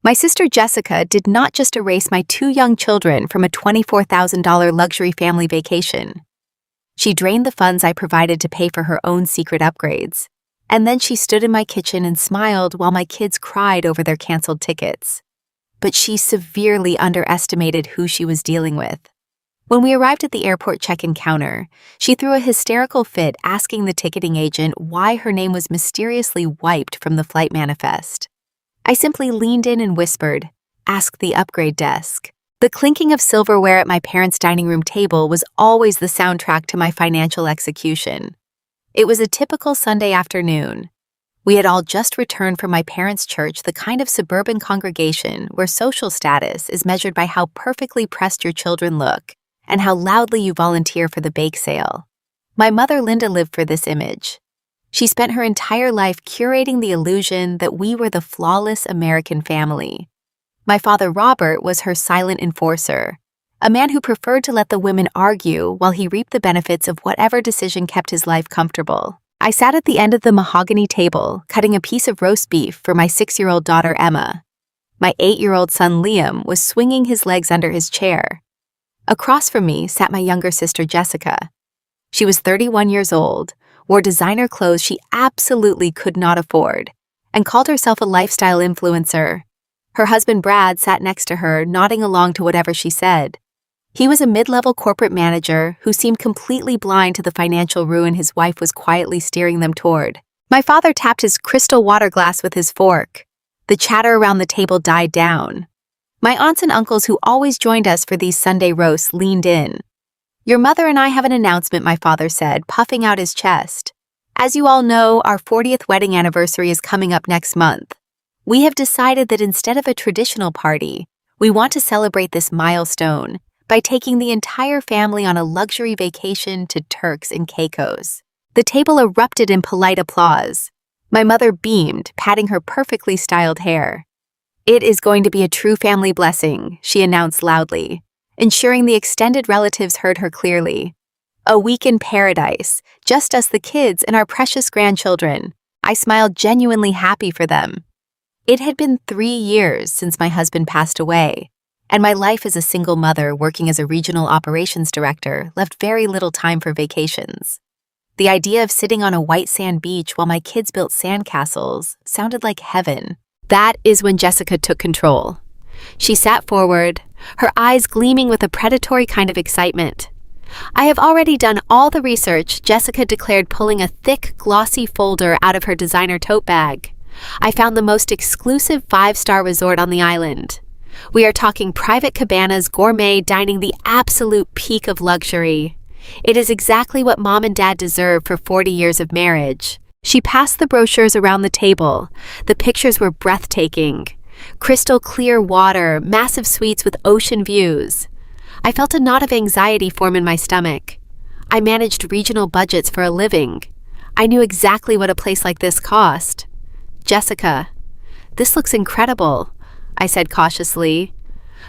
My sister Jessica did not just erase my two young children from a $24,000 luxury family vacation. She drained the funds I provided to pay for her own secret upgrades. And then she stood in my kitchen and smiled while my kids cried over their canceled tickets. But she severely underestimated who she was dealing with. When we arrived at the airport check-in counter, she threw a hysterical fit asking the ticketing agent why her name was mysteriously wiped from the flight manifest. I simply leaned in and whispered, "Ask the upgrade desk." The clinking of silverware at my parents' dining room table was always the soundtrack to my financial execution. It was a typical Sunday afternoon. We had all just returned from my parents' church, the kind of suburban congregation where social status is measured by how perfectly pressed your children look and how loudly you volunteer for the bake sale. My mother Linda lived for this image. She spent her entire life curating the illusion that we were the flawless American family. My father Robert was her silent enforcer, a man who preferred to let the women argue while he reaped the benefits of whatever decision kept his life comfortable. I sat at the end of the mahogany table, cutting a piece of roast beef for my 6-year-old daughter Emma. My 8-year-old son Liam was swinging his legs under his chair. Across from me sat my younger sister Jessica. She was 31 years old, wore designer clothes she absolutely could not afford, and called herself a lifestyle influencer. Her husband Brad sat next to her, nodding along to whatever she said. He was a mid-level corporate manager who seemed completely blind to the financial ruin his wife was quietly steering them toward. My father tapped his crystal water glass with his fork. The chatter around the table died down. My aunts and uncles who always joined us for these Sunday roasts leaned in. "Your mother and I have an announcement," my father said, puffing out his chest. "As you all know, our 40th wedding anniversary is coming up next month. We have decided that instead of a traditional party, we want to celebrate this milestone by taking the entire family on a luxury vacation to Turks and Caicos." The table erupted in polite applause. My mother beamed, patting her perfectly styled hair. "It is going to be a true family blessing," she announced loudly, ensuring the extended relatives heard her clearly. "A week in paradise, just us the kids and our precious grandchildren." I smiled, genuinely happy for them. It had been 3 years since my husband passed away, and my life as a single mother working as a regional operations director left very little time for vacations. The idea of sitting on a white sand beach while my kids built sandcastles sounded like heaven. That is when Jessica took control. She sat forward, her eyes gleaming with a predatory kind of excitement. "I have already done all the research," Jessica declared, pulling a thick, glossy folder out of her designer tote bag. "I found the most exclusive 5-star resort on the island. We are talking private cabanas, gourmet dining, the absolute peak of luxury. It is exactly what Mom and Dad deserve for 40 years of marriage." She passed the brochures around the table. The pictures were breathtaking. Crystal clear water, massive suites with ocean views. I felt a knot of anxiety form in my stomach. I managed regional budgets for a living. I knew exactly what a place like this cost. "Jessica, this looks incredible," I said cautiously.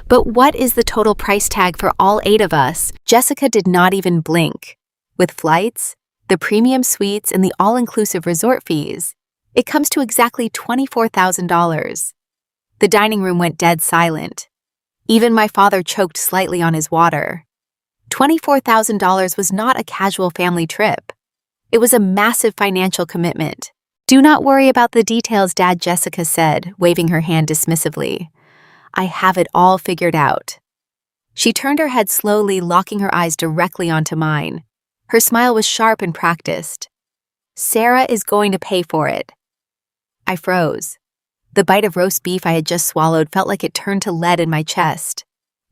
"But what is the total price tag for all 8 of us?" Jessica did not even blink. With flights, the premium suites, and the all-inclusive resort fees, it comes to exactly $24,000. The dining room went dead silent. Even my father choked slightly on his water. $24,000 was not a casual family trip. It was a massive financial commitment. "Do not worry about the details, Dad," Jessica said, waving her hand dismissively. "I have it all figured out." She turned her head slowly, locking her eyes directly onto mine. Her smile was sharp and practiced. "Sarah is going to pay for it." I froze. The bite of roast beef I had just swallowed felt like it turned to lead in my chest.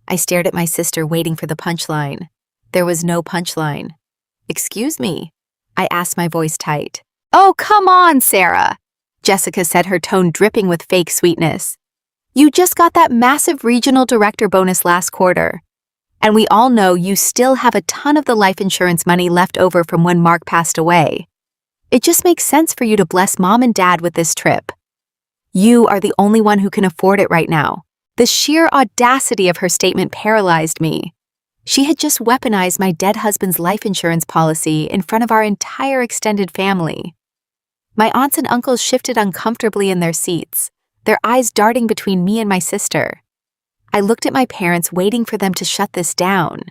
I stared at my sister, waiting for the punchline. There was no punchline. "Excuse me?" I asked, my voice tight. "Oh, come on, Sarah," Jessica said, her tone dripping with fake sweetness. "You just got that massive regional director bonus last quarter. And we all know you still have a ton of the life insurance money left over from when Mark passed away. It just makes sense for you to bless Mom and Dad with this trip. You are the only one who can afford it right now." The sheer audacity of her statement paralyzed me. She had just weaponized my dead husband's life insurance policy in front of our entire extended family. My aunts and uncles shifted uncomfortably in their seats, their eyes darting between me and my sister. I looked at my parents, waiting for them to shut this down,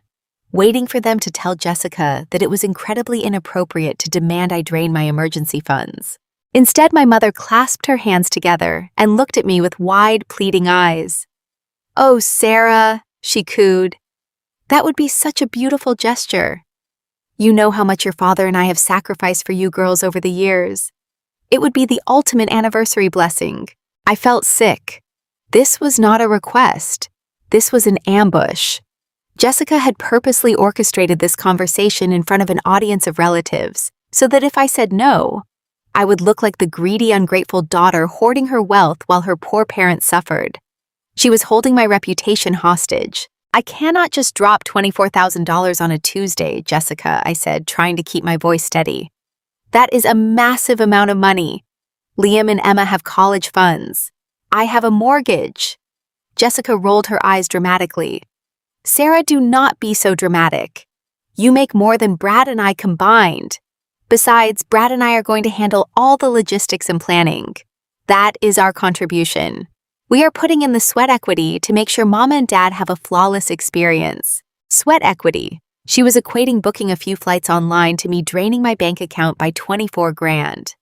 waiting for them to tell Jessica that it was incredibly inappropriate to demand I drain my emergency funds. Instead, my mother clasped her hands together and looked at me with wide, pleading eyes. "Oh, Sarah," she cooed. "That would be such a beautiful gesture. You know how much your father and I have sacrificed for you girls over the years. It would be the ultimate anniversary blessing." I felt sick. This was not a request. This was an ambush. Jessica had purposely orchestrated this conversation in front of an audience of relatives, so that if I said no, I would look like the greedy, ungrateful daughter hoarding her wealth while her poor parents suffered. She was holding my reputation hostage. "I cannot just drop $24,000 on a Tuesday, Jessica," I said, trying to keep my voice steady. "That is a massive amount of money. Liam and Emma have college funds. I have a mortgage." Jessica rolled her eyes dramatically. "Sarah, do not be so dramatic. You make more than Brad and I combined. Besides, Brad and I are going to handle all the logistics and planning. That is our contribution. We are putting in the sweat equity to make sure Mama and Dad have a flawless experience." Sweat equity. She was equating booking a few flights online to me draining my bank account by 24 grand.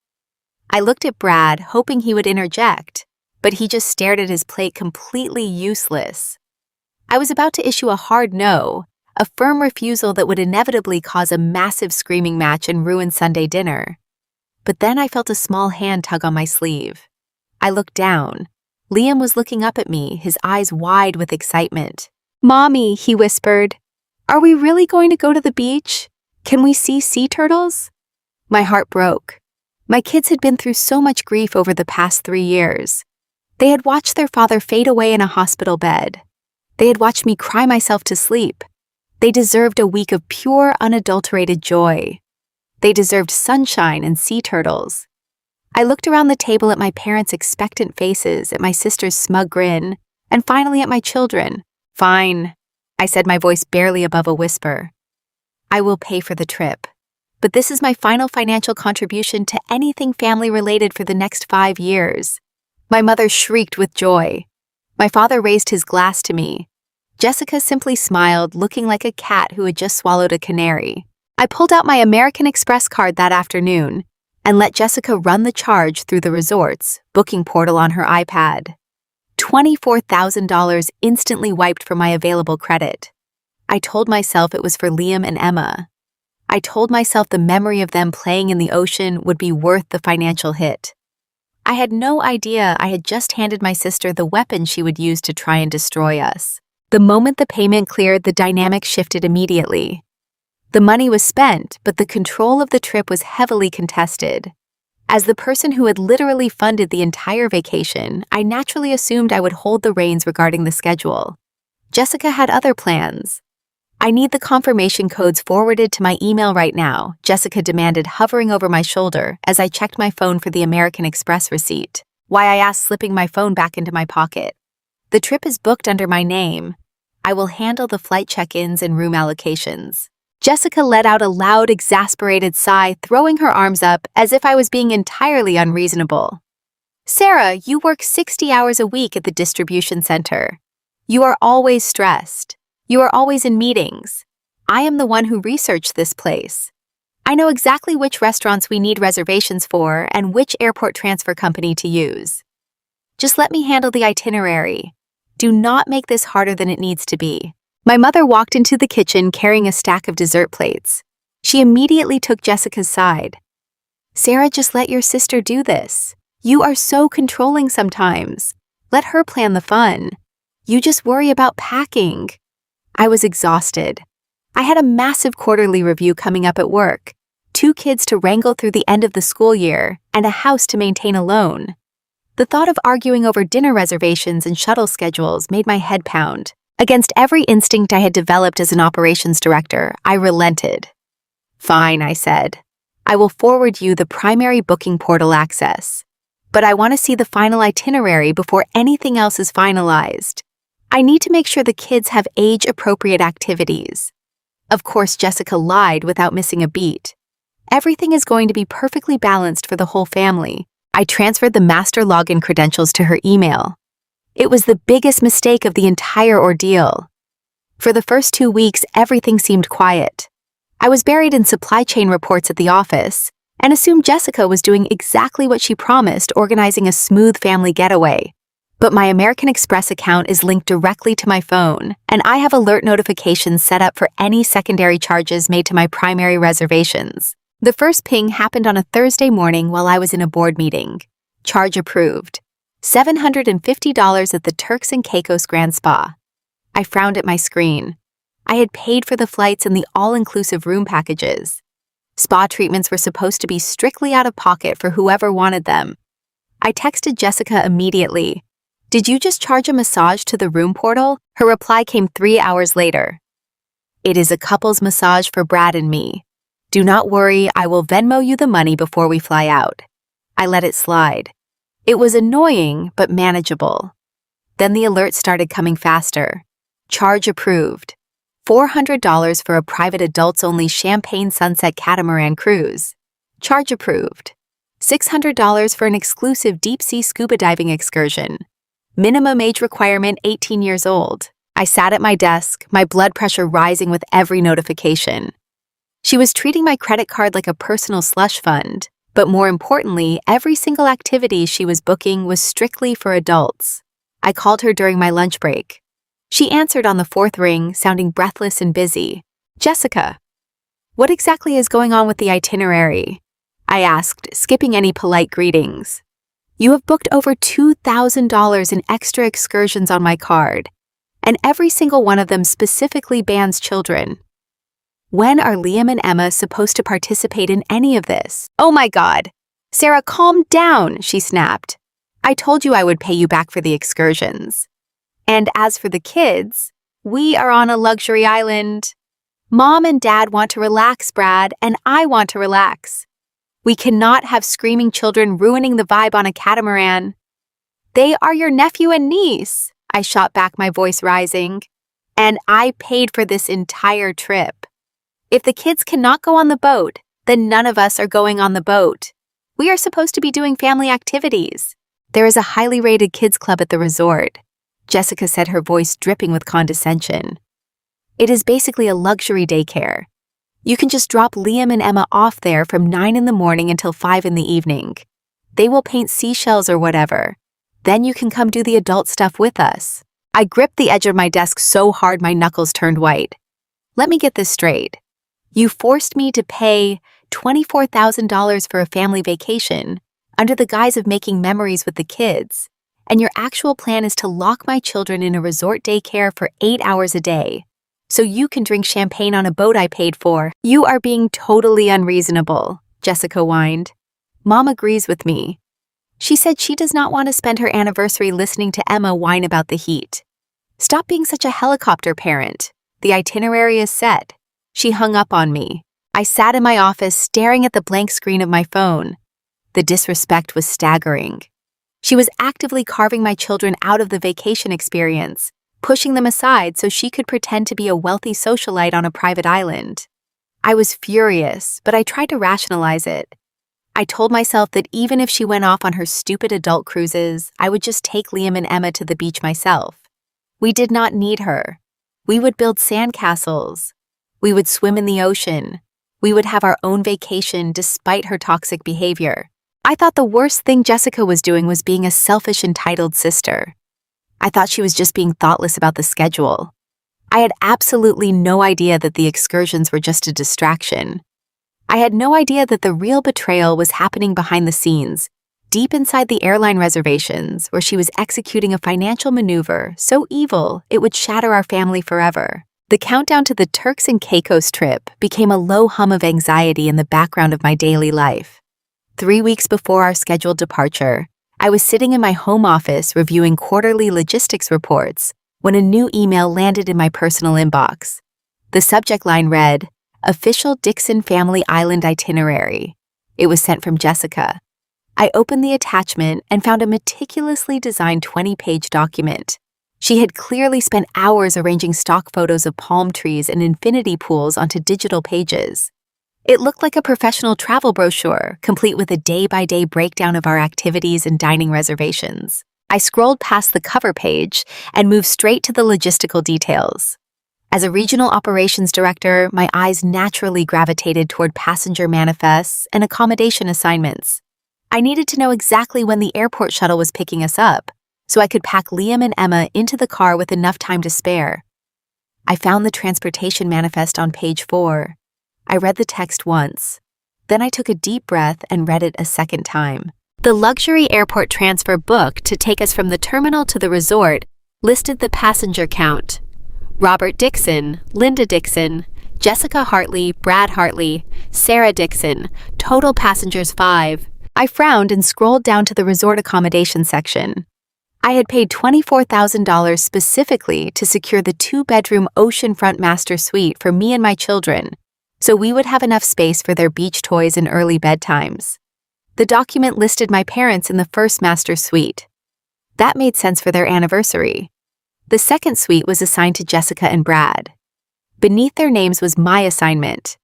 I looked at Brad, hoping he would interject, but he just stared at his plate, completely useless. I was about to issue a hard no, a firm refusal that would inevitably cause a massive screaming match and ruin Sunday dinner. But then I felt a small hand tug on my sleeve. I looked down. Liam was looking up at me, his eyes wide with excitement. "Mommy," he whispered, "are we really going to go to the beach? Can we see sea turtles?" My heart broke. My kids had been through so much grief over the past 3 years. They had watched their father fade away in a hospital bed. They had watched me cry myself to sleep. They deserved a week of pure, unadulterated joy. They deserved sunshine and sea turtles. I looked around the table at my parents' expectant faces, at my sister's smug grin, and finally at my children. "Fine," I said, my voice barely above a whisper. "I will pay for the trip. But this is my final financial contribution to anything family-related for the next 5 years." My mother shrieked with joy. My father raised his glass to me. Jessica simply smiled, looking like a cat who had just swallowed a canary. I pulled out my American Express card that afternoon and let Jessica run the charge through the resort's booking portal on her iPad. $24,000 instantly wiped from my available credit. I told myself it was for Liam and Emma. I told myself the memory of them playing in the ocean would be worth the financial hit. I had no idea I had just handed my sister the weapon she would use to try and destroy us. The moment the payment cleared, the dynamic shifted immediately. The money was spent, but the control of the trip was heavily contested. As the person who had literally funded the entire vacation, I naturally assumed I would hold the reins regarding the schedule. Jessica had other plans. "I need the confirmation codes forwarded to my email right now," Jessica demanded, hovering over my shoulder as I checked my phone for the American Express receipt. "Why?" I asked, slipping my phone back into my pocket. "The trip is booked under my name. I will handle the flight check-ins and room allocations." Jessica let out a loud, exasperated sigh, throwing her arms up as if I was being entirely unreasonable. "Sarah, you work 60 hours a week at the distribution center. You are always stressed. You are always in meetings. I am the one who researched this place. I know exactly which restaurants we need reservations for and which airport transfer company to use. Just let me handle the itinerary. Do not make this harder than it needs to be." My mother walked into the kitchen carrying a stack of dessert plates. She immediately took Jessica's side. "Sarah, just let your sister do this. You are so controlling sometimes. Let her plan the fun. You just worry about packing." I was exhausted. I had a massive quarterly review coming up at work, 2 kids to wrangle through the end of the school year, and a house to maintain alone. The thought of arguing over dinner reservations and shuttle schedules made my head pound. Against every instinct I had developed as an operations director, I relented. "Fine," I said. "I will forward you the primary booking portal access. But I want to see the final itinerary before anything else is finalized. I need to make sure the kids have age-appropriate activities." Of course, Jessica lied without missing a beat. "Everything is going to be perfectly balanced for the whole family. I transferred the master login credentials to her email. It was the biggest mistake of the entire ordeal. For the first 2 weeks, everything seemed quiet. I was buried in supply chain reports at the office and assumed Jessica was doing exactly what she promised, organizing a smooth family getaway. But my American Express account is linked directly to my phone, and I have alert notifications set up for any secondary charges made to my primary reservations. The first ping happened on a Thursday morning while I was in a board meeting. Charge approved. $750 at the Turks and Caicos Grand Spa. I frowned at my screen. I had paid for the flights and the all-inclusive room packages. Spa treatments were supposed to be strictly out of pocket for whoever wanted them. I texted Jessica immediately. "Did you just charge a massage to the room portal?" Her reply came 3 hours later. "It is a couple's massage for Brad and me. Do not worry, I will Venmo you the money before we fly out." I let it slide. It was annoying, but manageable. Then the alerts started coming faster. Charge approved. $400 for a private adults-only Champagne Sunset Catamaran cruise. Charge approved. $600 for an exclusive deep-sea scuba diving excursion. Minimum age requirement 18 years old. I sat at my desk, my blood pressure rising with every notification. She was treating my credit card like a personal slush fund, but more importantly, every single activity she was booking was strictly for adults. I called her during my lunch break. She answered on the 4th ring, sounding breathless and busy. "Jessica, what exactly is going on with the itinerary?" I asked, skipping any polite greetings. "You have booked over $2,000 in extra excursions on my card, and every single one of them specifically bans children. When are Liam and Emma supposed to participate in any of this?" "Oh my God! Sarah, calm down," she snapped. "I told you I would pay you back for the excursions. And as for the kids, we are on a luxury island. Mom and Dad want to relax, Brad, and I want to relax. We cannot have screaming children ruining the vibe on a catamaran." "They are your nephew and niece," I shot back, my voice rising. "And I paid for this entire trip. If the kids cannot go on the boat, then none of us are going on the boat. We are supposed to be doing family activities. There is a highly rated kids club at the resort," Jessica said, her voice dripping with condescension. "It is basically a luxury daycare. You can just drop Liam and Emma off there from 9 in the morning until 5 in the evening. They will paint seashells or whatever. Then you can come do the adult stuff with us." I gripped the edge of my desk so hard my knuckles turned white. "Let me get this straight. You forced me to pay $24,000 for a family vacation under the guise of making memories with the kids, and your actual plan is to lock my children in a resort daycare for 8 hours a day, so you can drink champagne on a boat I paid for." "You are being totally unreasonable," Jessica whined. "Mom agrees with me. She said she does not want to spend her anniversary listening to Emma whine about the heat. Stop being such a helicopter parent. The itinerary is set." She hung up on me. I sat in my office staring at the blank screen of my phone. The disrespect was staggering. She was actively carving my children out of the vacation experience, pushing them aside so she could pretend to be a wealthy socialite on a private island. I was furious, but I tried to rationalize it. I told myself that even if she went off on her stupid adult cruises, I would just take Liam and Emma to the beach myself. We did not need her. We would build sandcastles. We would swim in the ocean. We would have our own vacation despite her toxic behavior. I thought the worst thing Jessica was doing was being a selfish, entitled sister. I thought she was just being thoughtless about the schedule. I had absolutely no idea that the excursions were just a distraction. I had no idea that the real betrayal was happening behind the scenes, deep inside the airline reservations, where she was executing a financial maneuver so evil it would shatter our family forever. The countdown to the Turks and Caicos trip became a low hum of anxiety in the background of my daily life. 3 weeks before our scheduled departure, I was sitting in my home office reviewing quarterly logistics reports when a new email landed in my personal inbox. The subject line read, "Official Dixon Family Island Itinerary." It was sent from Jessica. I opened the attachment and found a meticulously designed 20-page document. She had clearly spent hours arranging stock photos of palm trees and infinity pools onto digital pages. It looked like a professional travel brochure, complete with a day-by-day breakdown of our activities and dining reservations. I scrolled past the cover page and moved straight to the logistical details. As a regional operations director, my eyes naturally gravitated toward passenger manifests and accommodation assignments. I needed to know exactly when the airport shuttle was picking us up, so I could pack Liam and Emma into the car with enough time to spare. I found the transportation manifest on page 4. I read the text once. Then I took a deep breath and read it a second time. The luxury airport transfer book to take us from the terminal to the resort listed the passenger count. Robert Dixon, Linda Dixon, Jessica Hartley, Brad Hartley, Sarah Dixon, total passengers 5. I frowned and scrolled down to the resort accommodation section. I had paid $24,000 specifically to secure the 2-bedroom oceanfront master suite for me and my children, so we would have enough space for their beach toys and early bedtimes. The document listed my parents in the first master suite. That made sense for their anniversary. The second suite was assigned to Jessica and Brad. Beneath their names was my assignment.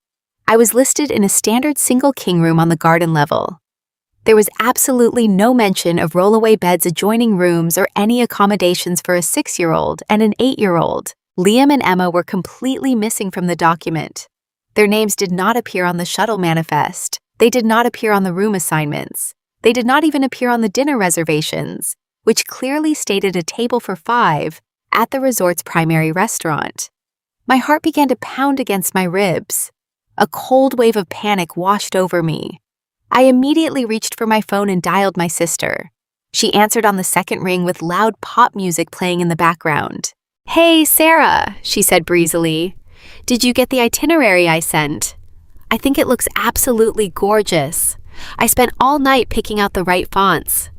I was listed in a standard single king room on the garden level. There was absolutely no mention of rollaway beds adjoining rooms or any accommodations for a 6-year-old and an 8-year-old. Liam and Emma were completely missing from the document. Their names did not appear on the shuttle manifest. They did not appear on the room assignments. They did not even appear on the dinner reservations, which clearly stated a table for 5 at the resort's primary restaurant. My heart began to pound against my ribs. A cold wave of panic washed over me. I immediately reached for my phone and dialed my sister. She answered on the second ring with loud pop music playing in the background. "Hey, Sarah," she said breezily. "Did you get the itinerary I sent? I think it looks absolutely gorgeous. I spent all night picking out the right fonts."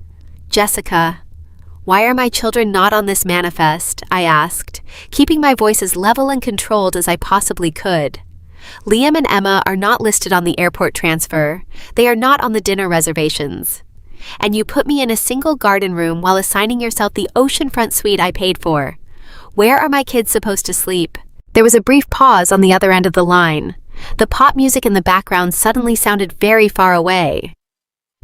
"Jessica, why are my children not on this manifest?" I asked, keeping my voice as level and controlled as I possibly could. "Liam and Emma are not listed on the airport transfer. They are not on the dinner reservations. And you put me in a single garden room while assigning yourself the oceanfront suite I paid for. Where are my kids supposed to sleep?" There was a brief pause on the other end of the line. The pop music in the background suddenly sounded very far away.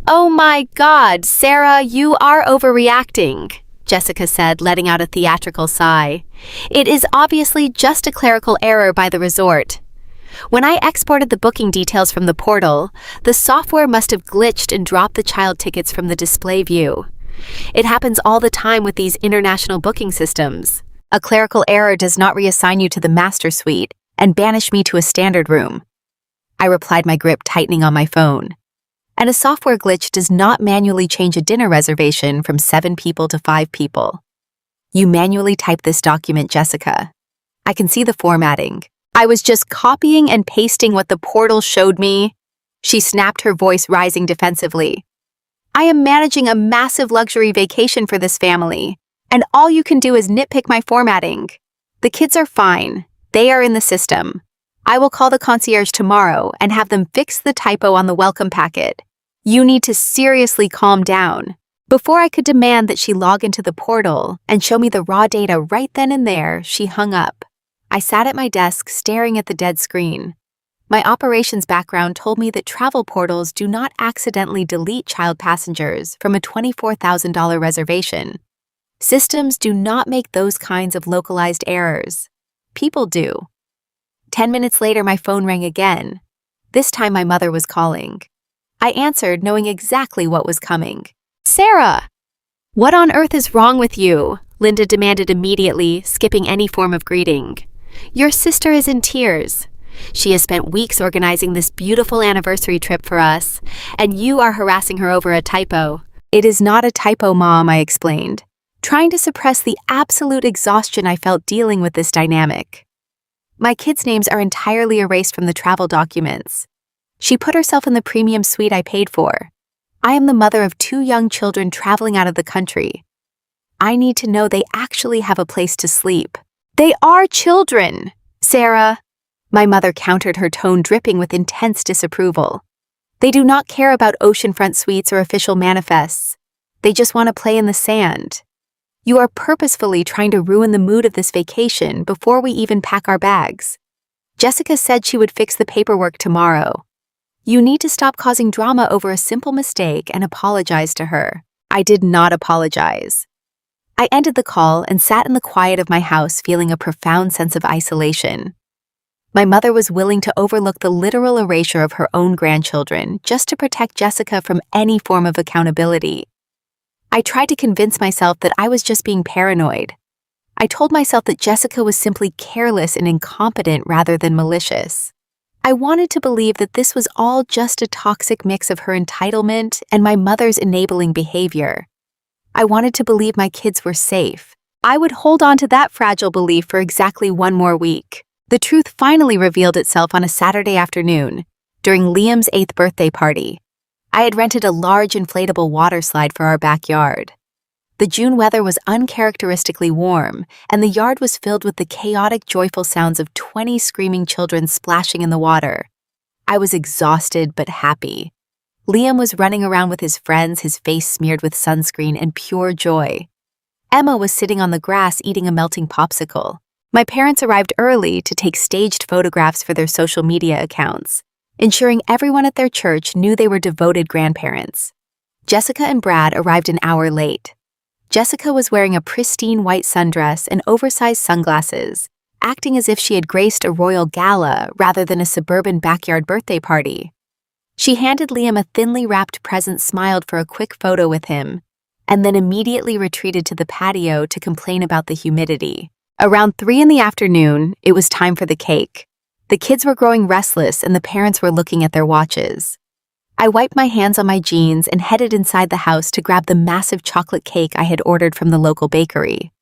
"Oh my God, Sarah, you are overreacting," Jessica said, letting out a theatrical sigh. "It is obviously just a clerical error by the resort. When I exported the booking details from the portal, the software must have glitched and dropped the child tickets from the display view. It happens all the time with these international booking systems. A clerical error does not reassign you to the master suite and banish me to a standard room." I replied, my grip tightening on my phone. "And a software glitch does not manually change a dinner reservation from 7 people to 5 people. You manually typed this document, Jessica. I can see the formatting. I was just copying and pasting what the portal showed me." She snapped, her voice rising defensively. "I am managing a massive luxury vacation for this family, and all you can do is nitpick my formatting. The kids are fine. They are in the system. I will call the concierge tomorrow and have them fix the typo on the welcome packet. You need to seriously calm down." Before I could demand that she log into the portal and show me the raw data right then and there, she hung up. I sat at my desk staring at the dead screen. My operations background told me that travel portals do not accidentally delete child passengers from a $24,000 reservation. Systems do not make those kinds of localized errors. People do. 10 minutes later, my phone rang again. This time my mother was calling. I answered, knowing exactly what was coming. "Sarah!" "What on earth is wrong with you?" Linda demanded immediately, skipping any form of greeting. "Your sister is in tears. She has spent weeks organizing this beautiful anniversary trip for us, and you are harassing her over a typo." "It is not a typo, Mom," I explained, trying to suppress the absolute exhaustion I felt dealing with this dynamic. "My kids' names are entirely erased from the travel documents. She put herself in the premium suite I paid for. I am the mother of 2 young children traveling out of the country. I need to know they actually have a place to sleep." "They are children, Sarah," my mother countered, her tone dripping with intense disapproval. "They do not care about oceanfront suites or official manifests. They just want to play in the sand. You are purposefully trying to ruin the mood of this vacation before we even pack our bags." Jessica said she would fix the paperwork tomorrow. You need to stop causing drama over a simple mistake and apologize to her." I did not apologize. I ended the call and sat in the quiet of my house feeling a profound sense of isolation. My mother was willing to overlook the literal erasure of her own grandchildren just to protect Jessica from any form of accountability. I tried to convince myself that I was just being paranoid. I told myself that Jessica was simply careless and incompetent rather than malicious. I wanted to believe that this was all just a toxic mix of her entitlement and my mother's enabling behavior. I wanted to believe my kids were safe. I would hold on to that fragile belief for exactly one more week. The truth finally revealed itself on a Saturday afternoon, during Liam's 8th birthday party. I had rented a large inflatable water slide for our backyard. The June weather was uncharacteristically warm, and the yard was filled with the chaotic, joyful sounds of 20 screaming children splashing in the water. I was exhausted but happy. Liam was running around with his friends, his face smeared with sunscreen and pure joy. Emma was sitting on the grass eating a melting popsicle. My parents arrived early to take staged photographs for their social media accounts, ensuring everyone at their church knew they were devoted grandparents. Jessica and Brad arrived an hour late. Jessica was wearing a pristine white sundress and oversized sunglasses, acting as if she had graced a royal gala rather than a suburban backyard birthday party. She handed Liam a thinly wrapped present, smiled for a quick photo with him, and then immediately retreated to the patio to complain about the humidity. Around 3 in the afternoon, it was time for the cake. The kids were growing restless and the parents were looking at their watches. I wiped my hands on my jeans and headed inside the house to grab the massive chocolate cake I had ordered from the local bakery.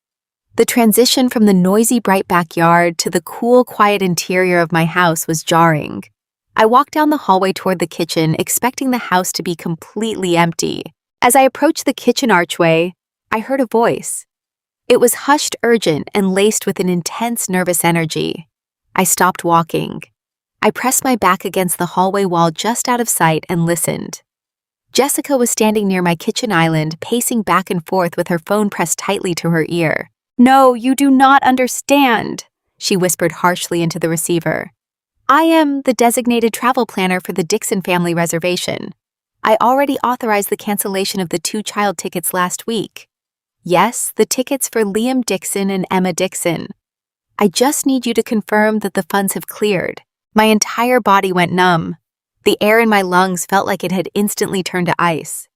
The transition from the noisy, bright backyard to the cool, quiet interior of my house was jarring. I walked down the hallway toward the kitchen, expecting the house to be completely empty. As I approached the kitchen archway, I heard a voice. It was hushed, urgent, and laced with an intense, nervous energy. I stopped walking. I pressed my back against the hallway wall just out of sight and listened. Jessica was standing near my kitchen island, pacing back and forth with her phone pressed tightly to her ear. "No, you do not understand," she whispered harshly into the receiver. "I am the designated travel planner for the Dixon family reservation. I already authorized the cancellation of the 2-child tickets last week. Yes, the tickets for Liam Dixon and Emma Dixon. I just need you to confirm that the funds have cleared." My entire body went numb. The air in my lungs felt like it had instantly turned to ice.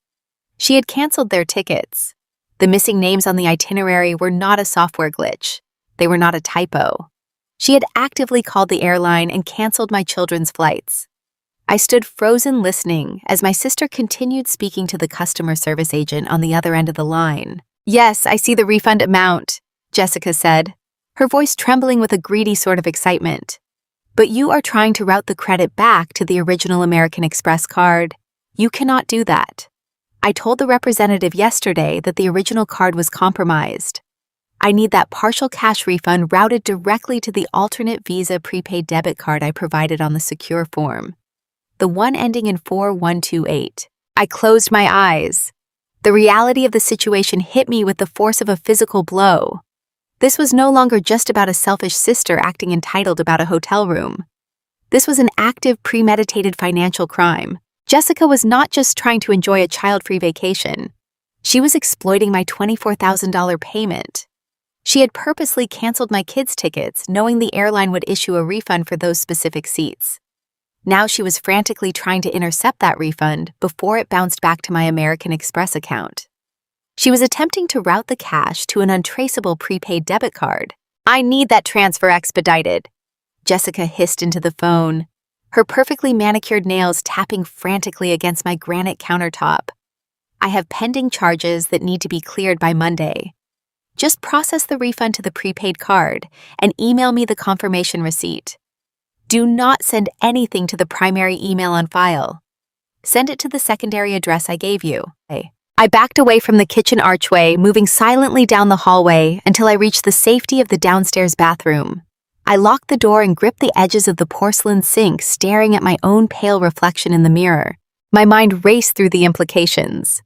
She had canceled their tickets. The missing names on the itinerary were not a software glitch. They were not a typo. She had actively called the airline and canceled my children's flights. I stood frozen, listening as my sister continued speaking to the customer service agent on the other end of the line. "Yes, I see the refund amount," Jessica said, her voice trembling with a greedy sort of excitement. "But you are trying to route the credit back to the original American Express card. You cannot do that. I told the representative yesterday that the original card was compromised. I need that partial cash refund routed directly to the alternate Visa prepaid debit card I provided on the secure form, the one ending in 4128. I closed my eyes. The reality of the situation hit me with the force of a physical blow. This was no longer just about a selfish sister acting entitled about a hotel room. This was an active, premeditated financial crime. Jessica was not just trying to enjoy a child-free vacation. She was exploiting my $24,000 payment. She had purposely canceled my kids' tickets, knowing the airline would issue a refund for those specific seats. Now she was frantically trying to intercept that refund before it bounced back to my American Express account. She was attempting to route the cash to an untraceable prepaid debit card. "I need that transfer expedited," Jessica hissed into the phone, her perfectly manicured nails tapping frantically against my granite countertop. "I have pending charges that need to be cleared by Monday. Just process the refund to the prepaid card and email me the confirmation receipt. Do not send anything to the primary email on file. Send it to the secondary address I gave you." I backed away from the kitchen archway, moving silently down the hallway until I reached the safety of the downstairs bathroom. I locked the door and gripped the edges of the porcelain sink, staring at my own pale reflection in the mirror. My mind raced through the implications.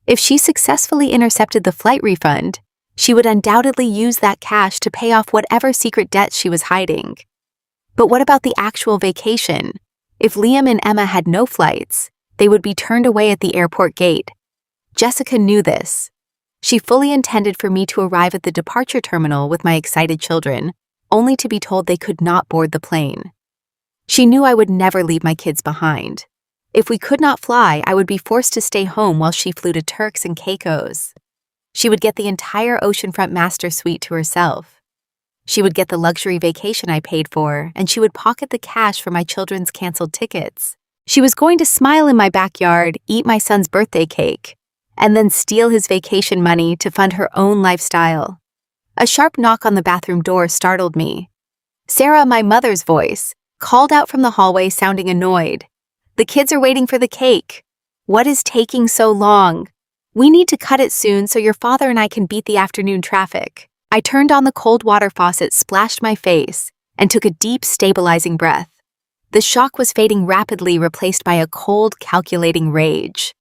If she successfully intercepted the flight refund, she would undoubtedly use that cash to pay off whatever secret debts she was hiding. But what about the actual vacation? If Liam and Emma had no flights, they would be turned away at the airport gate. Jessica knew this. She fully intended for me to arrive at the departure terminal with my excited children, only to be told they could not board the plane. She knew I would never leave my kids behind. If we could not fly, I would be forced to stay home while she flew to Turks and Caicos. She would get the entire oceanfront master suite to herself. She would get the luxury vacation I paid for, and she would pocket the cash for my children's canceled tickets. She was going to smile in my backyard, eat my son's birthday cake, and then steal his vacation money to fund her own lifestyle. A sharp knock on the bathroom door startled me. Sarah, my mother's voice, called out from the hallway sounding annoyed. "The kids are waiting for the cake. What is taking so long? We need to cut it soon so your father and I can beat the afternoon traffic." I turned on the cold water faucet, splashed my face, and took a deep, stabilizing breath. The shock was fading rapidly, replaced by a cold, calculating rage.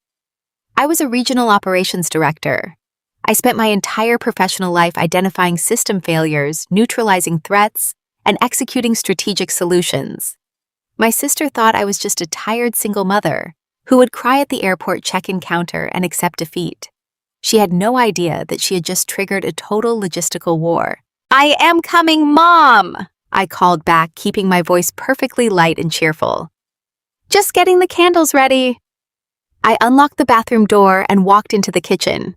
I was a regional operations director. I spent my entire professional life identifying system failures, neutralizing threats, and executing strategic solutions. My sister thought I was just a tired single mother who would cry at the airport check-in counter and accept defeat. She had no idea that she had just triggered a total logistical war. "I am coming, Mom!" I called back, keeping my voice perfectly light and cheerful. "Just getting the candles ready." I unlocked the bathroom door and walked into the kitchen.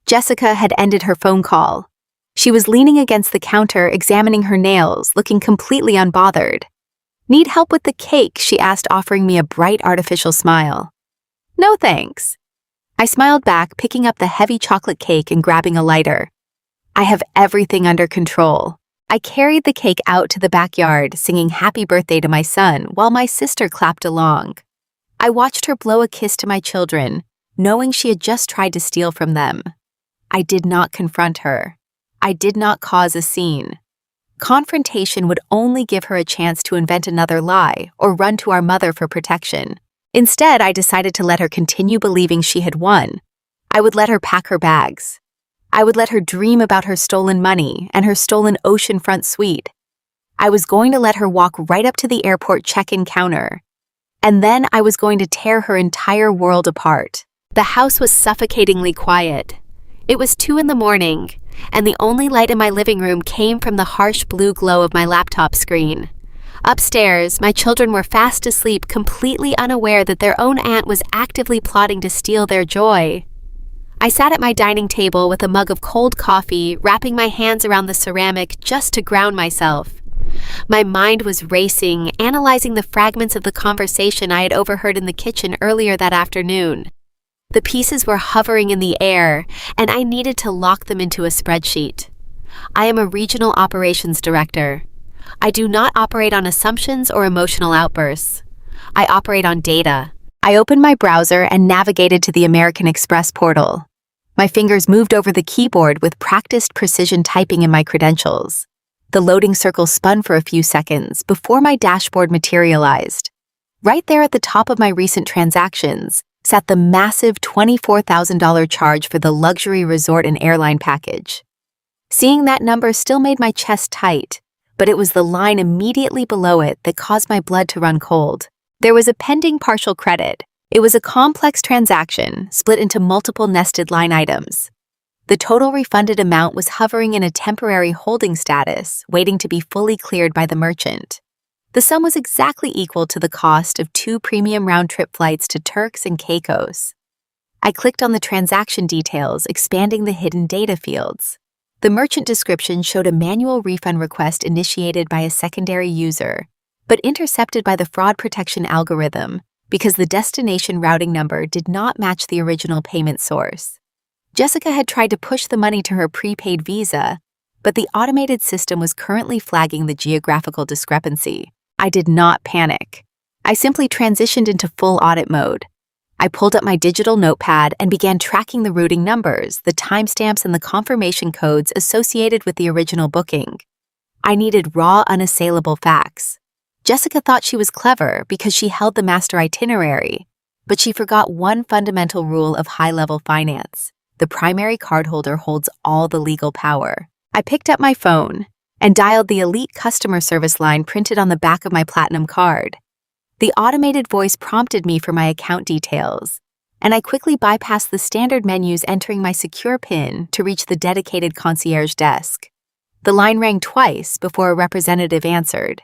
Jessica had ended her phone call. She was leaning against the counter, examining her nails, looking completely unbothered. "Need help with the cake?" she asked, offering me a bright artificial smile. "No thanks." I smiled back, picking up the heavy chocolate cake and grabbing a lighter. "I have everything under control." I carried the cake out to the backyard, singing happy birthday to my son while my sister clapped along. I watched her blow a kiss to my children, knowing she had just tried to steal from them. I did not confront her. I did not cause a scene. Confrontation would only give her a chance to invent another lie or run to our mother for protection. Instead, I decided to let her continue believing she had won. I would let her pack her bags. I would let her dream about her stolen money and her stolen oceanfront suite. I was going to let her walk right up to the airport check-in counter. And then I was going to tear her entire world apart. The house was suffocatingly quiet. It was 2 a.m, and the only light in my living room came from the harsh blue glow of my laptop screen. Upstairs, my children were fast asleep, completely unaware that their own aunt was actively plotting to steal their joy. I sat at my dining table with a mug of cold coffee, wrapping my hands around the ceramic just to ground myself. My mind was racing, analyzing the fragments of the conversation I had overheard in the kitchen earlier that afternoon. The pieces were hovering in the air, and I needed to lock them into a spreadsheet. I am a regional operations director. I do not operate on assumptions or emotional outbursts. I operate on data. I opened my browser and navigated to the American Express portal. My fingers moved over the keyboard with practiced precision typing in my credentials. The loading circle spun for a few seconds before my dashboard materialized. Right there at the top of my recent transactions sat the massive $24,000 charge for the luxury resort and airline package. Seeing that number still made my chest tight, but it was the line immediately below it that caused my blood to run cold. There was a pending partial credit. It was a complex transaction, split into multiple nested line items. The total refunded amount was hovering in a temporary holding status, waiting to be fully cleared by the merchant. The sum was exactly equal to the cost of 2 premium round-trip flights to Turks and Caicos. I clicked on the transaction details, expanding the hidden data fields. The merchant description showed a manual refund request initiated by a secondary user, but intercepted by the fraud protection algorithm because the destination routing number did not match the original payment source. Jessica had tried to push the money to her prepaid Visa, but the automated system was currently flagging the geographical discrepancy. I did not panic. I simply transitioned into full audit mode. I pulled up my digital notepad and began tracking the routing numbers, the timestamps, and the confirmation codes associated with the original booking. I needed raw, unassailable facts. Jessica thought she was clever because she held the master itinerary, but she forgot one fundamental rule of high-level finance. The primary cardholder holds all the legal power. I picked up my phone and dialed the elite customer service line printed on the back of my platinum card. The automated voice prompted me for my account details, and I quickly bypassed the standard menus, entering my secure PIN to reach the dedicated concierge desk. The line rang twice before a representative answered.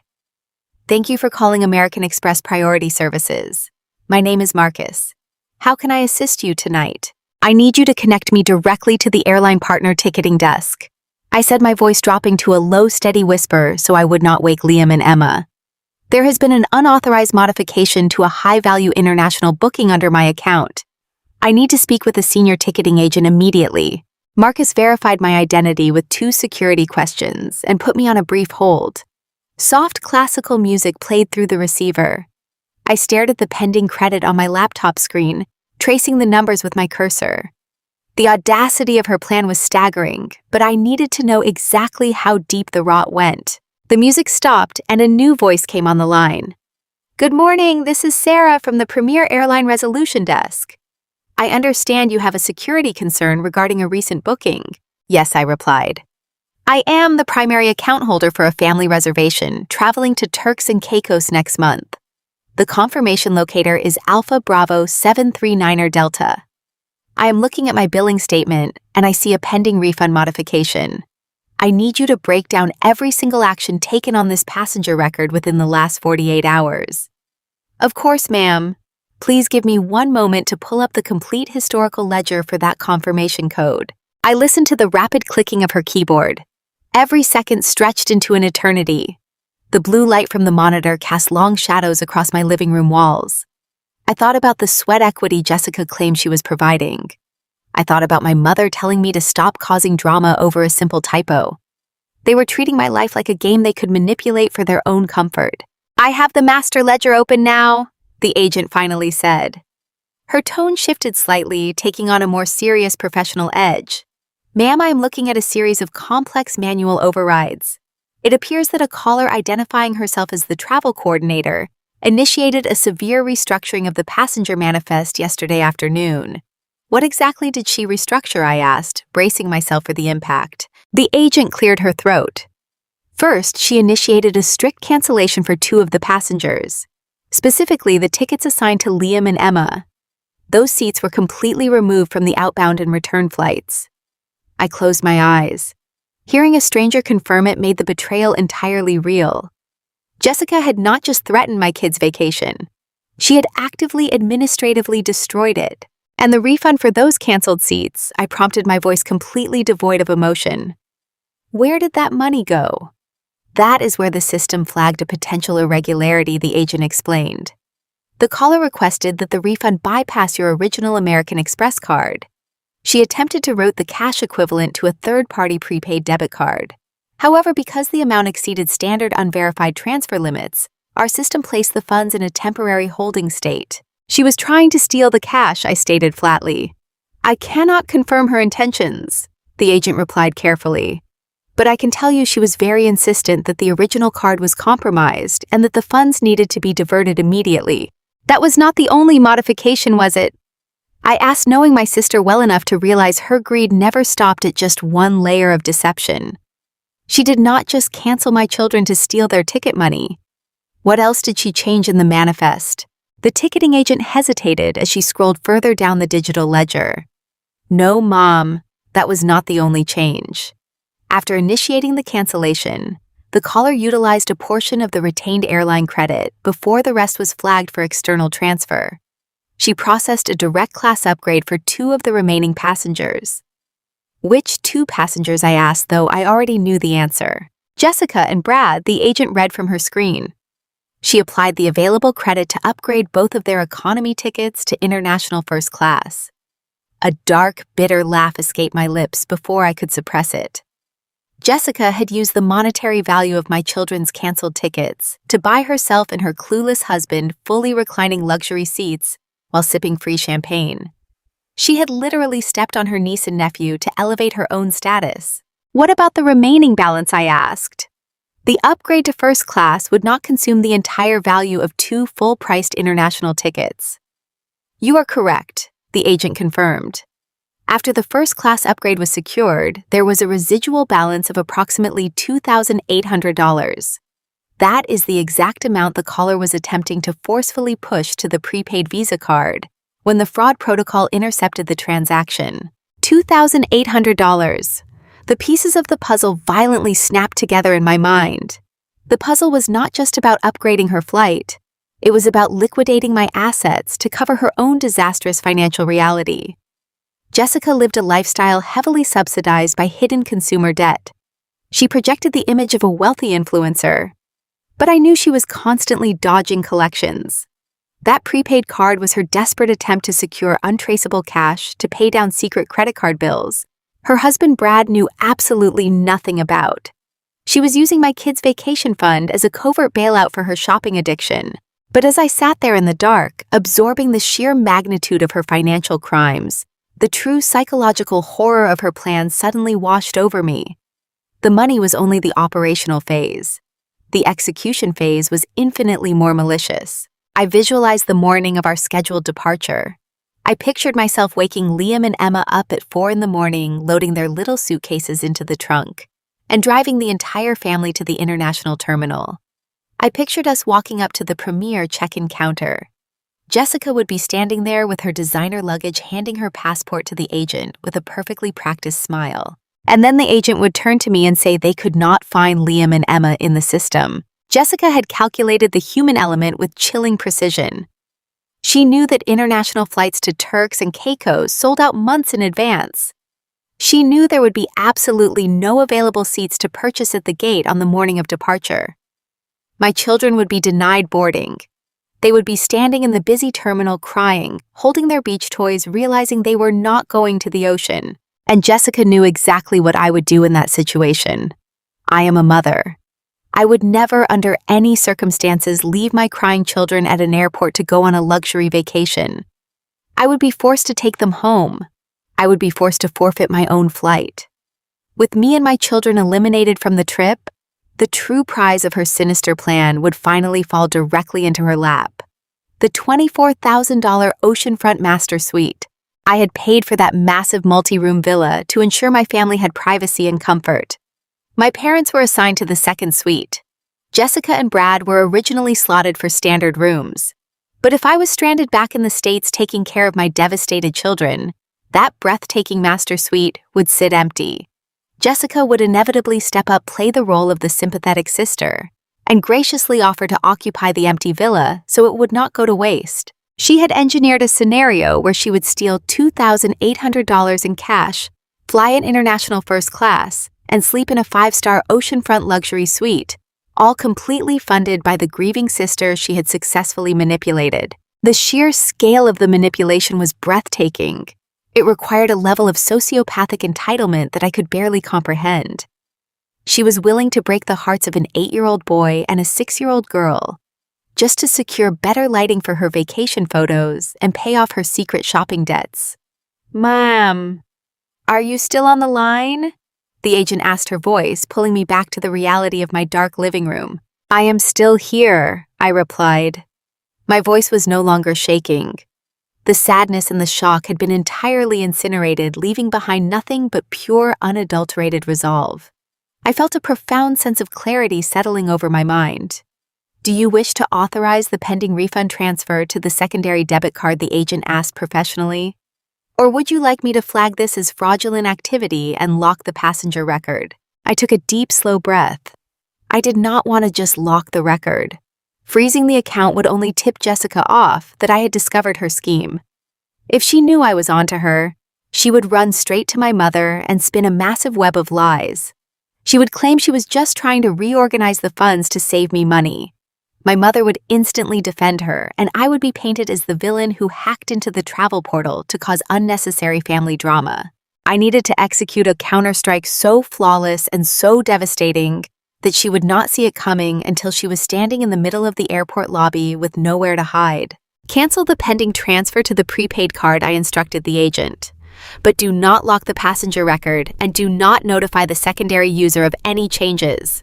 "Thank you for calling American Express Priority Services. My name is Marcus. How can I assist you tonight? I need you to connect me directly to the airline partner ticketing desk," I said, my voice dropping to a low, steady whisper so I would not wake Liam and Emma. "There has been an unauthorized modification to a high-value international booking under my account. I need to speak with a senior ticketing agent immediately." Marcus verified my identity with 2 security questions and put me on a brief hold. Soft classical music played through the receiver. I stared at the pending credit on my laptop screen, tracing the numbers with my cursor. The audacity of her plan was staggering, but I needed to know exactly how deep the rot went. The music stopped and a new voice came on the line. "Good morning, this is Sarah from the Premier Airline Resolution Desk. I understand you have a security concern regarding a recent booking." "Yes," I replied. "I am the primary account holder for a family reservation traveling to Turks and Caicos next month. The confirmation locator is Alpha Bravo 739er Delta. I am looking at my billing statement and I see a pending refund modification. I need you to break down every single action taken on this passenger record within the last 48 hours. "Of course, ma'am. Please give me one moment to pull up the complete historical ledger for that confirmation code." I listened to the rapid clicking of her keyboard. Every second stretched into an eternity. The blue light from the monitor cast long shadows across my living room walls. I thought about the sweat equity Jessica claimed she was providing. I thought about my mother telling me to stop causing drama over a simple typo. They were treating my life like a game they could manipulate for their own comfort. "I have the master ledger open now," the agent finally said. Her tone shifted slightly, taking on a more serious professional edge. "Ma'am, I am looking at a series of complex manual overrides. It appears that a caller identifying herself as the travel coordinator initiated a severe restructuring of the passenger manifest yesterday afternoon." "What exactly did she restructure?" I asked, bracing myself for the impact. The agent cleared her throat. "First, she initiated a strict cancellation for 2 of the passengers, specifically the tickets assigned to Liam and Emma. Those seats were completely removed from the outbound and return flights." I closed my eyes. Hearing a stranger confirm it made the betrayal entirely real. Jessica had not just threatened my kids' vacation. She had actively administratively destroyed it. "And the refund for those canceled seats," I prompted, my voice completely devoid of emotion. "Where did that money go?" "That is where the system flagged a potential irregularity," the agent explained. "The caller requested that the refund bypass your original American Express card. She attempted to route the cash equivalent to a third-party prepaid debit card. However, because the amount exceeded standard unverified transfer limits, our system placed the funds in a temporary holding state. She was trying to steal the cash," I stated flatly. "I cannot confirm her intentions," the agent replied carefully. "But I can tell you she was very insistent that the original card was compromised and that the funds needed to be diverted immediately. That was not the only modification, was it?" I asked, knowing my sister well enough to realize her greed never stopped at just one layer of deception. She did not just cancel my children to steal their ticket money. What else did she change in the manifest? The ticketing agent hesitated as she scrolled further down the digital ledger. "No, Mom, that was not the only change." After initiating the cancellation, the caller utilized a portion of the retained airline credit before the rest was flagged for external transfer. She processed a direct class upgrade for 2 of the remaining passengers. "Which 2 passengers?" I asked, though I already knew the answer. "Jessica and Brad," the agent read from her screen. She applied the available credit to upgrade both of their economy tickets to international first class. A dark, bitter laugh escaped my lips before I could suppress it. Jessica had used the monetary value of my children's canceled tickets to buy herself and her clueless husband fully reclining luxury seats while sipping free champagne. She had literally stepped on her niece and nephew to elevate her own status. "What about the remaining balance?" I asked. "The upgrade to first class would not consume the entire value of 2 full-priced international tickets." "You are correct," the agent confirmed. After the first class upgrade was secured, there was a residual balance of approximately $2,800. That is the exact amount the caller was attempting to forcefully push to the prepaid Visa card when the fraud protocol intercepted the transaction. $2,800. The pieces of the puzzle violently snapped together in my mind. The puzzle was not just about upgrading her flight. It was about liquidating my assets to cover her own disastrous financial reality. Jessica lived a lifestyle heavily subsidized by hidden consumer debt. She projected the image of a wealthy influencer, but I knew she was constantly dodging collections. That prepaid card was her desperate attempt to secure untraceable cash to pay down secret credit card bills her husband Brad knew absolutely nothing about. She was using my kids' vacation fund as a covert bailout for her shopping addiction. But as I sat there in the dark, absorbing the sheer magnitude of her financial crimes, the true psychological horror of her plan suddenly washed over me. The money was only the operational phase. The execution phase was infinitely more malicious. I visualized the morning of our scheduled departure. I pictured myself waking Liam and Emma up at 4 a.m, loading their little suitcases into the trunk, and driving the entire family to the international terminal. I pictured us walking up to the premier check-in counter. Jessica would be standing there with her designer luggage, handing her passport to the agent with a perfectly practiced smile. And then the agent would turn to me and say they could not find Liam and Emma in the system. Jessica had calculated the human element with chilling precision. She knew that international flights to Turks and Caicos sold out months in advance. She knew there would be absolutely no available seats to purchase at the gate on the morning of departure. My children would be denied boarding. They would be standing in the busy terminal crying, holding their beach toys, realizing they were not going to the ocean. And Jessica knew exactly what I would do in that situation. I am a mother. I would never, under any circumstances, leave my crying children at an airport to go on a luxury vacation. I would be forced to take them home. I would be forced to forfeit my own flight. With me and my children eliminated from the trip, the true prize of her sinister plan would finally fall directly into her lap. The $24,000 oceanfront master suite. I had paid for that massive multi-room villa to ensure my family had privacy and comfort. My parents were assigned to the second suite. Jessica and Brad were originally slotted for standard rooms. But if I was stranded back in the States taking care of my devastated children, that breathtaking master suite would sit empty. Jessica would inevitably step up, play the role of the sympathetic sister, and graciously offer to occupy the empty villa so it would not go to waste. She had engineered a scenario where she would steal $2,800 in cash, fly in international first class, and sleep in a 5-star oceanfront luxury suite, all completely funded by the grieving sister she had successfully manipulated. The sheer scale of the manipulation was breathtaking. It required a level of sociopathic entitlement that I could barely comprehend. She was willing to break the hearts of an 8-year-old boy and a 6-year-old girl, just to secure better lighting for her vacation photos and pay off her secret shopping debts. "Mom, are you still on the line?" The agent asked, her voice pulling me back to the reality of my dark living room. "I am still here," I replied. My voice was no longer shaking. The sadness and the shock had been entirely incinerated, leaving behind nothing but pure, unadulterated resolve. I felt a profound sense of clarity settling over my mind. "Do you wish to authorize the pending refund transfer to the secondary debit card?" the agent asked professionally. "Or would you like me to flag this as fraudulent activity and lock the passenger record?" I took a deep, slow breath. I did not want to just lock the record. Freezing the account would only tip Jessica off that I had discovered her scheme. If she knew I was onto her, she would run straight to my mother and spin a massive web of lies. She would claim she was just trying to reorganize the funds to save me money. My mother would instantly defend her, and I would be painted as the villain who hacked into the travel portal to cause unnecessary family drama. I needed to execute a counterstrike so flawless and so devastating that she would not see it coming until she was standing in the middle of the airport lobby with nowhere to hide. "Cancel the pending transfer to the prepaid card," I instructed the agent. "But do not lock the passenger record and do not notify the secondary user of any changes.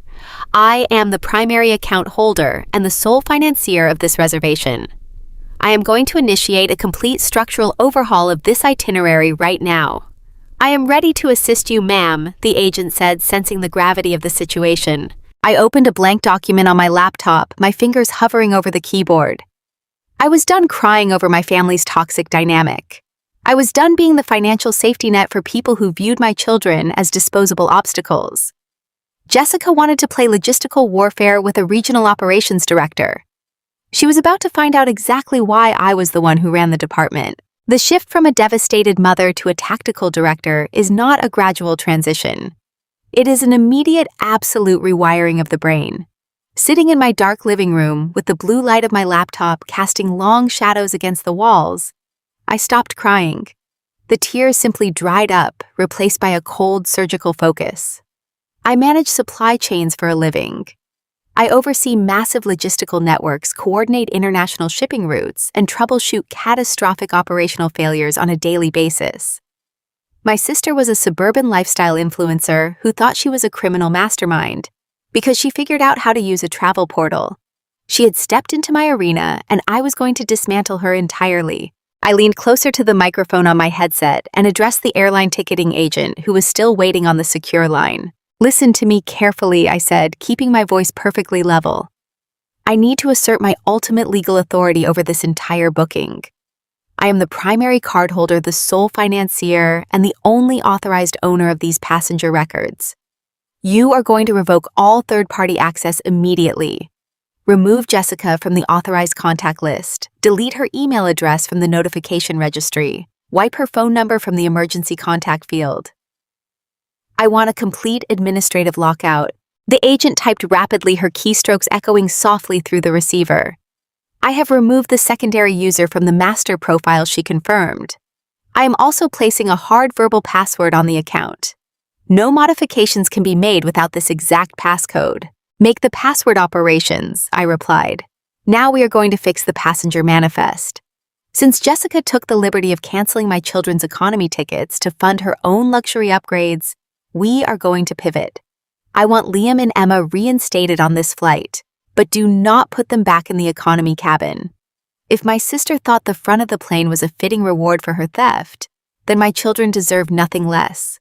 I am the primary account holder and the sole financier of this reservation. I am going to initiate a complete structural overhaul of this itinerary right now." "I am ready to assist you, ma'am," the agent said, sensing the gravity of the situation. I opened a blank document on my laptop, my fingers hovering over the keyboard. I was done crying over my family's toxic dynamic. I was done being the financial safety net for people who viewed my children as disposable obstacles. Jessica wanted to play logistical warfare with a regional operations director. She was about to find out exactly why I was the one who ran the department. The shift from a devastated mother to a tactical director is not a gradual transition. It is an immediate, absolute rewiring of the brain. Sitting in my dark living room with the blue light of my laptop casting long shadows against the walls, I stopped crying. The tears simply dried up, replaced by a cold surgical focus. I manage supply chains for a living. I oversee massive logistical networks, coordinate international shipping routes, and troubleshoot catastrophic operational failures on a daily basis. My sister was a suburban lifestyle influencer who thought she was a criminal mastermind because she figured out how to use a travel portal. She had stepped into my arena, and I was going to dismantle her entirely. I leaned closer to the microphone on my headset and addressed the airline ticketing agent who was still waiting on the secure line. "Listen to me carefully," I said, keeping my voice perfectly level. "I need to assert my ultimate legal authority over this entire booking. I am the primary cardholder, the sole financier, and the only authorized owner of these passenger records. You are going to revoke all third-party access immediately. Remove Jessica from the authorized contact list, delete her email address from the notification registry, wipe her phone number from the emergency contact field. I want a complete administrative lockout." The agent typed rapidly, her keystrokes echoing softly through the receiver. "I have removed the secondary user from the master profile," she confirmed. "I am also placing a hard verbal password on the account. No modifications can be made without this exact passcode. Make the password operations," I replied. "Now we are going to fix the passenger manifest." Since Jessica took the liberty of canceling my children's economy tickets to fund her own luxury upgrades, we are going to pivot. I want Liam and Emma reinstated on this flight, but do not put them back in the economy cabin. If my sister thought the front of the plane was a fitting reward for her theft, then my children deserve nothing less.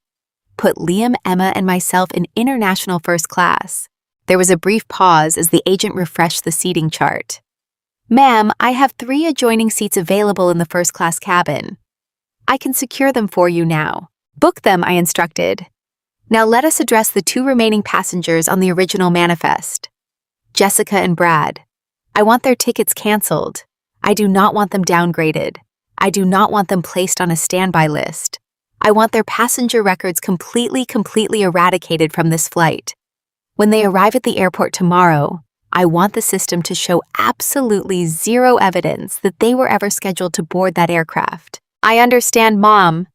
Put Liam, Emma, and myself in international first class. There was a brief pause as the agent refreshed the seating chart. "Ma'am, I have 3 adjoining seats available in the first-class cabin. I can secure them for you now." "Book them," I instructed. "Now let us address the 2 remaining passengers on the original manifest. Jessica and Brad. I want their tickets canceled. I do not want them downgraded. I do not want them placed on a standby list. I want their passenger records completely eradicated from this flight. When they arrive at the airport tomorrow, I want the system to show absolutely zero evidence that they were ever scheduled to board that aircraft." "I understand, Mom,"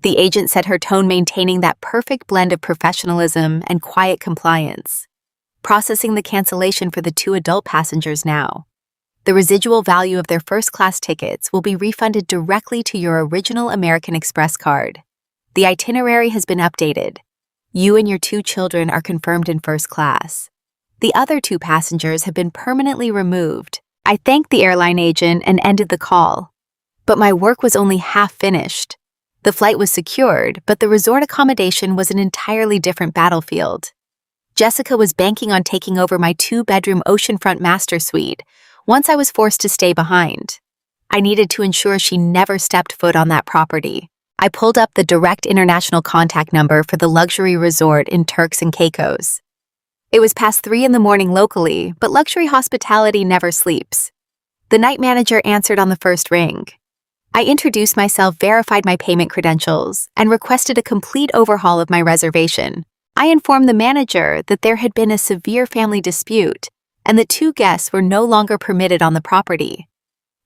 the agent said, her tone maintaining that perfect blend of professionalism and quiet compliance. "Processing the cancellation for the 2 adult passengers now. The residual value of their first-class tickets will be refunded directly to your original American Express card. The itinerary has been updated. You and your 2 children are confirmed in first class. The other 2 passengers have been permanently removed." I thanked the airline agent and ended the call. But my work was only half finished. The flight was secured, but the resort accommodation was an entirely different battlefield. Jessica was banking on taking over my 2-bedroom oceanfront master suite once I was forced to stay behind. I needed to ensure she never stepped foot on that property. I pulled up the direct international contact number for the luxury resort in Turks and Caicos. It was past 3 in the morning locally, but luxury hospitality never sleeps. The night manager answered on the first ring. I introduced myself, verified my payment credentials, and requested a complete overhaul of my reservation. I informed the manager that there had been a severe family dispute and that 2 guests were no longer permitted on the property.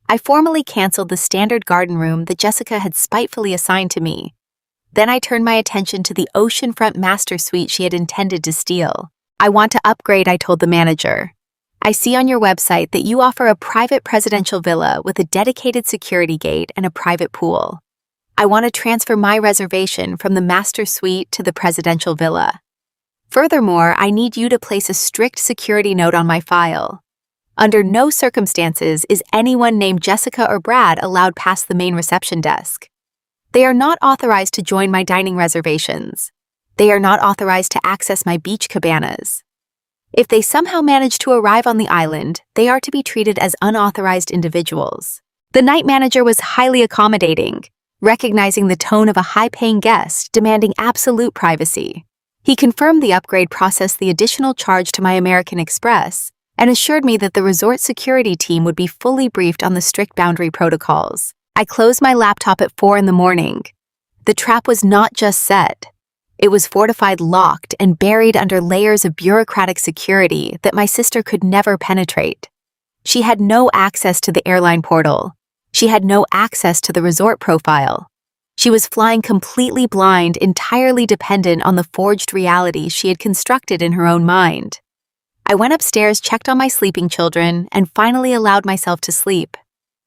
I formally canceled the standard garden room that Jessica had spitefully assigned to me. Then I turned my attention to the oceanfront master suite she had intended to steal. "I want to upgrade," I told the manager. "I see on your website that you offer a private presidential villa with a dedicated security gate and a private pool. I want to transfer my reservation from the master suite to the presidential villa. Furthermore, I need you to place a strict security note on my file. Under no circumstances is anyone named Jessica or Brad allowed past the main reception desk. They are not authorized to join my dining reservations. They are not authorized to access my beach cabanas. If they somehow manage to arrive on the island, they are to be treated as unauthorized individuals. The night manager was highly accommodating, recognizing the tone of a high-paying guest demanding absolute privacy. He confirmed the upgrade processed the additional charge to my American Express and assured me that the resort security team would be fully briefed on the strict boundary protocols. I closed my laptop at 4 in the morning. The trap was not just set. It was fortified, locked, and buried under layers of bureaucratic security that my sister could never penetrate. She had no access to the airline portal. She had no access to the resort profile. She was flying completely blind, entirely dependent on the forged reality she had constructed in her own mind. I went upstairs, checked on my sleeping children, and finally allowed myself to sleep.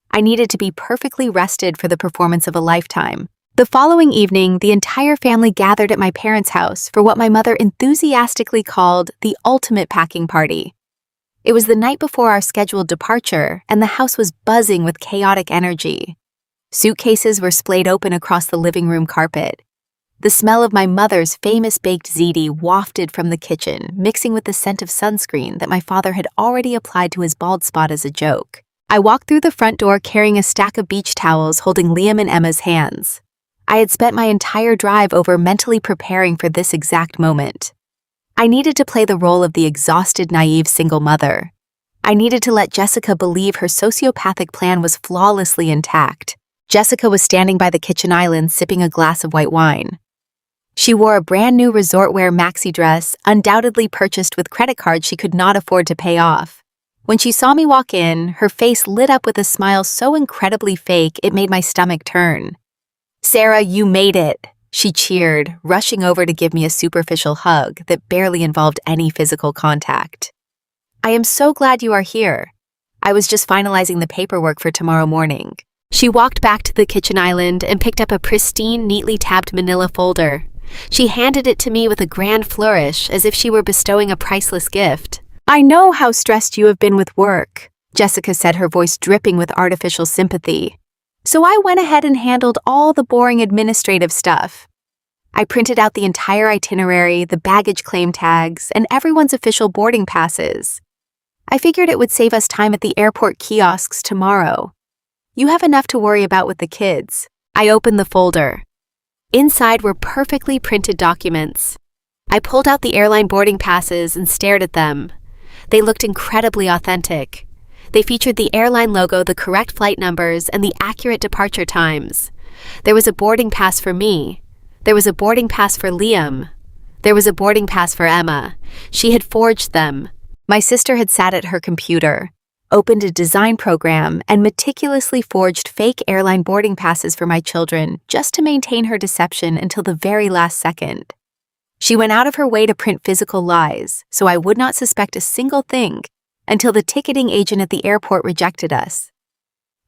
I needed to be perfectly rested for the performance of a lifetime. The following evening, the entire family gathered at my parents' house for what my mother enthusiastically called the ultimate packing party. It was the night before our scheduled departure, and the house was buzzing with chaotic energy. Suitcases were splayed open across the living room carpet. The smell of my mother's famous baked ziti wafted from the kitchen, mixing with the scent of sunscreen that my father had already applied to his bald spot as a joke. I walked through the front door carrying a stack of beach towels holding Liam and Emma's hands. I had spent my entire drive over mentally preparing for this exact moment. I needed to play the role of the exhausted, naive single mother. I needed to let Jessica believe her sociopathic plan was flawlessly intact. Jessica was standing by the kitchen island sipping a glass of white wine. She wore a brand new resort wear maxi dress, undoubtedly purchased with credit cards she could not afford to pay off. When she saw me walk in, her face lit up with a smile so incredibly fake it made my stomach turn. "Sarah, you made it," she cheered, rushing over to give me a superficial hug that barely involved any physical contact. "I am so glad you are here. I was just finalizing the paperwork for tomorrow morning." She walked back to the kitchen island and picked up a pristine, neatly tabbed manila folder. She handed it to me with a grand flourish, as if she were bestowing a priceless gift. "I know how stressed you have been with work," Jessica said, her voice dripping with artificial sympathy. "So I went ahead and handled all the boring administrative stuff. I printed out the entire itinerary, the baggage claim tags, and everyone's official boarding passes. I figured it would save us time at the airport kiosks tomorrow. You have enough to worry about with the kids." I opened the folder. Inside were perfectly printed documents. I pulled out the airline boarding passes and stared at them. They looked incredibly authentic. They featured the airline logo, the correct flight numbers, and the accurate departure times. There was a boarding pass for me. There was a boarding pass for Liam. There was a boarding pass for Emma. She had forged them. My sister had sat at her computer, opened a design program, and meticulously forged fake airline boarding passes for my children just to maintain her deception until the very last second. She went out of her way to print physical lies, so I would not suspect a single thing until the ticketing agent at the airport rejected us.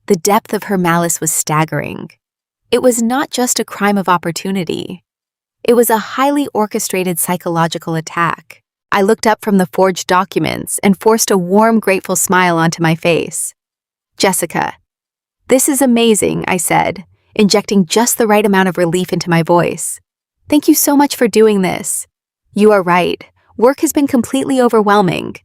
The depth of her malice was staggering. It was not just a crime of opportunity. It was a highly orchestrated psychological attack. I looked up from the forged documents and forced a warm, grateful smile onto my face. "Jessica, this is amazing," I said, injecting just the right amount of relief into my voice. "Thank you so much for doing this. You are right. Work has been completely overwhelming.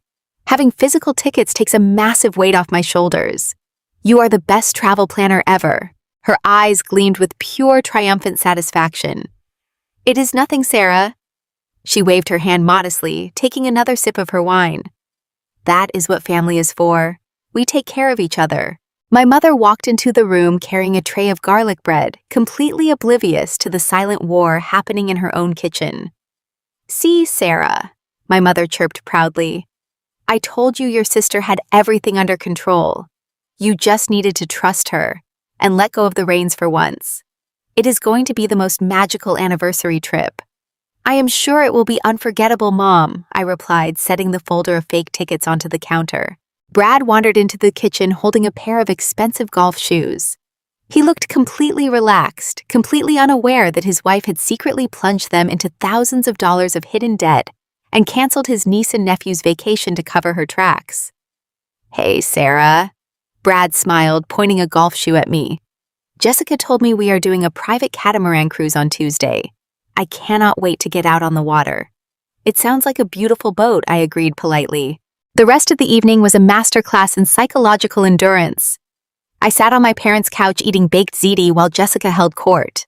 Having physical tickets takes a massive weight off my shoulders. You are the best travel planner ever." Her eyes gleamed with pure, triumphant satisfaction. "It is nothing, Sarah." She waved her hand modestly, taking another sip of her wine. "That is what family is for. We take care of each other." My mother walked into the room carrying a tray of garlic bread, completely oblivious to the silent war happening in her own kitchen. "See, Sarah," my mother chirped proudly. "I told you your sister had everything under control. You just needed to trust her and let go of the reins for once. It is going to be the most magical anniversary trip." "I am sure it will be unforgettable, Mom," I replied, setting the folder of fake tickets onto the counter. Brad wandered into the kitchen holding a pair of expensive golf shoes. He looked completely relaxed, completely unaware that his wife had secretly plunged them into thousands of dollars of hidden debt and canceled his niece and nephew's vacation to cover her tracks. "Hey, Sarah." Brad smiled, pointing a golf shoe at me. "Jessica told me we are doing a private catamaran cruise on Tuesday. I cannot wait to get out on the water. It sounds like a beautiful boat, I agreed politely. The rest of the evening was a masterclass in psychological endurance. I sat on my parents' couch eating baked ziti while Jessica held court.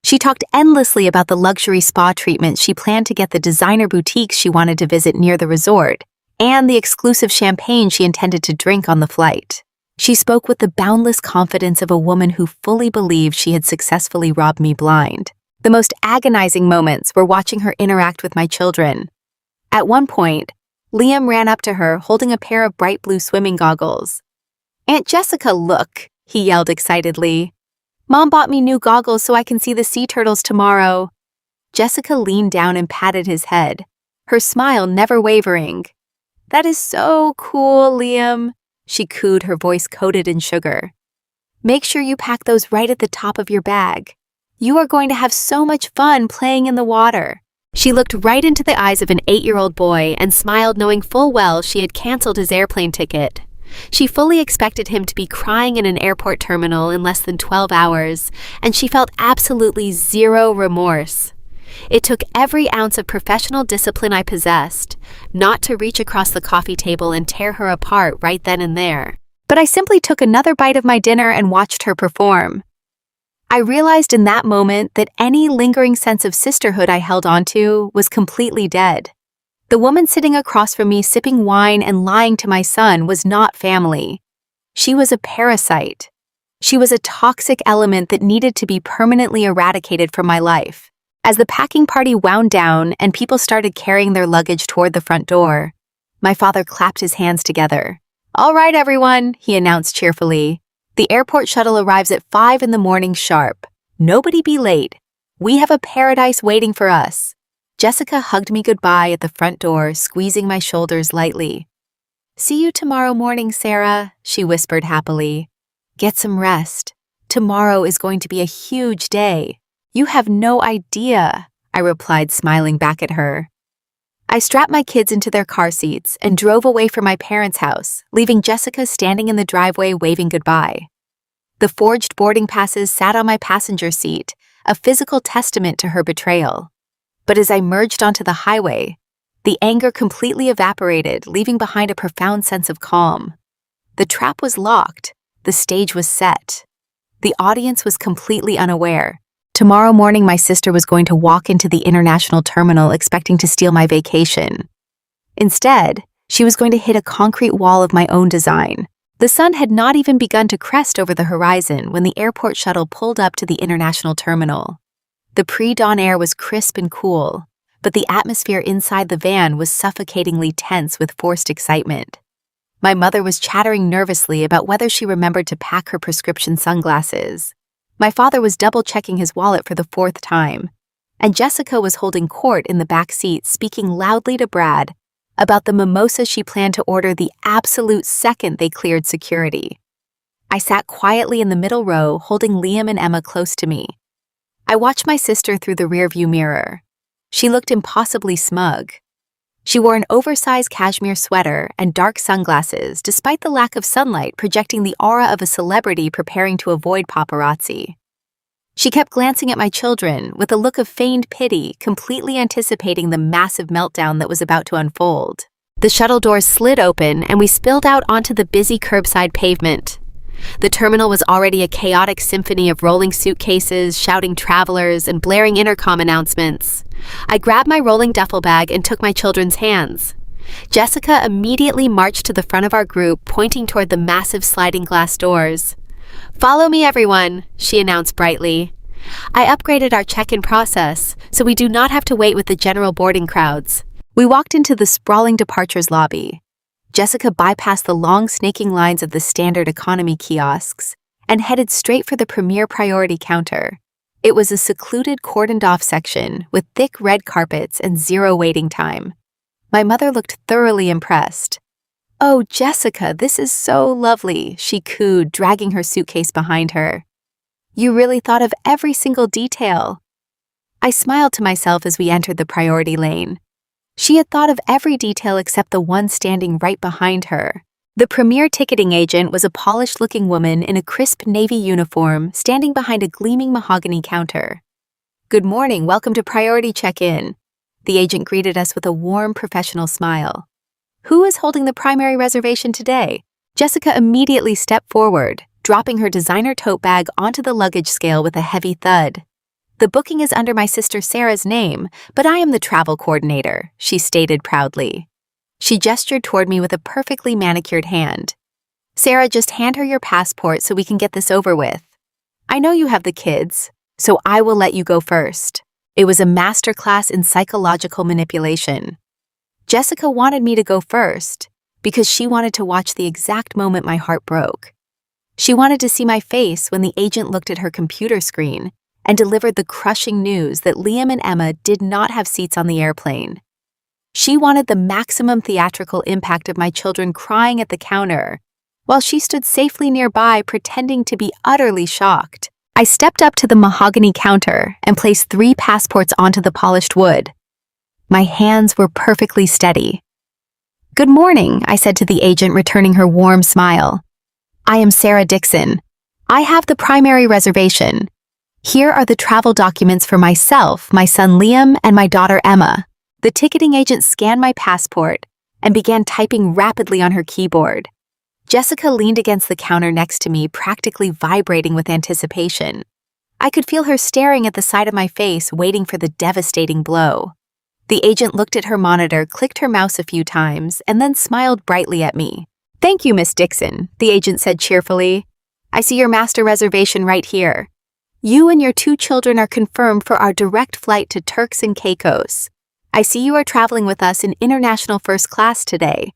She talked endlessly about the luxury spa treatments she planned to get, the designer boutiques she wanted to visit near the resort, and the exclusive champagne she intended to drink on the flight. She spoke with the boundless confidence of a woman who fully believed she had successfully robbed me blind. The most agonizing moments were watching her interact with my children. At one point, Liam ran up to her holding a pair of bright blue swimming goggles. "Aunt Jessica, look," he yelled excitedly. "Mom bought me new goggles so I can see the sea turtles tomorrow." Jessica leaned down and patted his head, her smile never wavering. "That is so cool, Liam," she cooed, her voice coated in sugar. "Make sure you pack those right at the top of your bag. You are going to have so much fun playing in the water." She looked right into the eyes of an 8-year-old boy and smiled, knowing full well she had canceled his airplane ticket. She fully expected him to be crying in an airport terminal in less than 12 hours, and she felt absolutely zero remorse. It took every ounce of professional discipline I possessed not to reach across the coffee table and tear her apart right then and there. But I simply took another bite of my dinner and watched her perform. I realized in that moment that any lingering sense of sisterhood I held onto was completely dead. The woman sitting across from me sipping wine and lying to my son was not family. She was a parasite. She was a toxic element that needed to be permanently eradicated from my life. As the packing party wound down and people started carrying their luggage toward the front door, my father clapped his hands together. "All right, everyone," he announced cheerfully. "The airport shuttle arrives at 5 in the morning sharp. Nobody be late. We have a paradise waiting for us." Jessica hugged me goodbye at the front door, squeezing my shoulders lightly. "See you tomorrow morning, Sarah," she whispered happily. "Get some rest. Tomorrow is going to be a huge day." "You have no idea," I replied, smiling back at her. I strapped my kids into their car seats and drove away from my parents' house, leaving Jessica standing in the driveway waving goodbye. The forged boarding passes sat on my passenger seat, a physical testament to her betrayal. But as I merged onto the highway, the anger completely evaporated, leaving behind a profound sense of calm. The trap was locked. The stage was set. The audience was completely unaware. Tomorrow morning, my sister was going to walk into the international terminal expecting to steal my vacation. Instead, she was going to hit a concrete wall of my own design. The sun had not even begun to crest over the horizon when the airport shuttle pulled up to the international terminal. The pre-dawn air was crisp and cool, but the atmosphere inside the van was suffocatingly tense with forced excitement. My mother was chattering nervously about whether she remembered to pack her prescription sunglasses. My father was double-checking his wallet for the 4th time, and Jessica was holding court in the back seat, speaking loudly to Brad about the mimosa she planned to order the absolute second they cleared security. I sat quietly in the middle row, holding Liam and Emma close to me. I watched my sister through the rearview mirror. She looked impossibly smug. She wore an oversized cashmere sweater and dark sunglasses, despite the lack of sunlight projecting the aura of a celebrity preparing to avoid paparazzi. She kept glancing at my children with a look of feigned pity, completely anticipating the massive meltdown that was about to unfold. The shuttle doors slid open and we spilled out onto the busy curbside pavement. The terminal was already a chaotic symphony of rolling suitcases, shouting travelers, and blaring intercom announcements. I grabbed my rolling duffel bag and took my children's hands. Jessica immediately marched to the front of our group, pointing toward the massive sliding glass doors. "Follow me, everyone," she announced brightly. I upgraded our check-in process, so we do not have to wait with the general boarding crowds. We walked into the sprawling departures lobby. Jessica bypassed the long snaking lines of the standard economy kiosks and headed straight for the premier priority counter. It was a secluded, cordoned-off section with thick red carpets and zero waiting time. My mother looked thoroughly impressed. "Oh, Jessica, this is so lovely," she cooed, dragging her suitcase behind her. "You really thought of every single detail." I smiled to myself as we entered the priority lane. She had thought of every detail except the one standing right behind her. The premier ticketing agent was a polished-looking woman in a crisp navy uniform standing behind a gleaming mahogany counter. "Good morning, welcome to Priority Check-In. The agent greeted us with a warm, professional smile. "Who is holding the primary reservation today?" Jessica immediately stepped forward, dropping her designer tote bag onto the luggage scale with a heavy thud. "The booking is under my sister Sarah's name, but I am the travel coordinator," she stated proudly. She gestured toward me with a perfectly manicured hand. "Sarah, just hand her your passport so we can get this over with. I know you have the kids, so I will let you go first." It was a masterclass in psychological manipulation. Jessica wanted me to go first because she wanted to watch the exact moment my heart broke. She wanted to see my face when the agent looked at her computer screen and delivered the crushing news that Liam and Emma did not have seats on the airplane. She wanted the maximum theatrical impact of my children crying at the counter, while she stood safely nearby pretending to be utterly shocked. I stepped up to the mahogany counter and placed 3 passports onto the polished wood. My hands were perfectly steady. "Good morning," I said to the agent, returning her warm smile. "I am Sarah Dixon. I have the primary reservation. Here are the travel documents for myself, my son Liam, and my daughter Emma." The ticketing agent scanned my passport and began typing rapidly on her keyboard. Jessica leaned against the counter next to me, practically vibrating with anticipation. I could feel her staring at the side of my face, waiting for the devastating blow. The agent looked at her monitor, clicked her mouse a few times, and then smiled brightly at me. "Thank you, Miss Dixon," the agent said cheerfully. "I see your master reservation right here. You and your 2 children are confirmed for our direct flight to Turks and Caicos. I see you are traveling with us in international first class today.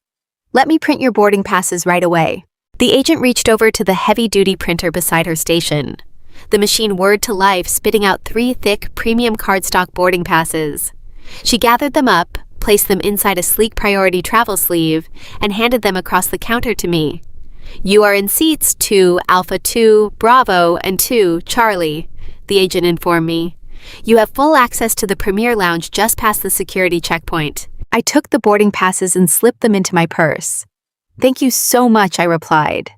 Let me print your boarding passes right away." The agent reached over to the heavy-duty printer beside her station. The machine whirred to life, spitting out 3 thick, premium cardstock boarding passes. She gathered them up, placed them inside a sleek priority travel sleeve, and handed them across the counter to me. "You are in seats 2, Alpha 2, Bravo, and 2, Charlie," the agent informed me. "You have full access to the Premier Lounge just past the security checkpoint." I took the boarding passes and slipped them into my purse. "Thank you so much," I replied.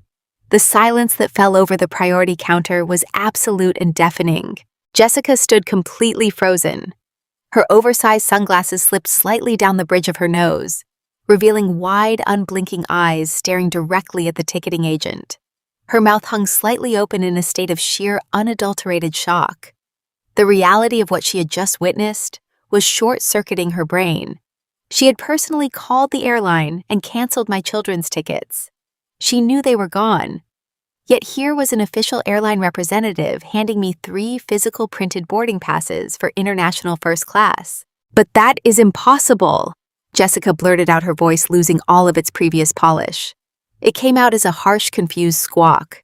The silence that fell over the priority counter was absolute and deafening. Jessica stood completely frozen. Her oversized sunglasses slipped slightly down the bridge of her nose, revealing wide, unblinking eyes staring directly at the ticketing agent. Her mouth hung slightly open in a state of sheer, unadulterated shock. The reality of what she had just witnessed was short-circuiting her brain. She had personally called the airline and canceled my children's tickets. She knew they were gone. Yet here was an official airline representative handing me 3 physical printed boarding passes for international first class. "But that is impossible," Jessica blurted out, her voice losing all of its previous polish. It came out as a harsh, confused squawk.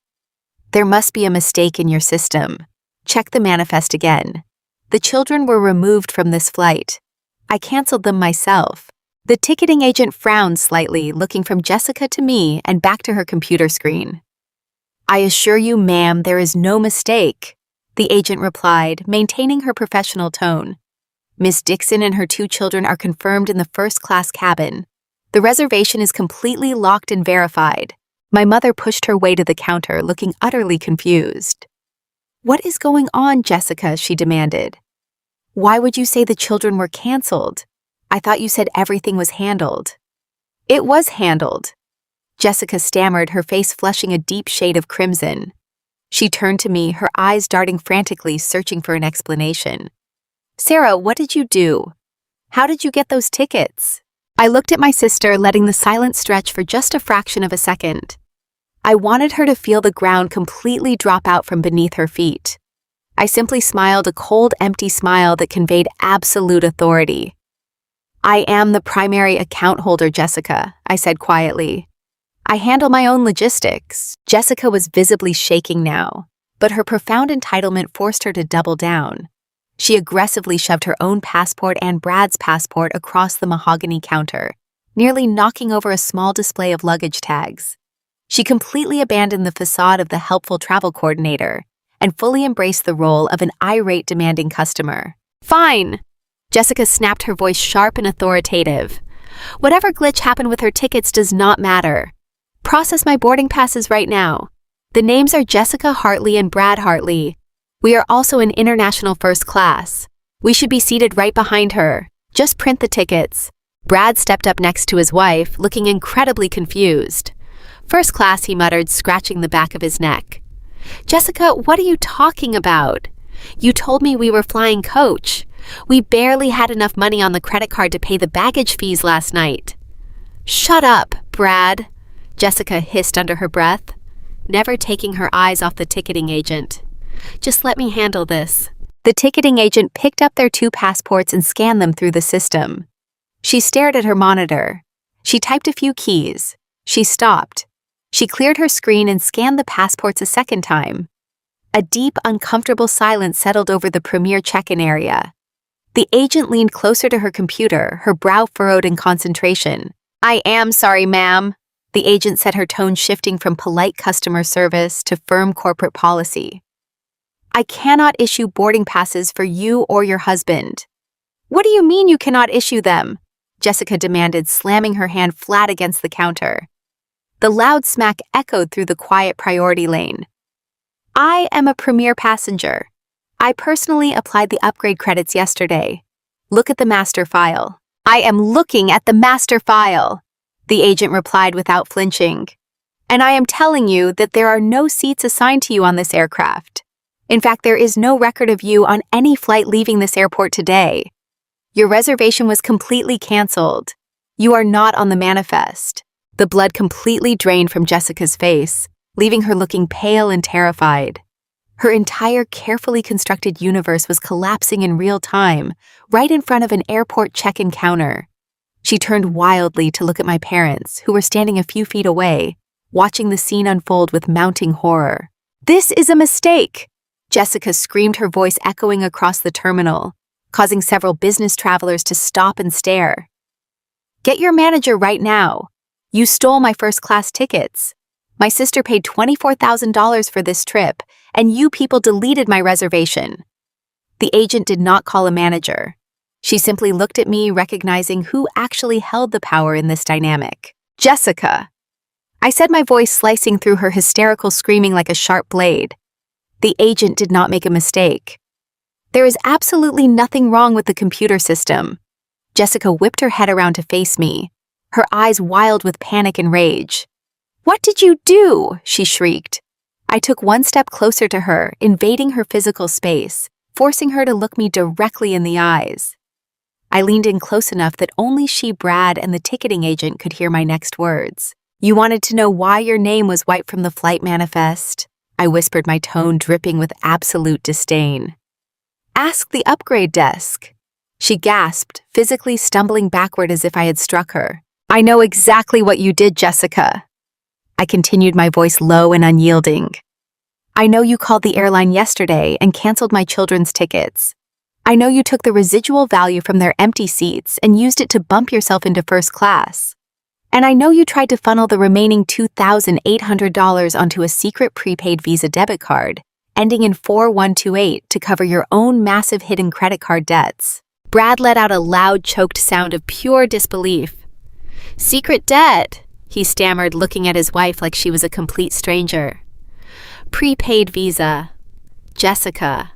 "There must be a mistake in your system. Check the manifest again. The children were removed from this flight. I canceled them myself." The ticketing agent frowned slightly, looking from Jessica to me and back to her computer screen. "I assure you, ma'am, there is no mistake," the agent replied, maintaining her professional tone. "Miss Dixon and her 2 children are confirmed in the first-class cabin. The reservation is completely locked and verified." My mother pushed her way to the counter, looking utterly confused. "What is going on, Jessica?" she demanded. "Why would you say the children were canceled? I thought you said everything was handled." "It was handled," Jessica stammered, her face flushing a deep shade of crimson. She turned to me, her eyes darting frantically, searching for an explanation. "Sarah, what did you do? How did you get those tickets?" I looked at my sister, letting the silence stretch for just a fraction of a second. I wanted her to feel the ground completely drop out from beneath her feet. I simply smiled, a cold, empty smile that conveyed absolute authority. "I am the primary account holder, Jessica," I said quietly. "I handle my own logistics." Jessica was visibly shaking now, but her profound entitlement forced her to double down. She aggressively shoved her own passport and Brad's passport across the mahogany counter, nearly knocking over a small display of luggage tags. She completely abandoned the facade of the helpful travel coordinator and fully embraced the role of an irate, demanding customer. "Fine!" Jessica snapped, her voice sharp and authoritative. "Whatever glitch happened with her tickets does not matter. Process my boarding passes right now. The names are Jessica Hartley and Brad Hartley. We are also in international first class. We should be seated right behind her." Just print the tickets. Brad stepped up next to his wife, looking incredibly confused. First class, he muttered, scratching the back of his neck. Jessica, what are you talking about? You told me we were flying coach. We barely had enough money on the credit card to pay the baggage fees last night. Shut up, Brad, Jessica hissed under her breath, never taking her eyes off the ticketing agent. Just let me handle this. The ticketing agent picked up their 2 passports and scanned them through the system. She stared at her monitor. She typed a few keys. She stopped. She cleared her screen and scanned the passports a second time. A deep, uncomfortable silence settled over the premier check-in area. The agent leaned closer to her computer, her brow furrowed in concentration. I am sorry, ma'am, the agent said, her tone shifting from polite customer service to firm corporate policy. I cannot issue boarding passes for you or your husband. What do you mean you cannot issue them? Jessica demanded, slamming her hand flat against the counter. The loud smack echoed through the quiet priority lane. I am a premier passenger. I personally applied the upgrade credits yesterday. Look at the master file. I am looking at the master file, the agent replied without flinching. And I am telling you that there are no seats assigned to you on this aircraft. In fact, there is no record of you on any flight leaving this airport today. Your reservation was completely canceled. You are not on the manifest. The blood completely drained from Jessica's face, leaving her looking pale and terrified. Her entire carefully constructed universe was collapsing in real time, right in front of an airport check-in counter. She turned wildly to look at my parents, who were standing a few feet away, watching the scene unfold with mounting horror. This is a mistake! Jessica screamed, her voice echoing across the terminal, causing several business travelers to stop and stare. Get your manager right now. You stole my first-class tickets. My sister paid $24,000 for this trip, and you people deleted my reservation. The agent did not call a manager. She simply looked at me, recognizing who actually held the power in this dynamic. Jessica! I said, my voice slicing through her hysterical screaming like a sharp blade. The agent did not make a mistake. There is absolutely nothing wrong with the computer system. Jessica whipped her head around to face me, her eyes wild with panic and rage. What did you do? She shrieked. I took one step closer to her, invading her physical space, forcing her to look me directly in the eyes. I leaned in close enough that only she, Brad, and the ticketing agent could hear my next words. You wanted to know why your name was wiped from the flight manifest? I whispered, my tone dripping with absolute disdain. Ask the upgrade desk. She gasped, physically stumbling backward as if I had struck her. I know exactly what you did, Jessica. I continued, my voice low and unyielding. I know you called the airline yesterday and canceled my children's tickets. I know you took the residual value from their empty seats and used it to bump yourself into first class. And I know you tried to funnel the remaining $2,800 onto a secret prepaid Visa debit card, ending in 4128, to cover your own massive hidden credit card debts. Brad let out a loud, choked sound of pure disbelief. Secret debt, he stammered, looking at his wife like she was a complete stranger. Prepaid Visa. Jessica,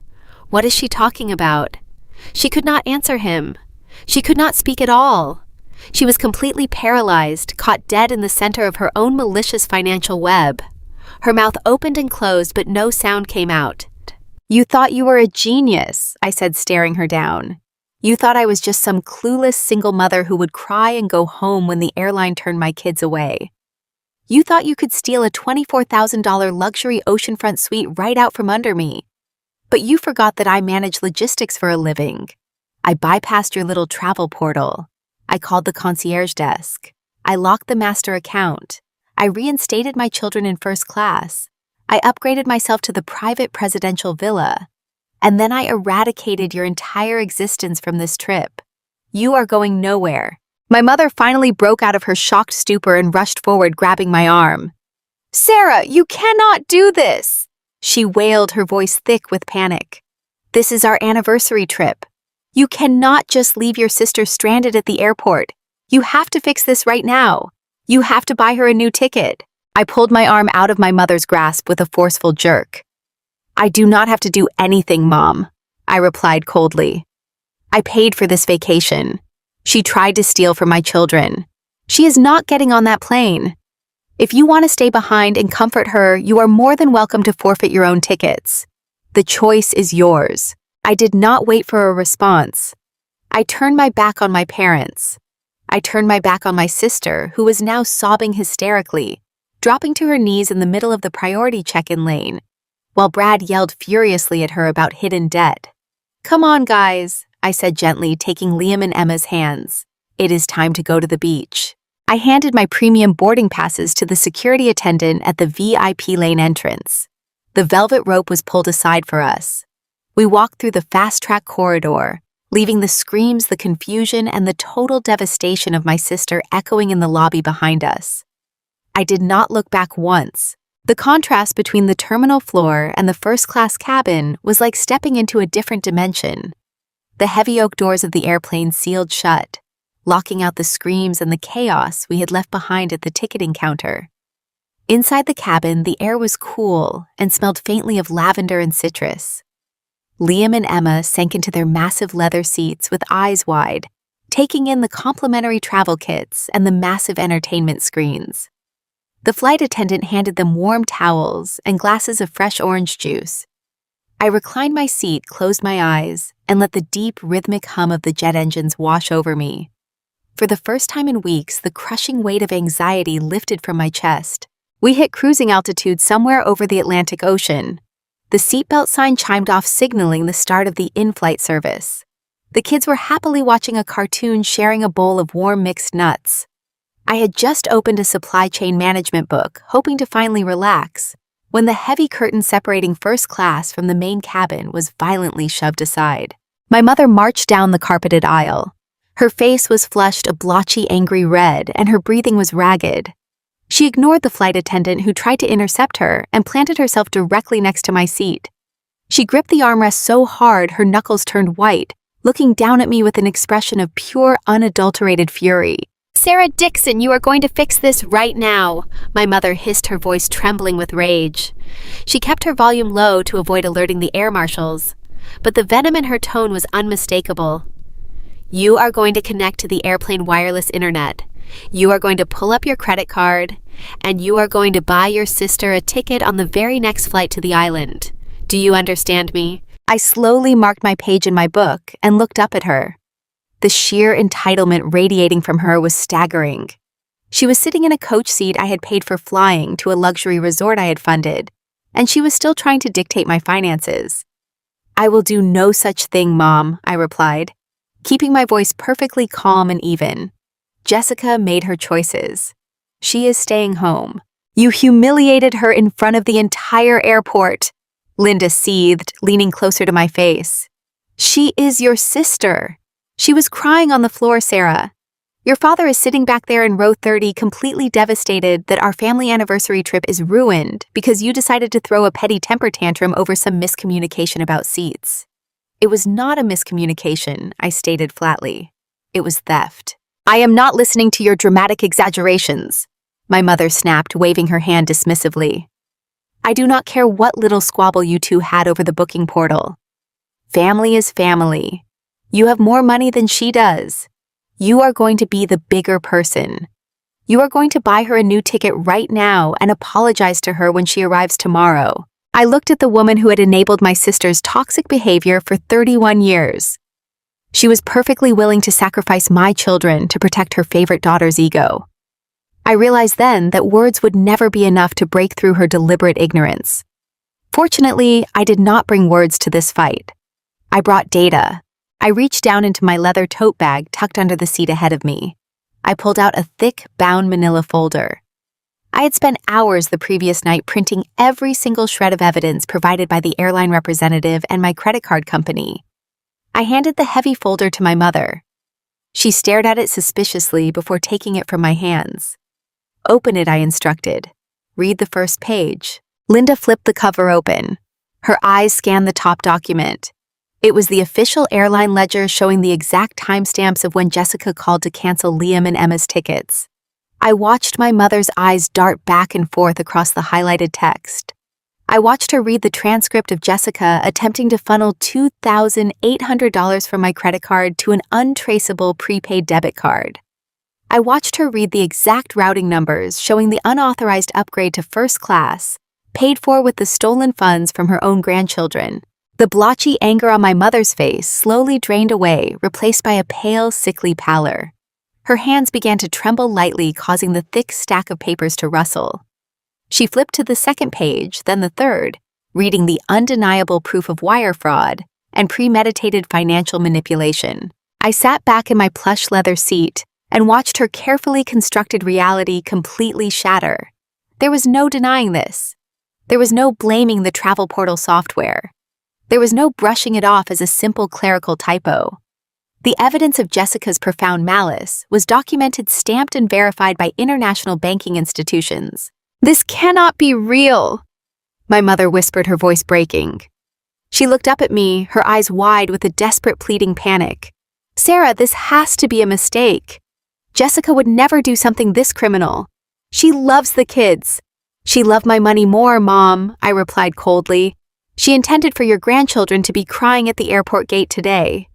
what is she talking about? She could not answer him. She could not speak at all. She was completely paralyzed, caught dead in the center of her own malicious financial web. Her mouth opened and closed, but no sound came out. You thought you were a genius, I said, staring her down. You thought I was just some clueless single mother who would cry and go home when the airline turned my kids away. You thought you could steal a $24,000 luxury oceanfront suite right out from under me. But you forgot that I manage logistics for a living. I bypassed your little travel portal. I called the concierge desk. I locked the master account. I reinstated my children in first class. I upgraded myself to the private presidential villa. And then I eradicated your entire existence from this trip. You are going nowhere. My mother finally broke out of her shocked stupor and rushed forward, grabbing my arm. Sarah, you cannot do this! She wailed, her voice thick with panic. This is our anniversary trip. You cannot just leave your sister stranded at the airport. You have to fix this right now. You have to buy her a new ticket. I pulled my arm out of my mother's grasp with a forceful jerk. I do not have to do anything, Mom, I replied coldly. I paid for this vacation. She tried to steal from my children. She is not getting on that plane. If you want to stay behind and comfort her, you are more than welcome to forfeit your own tickets. The choice is yours." I did not wait for a response. I turned my back on my parents. I turned my back on my sister, who was now sobbing hysterically, dropping to her knees in the middle of the priority check-in lane, while Brad yelled furiously at her about hidden debt. "Come on, guys," I said gently, taking Liam and Emma's hands. "It is time to go to the beach." I handed my premium boarding passes to the security attendant at the VIP lane entrance. The velvet rope was pulled aside for us. We walked through the fast-track corridor, leaving the screams, the confusion, and the total devastation of my sister echoing in the lobby behind us. I did not look back once. The contrast between the terminal floor and the first-class cabin was like stepping into a different dimension. The heavy oak doors of the airplane sealed shut, locking out the screams and the chaos we had left behind at the ticketing counter. Inside the cabin, the air was cool and smelled faintly of lavender and citrus. Liam and Emma sank into their massive leather seats with eyes wide, taking in the complimentary travel kits and the massive entertainment screens. The flight attendant handed them warm towels and glasses of fresh orange juice. I reclined my seat, closed my eyes, and let the deep, rhythmic hum of the jet engines wash over me. For the first time in weeks, the crushing weight of anxiety lifted from my chest. We hit cruising altitude somewhere over the Atlantic Ocean. The seatbelt sign chimed off, signaling the start of the in-flight service. The kids were happily watching a cartoon, sharing a bowl of warm mixed nuts. I had just opened a supply chain management book, hoping to finally relax, when the heavy curtain separating first class from the main cabin was violently shoved aside. My mother marched down the carpeted aisle. Her face was flushed a blotchy, angry red, and her breathing was ragged. She ignored the flight attendant who tried to intercept her and planted herself directly next to my seat. She gripped the armrest so hard her knuckles turned white, looking down at me with an expression of pure, unadulterated fury. "Sarah Dixon, you are going to fix this right now," my mother hissed, her voice trembling with rage. She kept her volume low to avoid alerting the air marshals, but the venom in her tone was unmistakable. "You are going to connect to the airplane wireless internet. You are going to pull up your credit card, and you are going to buy your sister a ticket on the very next flight to the island. Do you understand me?" I slowly marked my page in my book and looked up at her. The sheer entitlement radiating from her was staggering. She was sitting in a coach seat I had paid for flying to a luxury resort I had funded, and she was still trying to dictate my finances. "I will do no such thing, Mom," I replied, keeping my voice perfectly calm and even. "Jessica made her choices. She is staying home." "You humiliated her in front of the entire airport," Linda seethed, leaning closer to my face. "She is your sister." She was crying on the floor, Sarah. "Your father is sitting back there in row 30, completely devastated that our family anniversary trip is ruined because you decided to throw a petty temper tantrum over some miscommunication about seats." "It was not a miscommunication," I stated flatly. "It was theft." "I am not listening to your dramatic exaggerations," my mother snapped, waving her hand dismissively. "I do not care what little squabble you two had over the booking portal. Family is family. You have more money than she does. You are going to be the bigger person. You are going to buy her a new ticket right now and apologize to her when she arrives tomorrow." I looked at the woman who had enabled my sister's toxic behavior for 31 years. She was perfectly willing to sacrifice my children to protect her favorite daughter's ego. I realized then that words would never be enough to break through her deliberate ignorance. Fortunately, I did not bring words to this fight. I brought data. I reached down into my leather tote bag tucked under the seat ahead of me. I pulled out a thick, bound manila folder. I had spent hours the previous night printing every single shred of evidence provided by the airline representative and my credit card company. I handed the heavy folder to my mother. She stared at it suspiciously before taking it from my hands. "Open it," I instructed. "Read the first page." Linda flipped the cover open. Her eyes scanned the top document. It was the official airline ledger showing the exact timestamps of when Jessica called to cancel Liam and Emma's tickets. I watched my mother's eyes dart back and forth across the highlighted text. I watched her read the transcript of Jessica attempting to funnel $2,800 from my credit card to an untraceable prepaid debit card. I watched her read the exact routing numbers showing the unauthorized upgrade to first class, paid for with the stolen funds from her own grandchildren. The blotchy anger on my mother's face slowly drained away, replaced by a pale, sickly pallor. Her hands began to tremble lightly, causing the thick stack of papers to rustle. She flipped to the second page, then the third, reading the undeniable proof of wire fraud and premeditated financial manipulation. I sat back in my plush leather seat and watched her carefully constructed reality completely shatter. There was no denying this. There was no blaming the travel portal software. There was no brushing it off as a simple clerical typo. The evidence of Jessica's profound malice was documented, stamped, and verified by international banking institutions. "This cannot be real," my mother whispered, her voice breaking. She looked up at me, her eyes wide with a desperate pleading panic. "Sarah, this has to be a mistake. Jessica would never do something this criminal. She loves the kids." "She loved my money more, Mom," I replied coldly. "She intended for your grandchildren to be crying at the airport gate today.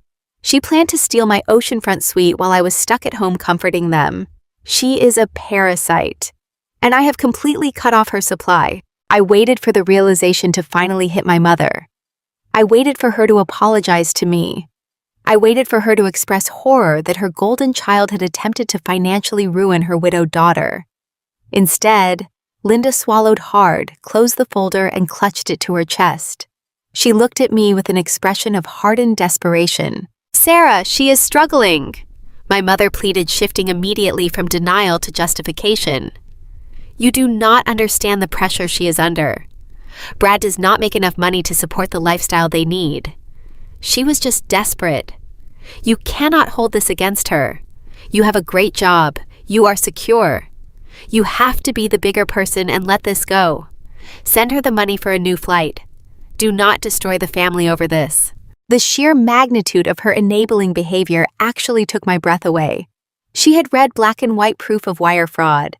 She planned to steal my oceanfront suite while I was stuck at home comforting them. She is a parasite. And I have completely cut off her supply." I waited for the realization to finally hit my mother. I waited for her to apologize to me. I waited for her to express horror that her golden child had attempted to financially ruin her widowed daughter. Instead, Linda swallowed hard, closed the folder, and clutched it to her chest. She looked at me with an expression of hardened desperation. "Sarah, she is struggling," my mother pleaded, shifting immediately from denial to justification. "You do not understand the pressure she is under. Brad does not make enough money to support the lifestyle they need. She was just desperate. You cannot hold this against her. You have a great job. You are secure. You have to be the bigger person and let this go. Send her the money for a new flight. Do not destroy the family over this." The sheer magnitude of her enabling behavior actually took my breath away. She had read black and white proof of wire fraud,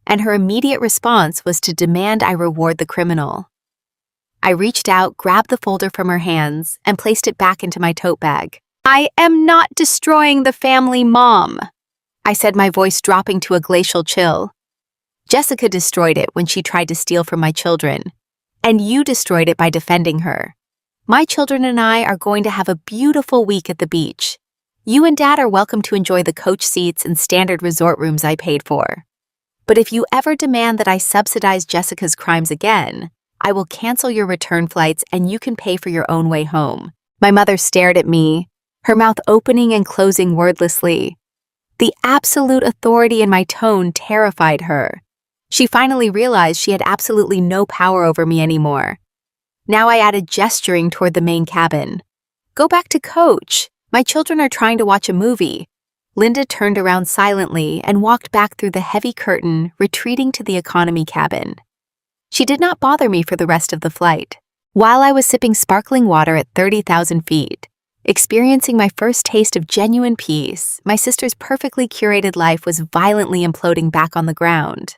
and her immediate response was to demand I reward the criminal. I reached out, grabbed the folder from her hands, and placed it back into my tote bag. "I am not destroying the family, Mom," I said, my voice dropping to a glacial chill. "Jessica destroyed it when she tried to steal from my children, and you destroyed it by defending her. My children and I are going to have a beautiful week at the beach. You and Dad are welcome to enjoy the coach seats and standard resort rooms I paid for. But if you ever demand that I subsidize Jessica's crimes again, I will cancel your return flights and you can pay for your own way home." My mother stared at me, her mouth opening and closing wordlessly. The absolute authority in my tone terrified her. She finally realized she had absolutely no power over me anymore. Now I added, gesturing toward the main cabin. "Go back to Coach. My children are trying to watch a movie." Linda turned around silently and walked back through the heavy curtain, retreating to the economy cabin. She did not bother me for the rest of the flight. While I was sipping sparkling water at 30,000 feet, experiencing my first taste of genuine peace, my sister's perfectly curated life was violently imploding back on the ground.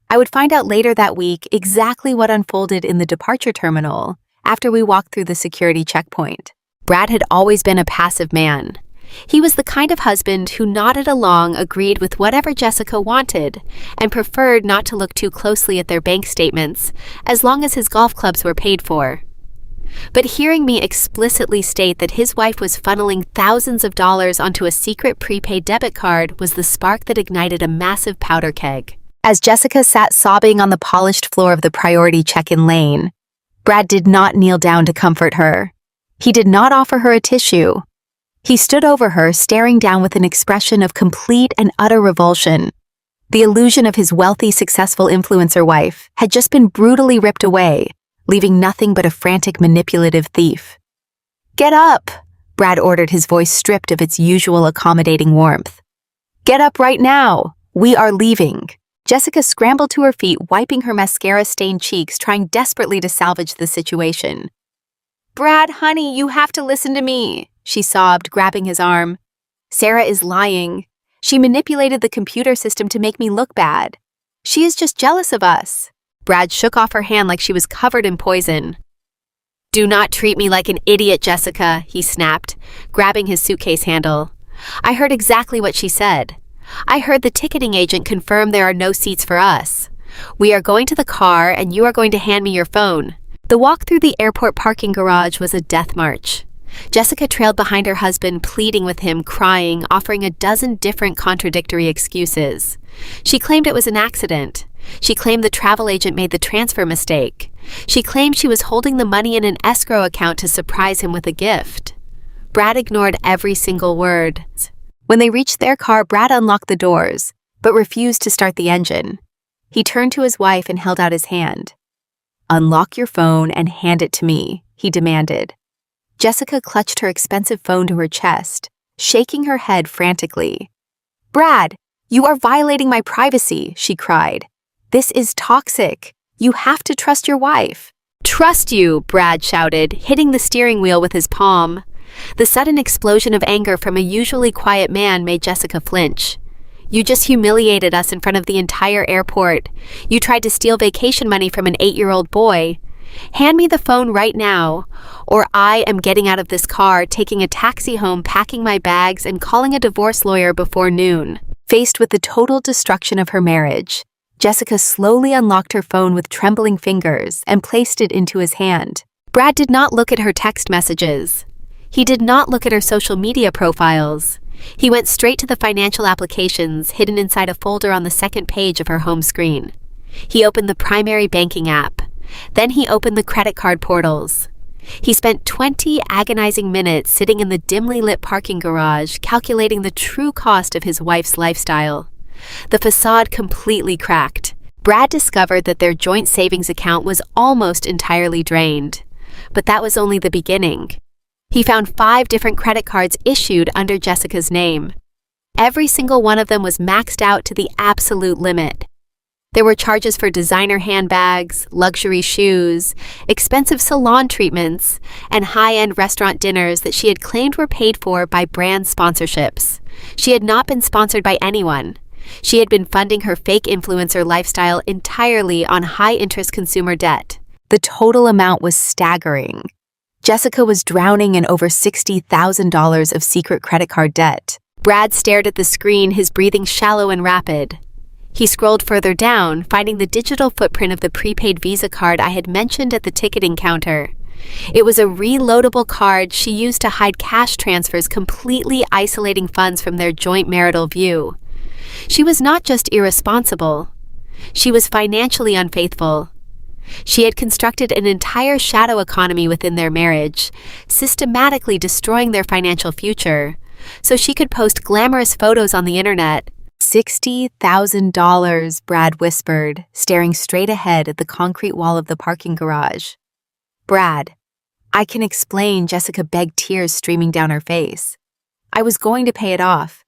I would find out later that week exactly what unfolded in the departure terminal after we walked through the security checkpoint. Brad had always been a passive man. He was the kind of husband who nodded along, agreed with whatever Jessica wanted, and preferred not to look too closely at their bank statements as long as his golf clubs were paid for. But hearing me explicitly state that his wife was funneling thousands of dollars onto a secret prepaid debit card was the spark that ignited a massive powder keg. As Jessica sat sobbing on the polished floor of the priority check-in lane, Brad did not kneel down to comfort her. He did not offer her a tissue. He stood over her, staring down with an expression of complete and utter revulsion. The illusion of his wealthy, successful influencer wife had just been brutally ripped away, leaving nothing but a frantic, manipulative thief. "Get up," Brad ordered, his voice stripped of its usual accommodating warmth. "Get up right now. We are leaving." Jessica scrambled to her feet, wiping her mascara-stained cheeks, trying desperately to salvage the situation. "Brad, honey, you have to listen to me," she sobbed, grabbing his arm. "Sarah is lying. She manipulated the computer system to make me look bad. She is just jealous of us." Brad shook off her hand like she was covered in poison. "Do not treat me like an idiot, Jessica," he snapped, grabbing his suitcase handle. "I heard exactly what she said. I heard the ticketing agent confirm there are no seats for us. We are going to the car and you are going to hand me your phone." The walk through the airport parking garage was a death march. Jessica trailed behind her husband, pleading with him, crying, offering a dozen different contradictory excuses. She claimed it was an accident. She claimed the travel agent made the transfer mistake. She claimed she was holding the money in an escrow account to surprise him with a gift. Brad ignored every single word. When they reached their car, Brad unlocked the doors, but refused to start the engine. He turned to his wife and held out his hand. "Unlock your phone and hand it to me," he demanded. Jessica clutched her expensive phone to her chest, shaking her head frantically. "Brad, you are violating my privacy," she cried. "This is toxic. You have to trust your wife." "Trust you," Brad shouted, hitting the steering wheel with his palm. The sudden explosion of anger from a usually quiet man made Jessica flinch. "You just humiliated us in front of the entire airport. You tried to steal vacation money from an 8-year-old boy. Hand me the phone right now, or I am getting out of this car, taking a taxi home, packing my bags, and calling a divorce lawyer before noon." Faced with the total destruction of her marriage, Jessica slowly unlocked her phone with trembling fingers and placed it into his hand. Brad did not look at her text messages. He did not look at her social media profiles. He went straight to the financial applications hidden inside a folder on the second page of her home screen. He opened the primary banking app. Then he opened the credit card portals. He spent 20 agonizing minutes sitting in the dimly lit parking garage, calculating the true cost of his wife's lifestyle. The facade completely cracked. Brad discovered that their joint savings account was almost entirely drained. But that was only the beginning. He found 5 different credit cards issued under Jessica's name. Every single one of them was maxed out to the absolute limit. There were charges for designer handbags, luxury shoes, expensive salon treatments, and high-end restaurant dinners that she had claimed were paid for by brand sponsorships. She had not been sponsored by anyone. She had been funding her fake influencer lifestyle entirely on high-interest consumer debt. The total amount was staggering. Jessica was drowning in over $60,000 of secret credit card debt. Brad stared at the screen, his breathing shallow and rapid. He scrolled further down, finding the digital footprint of the prepaid Visa card I had mentioned at the ticketing counter. It was a reloadable card she used to hide cash transfers, completely isolating funds from their joint marital view. She was not just irresponsible. She was financially unfaithful. She had constructed an entire shadow economy within their marriage, systematically destroying their financial future, so she could post glamorous photos on the internet. $60,000, Brad whispered, staring straight ahead at the concrete wall of the parking garage. "Brad, I can explain," Jessica begged, tears streaming down her face. "I was going to pay it off.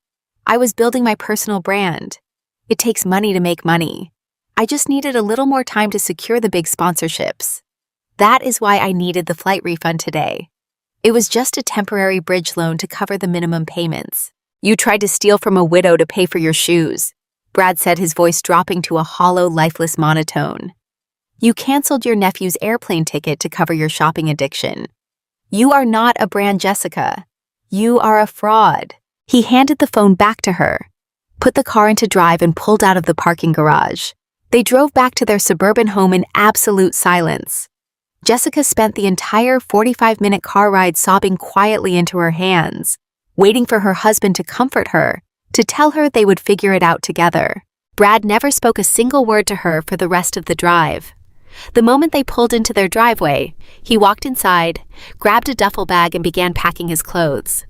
I was building my personal brand. It takes money to make money. I just needed a little more time to secure the big sponsorships. That is why I needed the flight refund today. It was just a temporary bridge loan to cover the minimum payments." "You tried to steal from a widow to pay for your shoes," Brad said, his voice dropping to a hollow, lifeless monotone. "You canceled your nephew's airplane ticket to cover your shopping addiction. You are not a brand, Jessica. You are a fraud." He handed the phone back to her, put the car into drive, and pulled out of the parking garage. They drove back to their suburban home in absolute silence. Jessica spent the entire 45-minute car ride sobbing quietly into her hands, waiting for her husband to comfort her, to tell her they would figure it out together. Brad never spoke a single word to her for the rest of the drive. The moment they pulled into their driveway, he walked inside, grabbed a duffel bag, and began packing his clothes.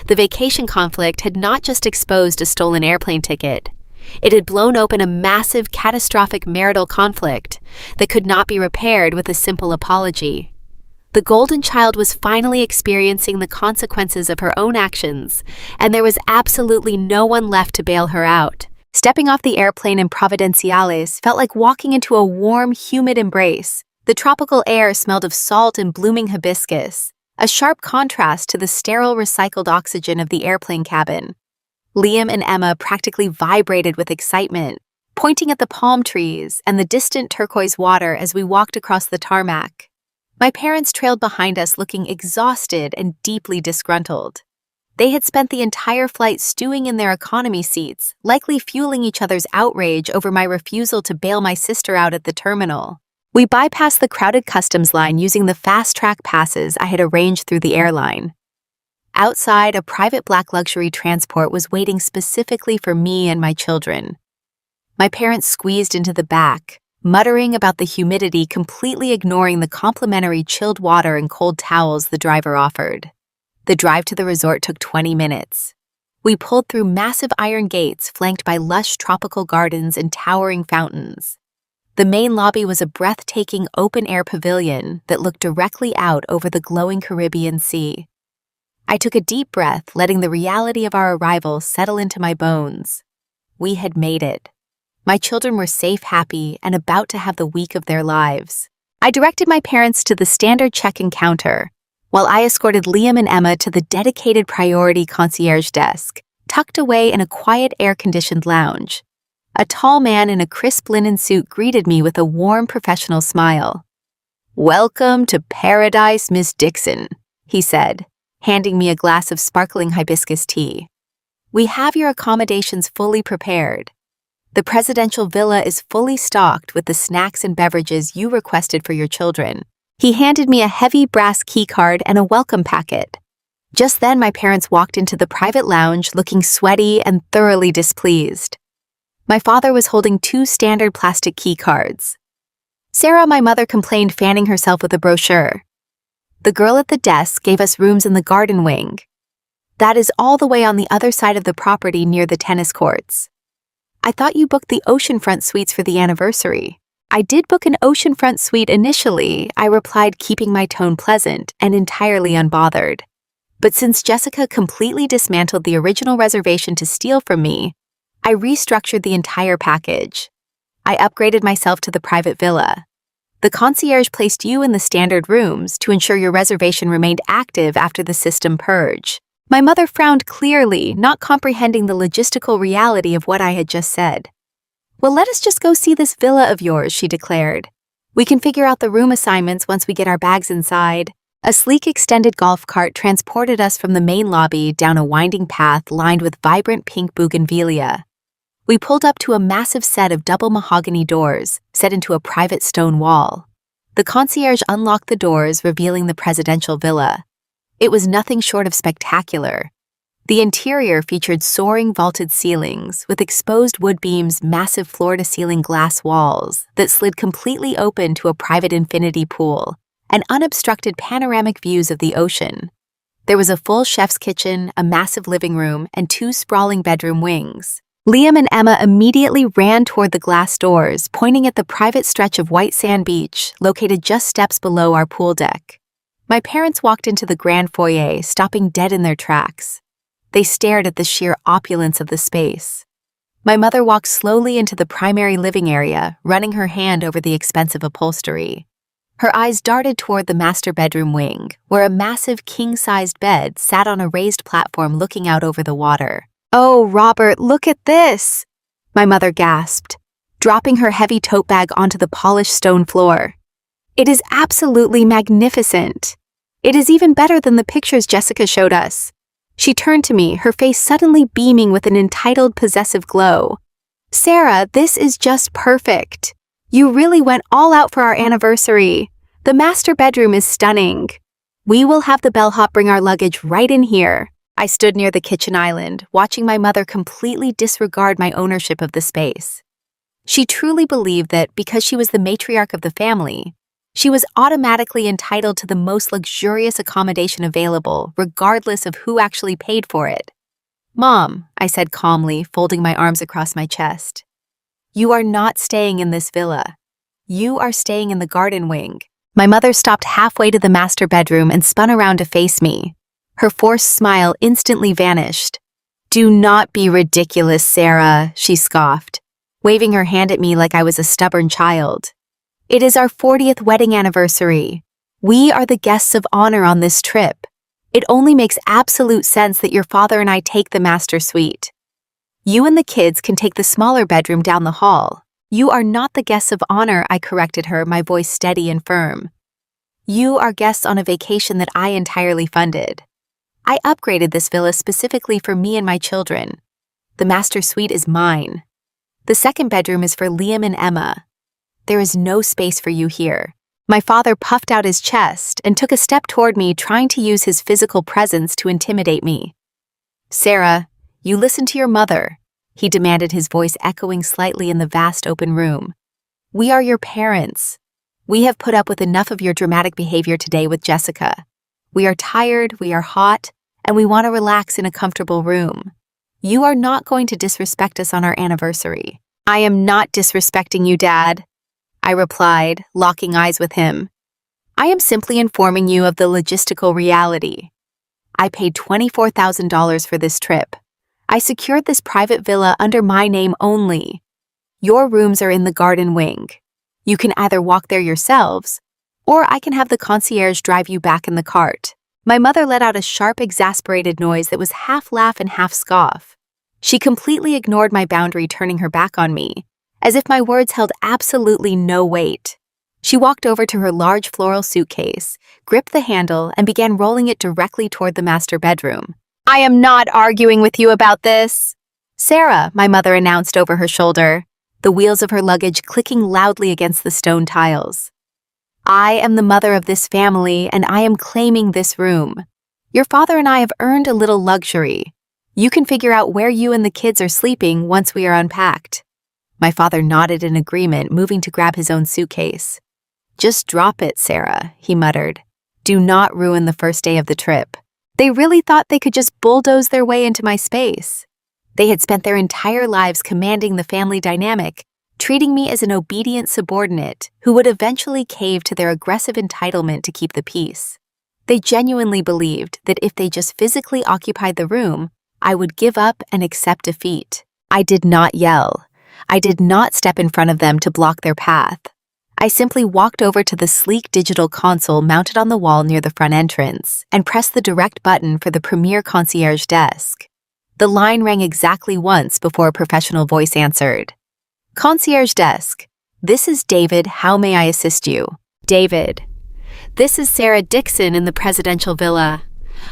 The vacation conflict had not just exposed a stolen airplane ticket. It had blown open a massive, catastrophic marital conflict that could not be repaired with a simple apology. The golden child was finally experiencing the consequences of her own actions, and there was absolutely no one left to bail her out. Stepping off the airplane in Providenciales felt like walking into a warm, humid embrace. The tropical air smelled of salt and blooming hibiscus, a sharp contrast to the sterile, recycled oxygen of the airplane cabin. Liam and Emma practically vibrated with excitement. pointing at the palm trees and the distant turquoise water as we walked across the tarmac. My parents trailed behind us looking exhausted and deeply disgruntled. They had spent the entire flight stewing in their economy seats, likely fueling each other's outrage over my refusal to bail my sister out at the terminal. We bypassed the crowded customs line using the fast-track passes I had arranged through the airline. Outside, a private black luxury transport was waiting specifically for me and my children. My parents squeezed into the back, muttering about the humidity, completely ignoring the complimentary chilled water and cold towels the driver offered. The drive to the resort took 20 minutes. We pulled through massive iron gates flanked by lush tropical gardens and towering fountains. The main lobby was a breathtaking open-air pavilion that looked directly out over the glowing Caribbean Sea. I took a deep breath, letting the reality of our arrival settle into my bones. We had made it. My children were safe, happy, and about to have the week of their lives. I directed my parents to the standard check-in counter, while I escorted Liam and Emma to the dedicated priority concierge desk, tucked away in a quiet air-conditioned lounge. A tall man in a crisp linen suit greeted me with a warm professional smile. "Welcome to paradise, Miss Dixon," he said, handing me a glass of sparkling hibiscus tea. "We have your accommodations fully prepared. The presidential villa is fully stocked with the snacks and beverages you requested for your children." He handed me a heavy brass keycard and a welcome packet. Just then, my parents walked into the private lounge looking sweaty and thoroughly displeased. My father was holding 2 standard plastic keycards. Sarah, my mother, complained, fanning herself with a brochure. The girl at the desk gave us rooms in the garden wing. That is all the way on the other side of the property near the tennis courts. "I thought you booked the oceanfront suites for the anniversary." "I did book an oceanfront suite initially," I replied, keeping my tone pleasant and entirely unbothered. But since Jessica completely dismantled the original reservation to steal from me, I restructured the entire package. I upgraded myself to the private villa. The concierge placed you in the standard rooms to ensure your reservation remained active after the system purge. My mother frowned clearly, not comprehending the logistical reality of what I had just said. "Well, let us just go see this villa of yours," she declared. "We can figure out the room assignments once we get our bags inside." A sleek extended golf cart transported us from the main lobby down a winding path lined with vibrant pink bougainvillea. We pulled up to a massive set of double mahogany doors set into a private stone wall. The concierge unlocked the doors, revealing the presidential villa. It was nothing short of spectacular. The interior featured soaring vaulted ceilings with exposed wood beams, massive floor-to-ceiling glass walls that slid completely open to a private infinity pool, and unobstructed panoramic views of the ocean. There was a full chef's kitchen, a massive living room, and 2 sprawling bedroom wings. Liam and Emma immediately ran toward the glass doors, pointing at the private stretch of white sand beach located just steps below our pool deck. My parents walked into the grand foyer, stopping dead in their tracks. They stared at the sheer opulence of the space. My mother walked slowly into the primary living area, running her hand over the expensive upholstery. Her eyes darted toward the master bedroom wing, where a massive king-sized bed sat on a raised platform looking out over the water. "Oh, Robert, look at this!" my mother gasped, dropping her heavy tote bag onto the polished stone floor. "It is absolutely magnificent. It is even better than the pictures Jessica showed us." She turned to me, her face suddenly beaming with an entitled, possessive glow. "Sarah, this is just perfect. You really went all out for our anniversary. The master bedroom is stunning. We will have the bellhop bring our luggage right in here." I stood near the kitchen island, watching my mother completely disregard my ownership of the space. She truly believed that because she was the matriarch of the family, she was automatically entitled to the most luxurious accommodation available, regardless of who actually paid for it. "Mom," I said calmly, folding my arms across my chest, "you are not staying in this villa. You are staying in the garden wing." My mother stopped halfway to the master bedroom and spun around to face me. Her forced smile instantly vanished. "Do not be ridiculous, Sarah," she scoffed, waving her hand at me like I was a stubborn child. "It is our 40th wedding anniversary. We are the guests of honor on this trip. It only makes absolute sense that your father and I take the master suite." You and the kids can take the smaller bedroom down the hall. You are not the guests of honor, I corrected her, my voice steady and firm. You are guests on a vacation that I entirely funded. I upgraded this villa specifically for me and my children. The master suite is mine. The second bedroom is for Liam and Emma. There is no space for you here. My father puffed out his chest and took a step toward me, trying to use his physical presence to intimidate me. Sarah, you listen to your mother, he demanded, his voice echoing slightly in the vast open room. We are your parents. We have put up with enough of your dramatic behavior today with Jessica. We are tired, we are hot, and we want to relax in a comfortable room. You are not going to disrespect us on our anniversary. I am not disrespecting you, Dad, I replied, locking eyes with him. I am simply informing you of the logistical reality. I paid $24,000 for this trip. I secured this private villa under my name only. Your rooms are in the garden wing. You can either walk there yourselves, or I can have the concierge drive you back in the cart. My mother let out a sharp, exasperated noise that was half laugh and half scoff. She completely ignored my boundary, turning her back on me, as if my words held absolutely no weight. She walked over to her large floral suitcase, gripped the handle, and began rolling it directly toward the master bedroom. I am not arguing with you about this, Sarah, my mother announced over her shoulder, the wheels of her luggage clicking loudly against the stone tiles. I am the mother of this family, and I am claiming this room. Your father and I have earned a little luxury. You can figure out where you and the kids are sleeping once we are unpacked. My father nodded in agreement, moving to grab his own suitcase. Just drop it, Sarah, he muttered. Do not ruin the first day of the trip. They really thought they could just bulldoze their way into my space. They had spent their entire lives commanding the family dynamic, treating me as an obedient subordinate who would eventually cave to their aggressive entitlement to keep the peace. They genuinely believed that if they just physically occupied the room, I would give up and accept defeat. I did not yell. I did not step in front of them to block their path. I simply walked over to the sleek digital console mounted on the wall near the front entrance and pressed the direct button for the premier concierge desk. The line rang exactly once before a professional voice answered. Concierge desk. This is David. How may I assist you? David. This is Sarah Dixon in the presidential villa.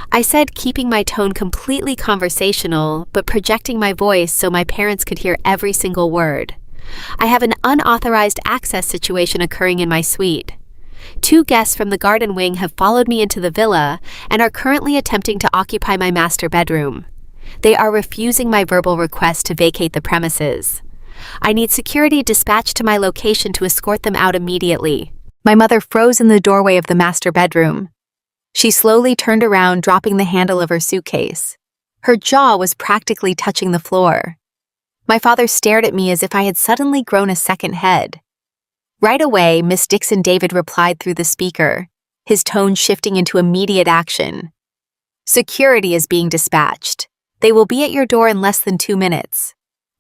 I said, keeping my tone completely conversational, but projecting my voice so my parents could hear every single word. I have an unauthorized access situation occurring in my suite. 2 guests from the garden wing have followed me into the villa and are currently attempting to occupy my master bedroom. They are refusing my verbal request to vacate the premises. I need security dispatched to my location to escort them out immediately. My mother froze in the doorway of the master bedroom. She slowly turned around, dropping the handle of her suitcase. Her jaw was practically touching the floor. My father stared at me as if I had suddenly grown a second head. Right away, Miss Dixon, David replied through the speaker, his tone shifting into immediate action. Security is being dispatched. They will be at your door in less than 2 minutes.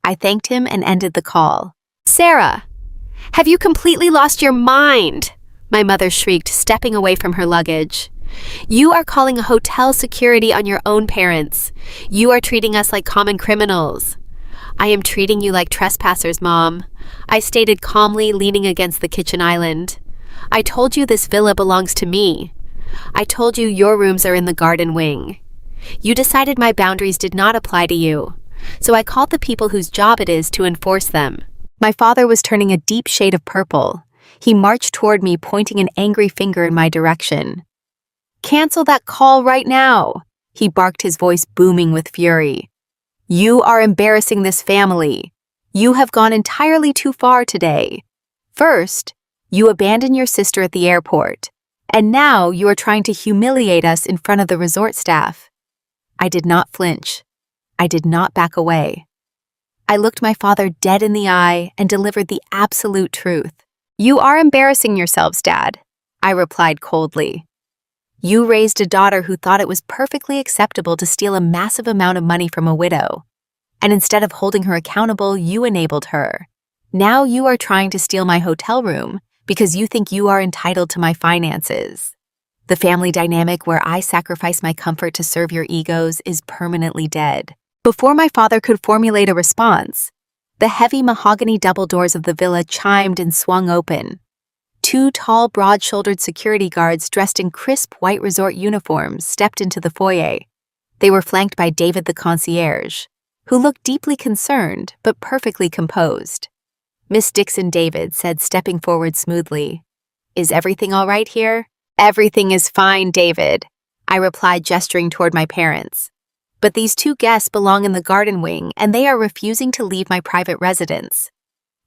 I thanked him and ended the call. Sarah, have you completely lost your mind? My mother shrieked, stepping away from her luggage. You are calling a hotel security on your own parents. You are treating us like common criminals. I am treating you like trespassers, Mom, I stated calmly, leaning against the kitchen island. I told you this villa belongs to me. I told you your rooms are in the garden wing. You decided my boundaries did not apply to you, so I called the people whose job it is to enforce them. My father was turning a deep shade of purple. He marched toward me, pointing an angry finger in my direction. Cancel that call right now, he barked, his voice booming with fury. You are embarrassing this family. You have gone entirely too far today. First, you abandoned your sister at the airport, and now you are trying to humiliate us in front of the resort staff. I did not flinch. I did not back away. I looked my father dead in the eye and delivered the absolute truth. You are embarrassing yourselves, Dad, I replied coldly. You raised a daughter who thought it was perfectly acceptable to steal a massive amount of money from a widow. And instead of holding her accountable, you enabled her. Now you are trying to steal my hotel room because you think you are entitled to my finances. The family dynamic where I sacrifice my comfort to serve your egos is permanently dead. Before my father could formulate a response, the heavy mahogany double doors of the villa chimed and swung open. Two tall, broad-shouldered security guards dressed in crisp white resort uniforms stepped into the foyer. They were flanked by David the concierge, who looked deeply concerned but perfectly composed. "Miss Dixon," David said, stepping forward smoothly. "Is everything all right here?" "Everything is fine, David," I replied, gesturing toward my parents. "But these two guests belong in the garden wing, and they are refusing to leave my private residence.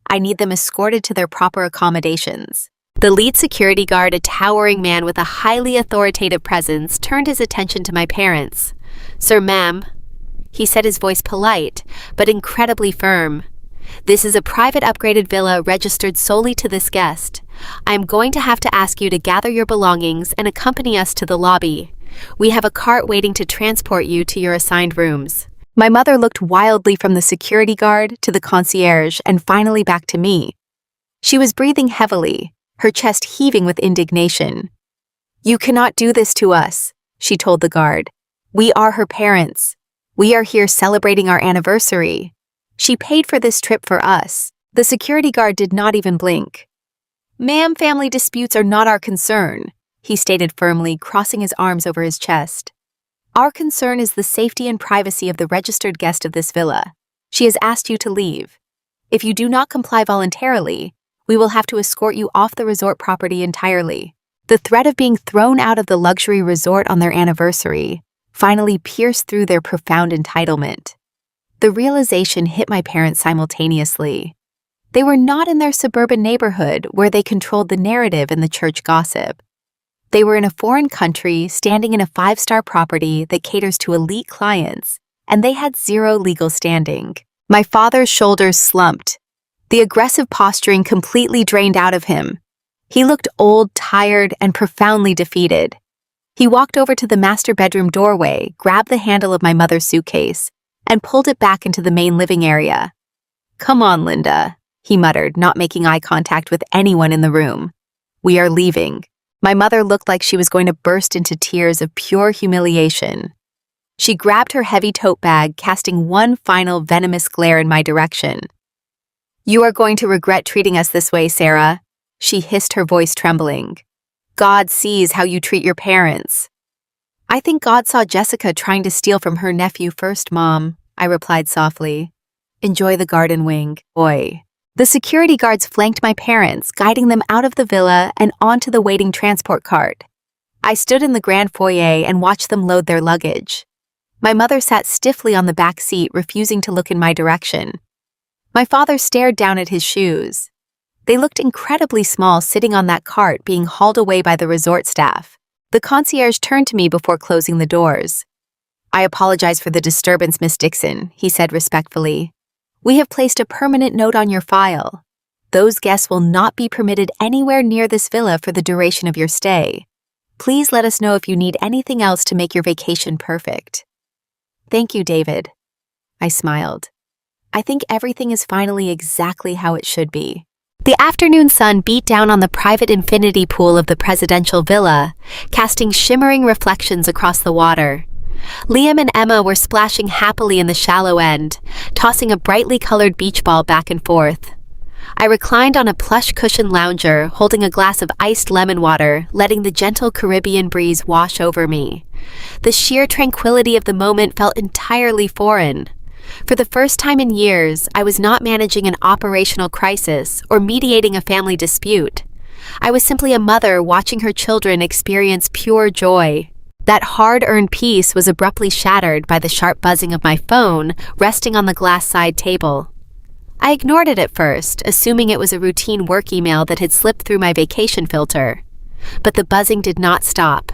I need them escorted to their proper accommodations." The lead security guard, a towering man with a highly authoritative presence, turned his attention to my parents. "Sir, ma'am," he said, his voice polite, but incredibly firm. "This is a private upgraded villa registered solely to this guest. I am going to have to ask you to gather your belongings and accompany us to the lobby. We have a cart waiting to transport you to your assigned rooms." My mother looked wildly from the security guard to the concierge and finally back to me. She was breathing heavily, her chest heaving with indignation. "You cannot do this to us," she told the guard. "We are her parents. We are here celebrating our anniversary. She paid for this trip for us." The security guard did not even blink. "Ma'am, family disputes are not our concern," he stated firmly, crossing his arms over his chest. "Our concern is the safety and privacy of the registered guest of this villa. She has asked you to leave. If you do not comply voluntarily, we will have to escort you off the resort property entirely." The threat of being thrown out of the luxury resort on their anniversary finally pierced through their profound entitlement. The realization hit my parents simultaneously. They were not in their suburban neighborhood where they controlled the narrative and the church gossip. They were in a foreign country, standing in a 5-star property that caters to elite clients, and they had zero legal standing. My father's shoulders slumped. The aggressive posturing completely drained out of him. He looked old, tired, and profoundly defeated. He walked over to the master bedroom doorway, grabbed the handle of my mother's suitcase, and pulled it back into the main living area. "Come on, Linda," he muttered, not making eye contact with anyone in the room. "We are leaving." My mother looked like she was going to burst into tears of pure humiliation. She grabbed her heavy tote bag, casting one final venomous glare in my direction. "You are going to regret treating us this way, Sarah," she hissed, her voice trembling. "God sees how you treat your parents." "I think God saw Jessica trying to steal from her nephew first, Mom," I replied softly. "Enjoy the garden wing, boy." The security guards flanked my parents, guiding them out of the villa and onto the waiting transport cart. I stood in the grand foyer and watched them load their luggage. My mother sat stiffly on the back seat, refusing to look in my direction. My father stared down at his shoes. They looked incredibly small sitting on that cart being hauled away by the resort staff. The concierge turned to me before closing the doors. "I apologize for the disturbance, Miss Dixon," he said respectfully. "We have placed a permanent note on your file. Those guests will not be permitted anywhere near this villa for the duration of your stay. Please let us know if you need anything else to make your vacation perfect." "Thank you, David." I smiled. I think everything is finally exactly how it should be. The afternoon sun beat down on the private infinity pool of the presidential villa, casting shimmering reflections across the water. Liam and Emma were splashing happily in the shallow end, tossing a brightly colored beach ball back and forth. I reclined on a plush cushioned lounger, holding a glass of iced lemon water, letting the gentle Caribbean breeze wash over me. The sheer tranquility of the moment felt entirely foreign. For the first time in years, I was not managing an operational crisis or mediating a family dispute. I was simply a mother watching her children experience pure joy. That hard-earned peace was abruptly shattered by the sharp buzzing of my phone resting on the glass side table. I ignored it at first, assuming it was a routine work email that had slipped through my vacation filter. But the buzzing did not stop.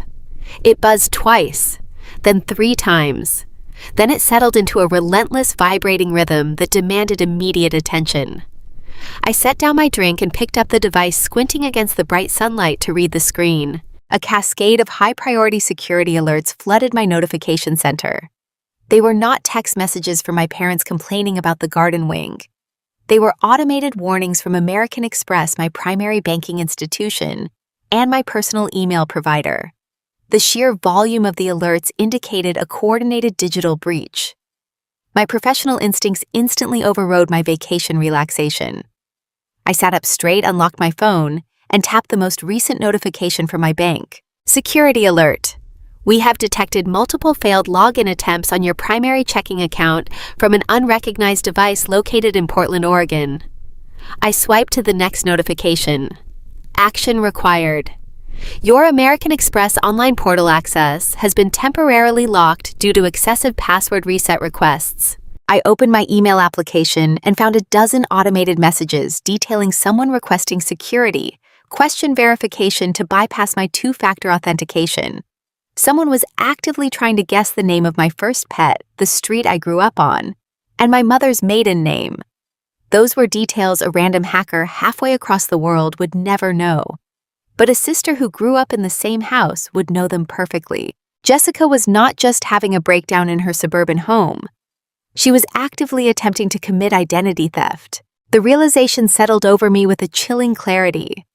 It buzzed twice, then 3 times. Then it settled into a relentless vibrating rhythm that demanded immediate attention. I set down my drink and picked up the device, squinting against the bright sunlight to read the screen. A cascade of high-priority security alerts flooded my notification center. They were not text messages from my parents complaining about the garden wing. They were automated warnings from American Express, my primary banking institution, and my personal email provider. The sheer volume of the alerts indicated a coordinated digital breach. My professional instincts instantly overrode my vacation relaxation. I sat up straight, unlocked my phone, and tapped the most recent notification from my bank. Security alert. We have detected multiple failed login attempts on your primary checking account from an unrecognized device located in Portland, Oregon. I swiped to the next notification. Action required. Your American Express online portal access has been temporarily locked due to excessive password reset requests. I opened my email application and found a dozen automated messages detailing someone requesting security, question verification to bypass my two-factor authentication. Someone was actively trying to guess the name of my first pet, the street I grew up on, and my mother's maiden name. Those were details a random hacker halfway across the world would never know. But a sister who grew up in the same house would know them perfectly. Jessica was not just having a breakdown in her suburban home. She was actively attempting to commit identity theft. The realization settled over me with a chilling clarity.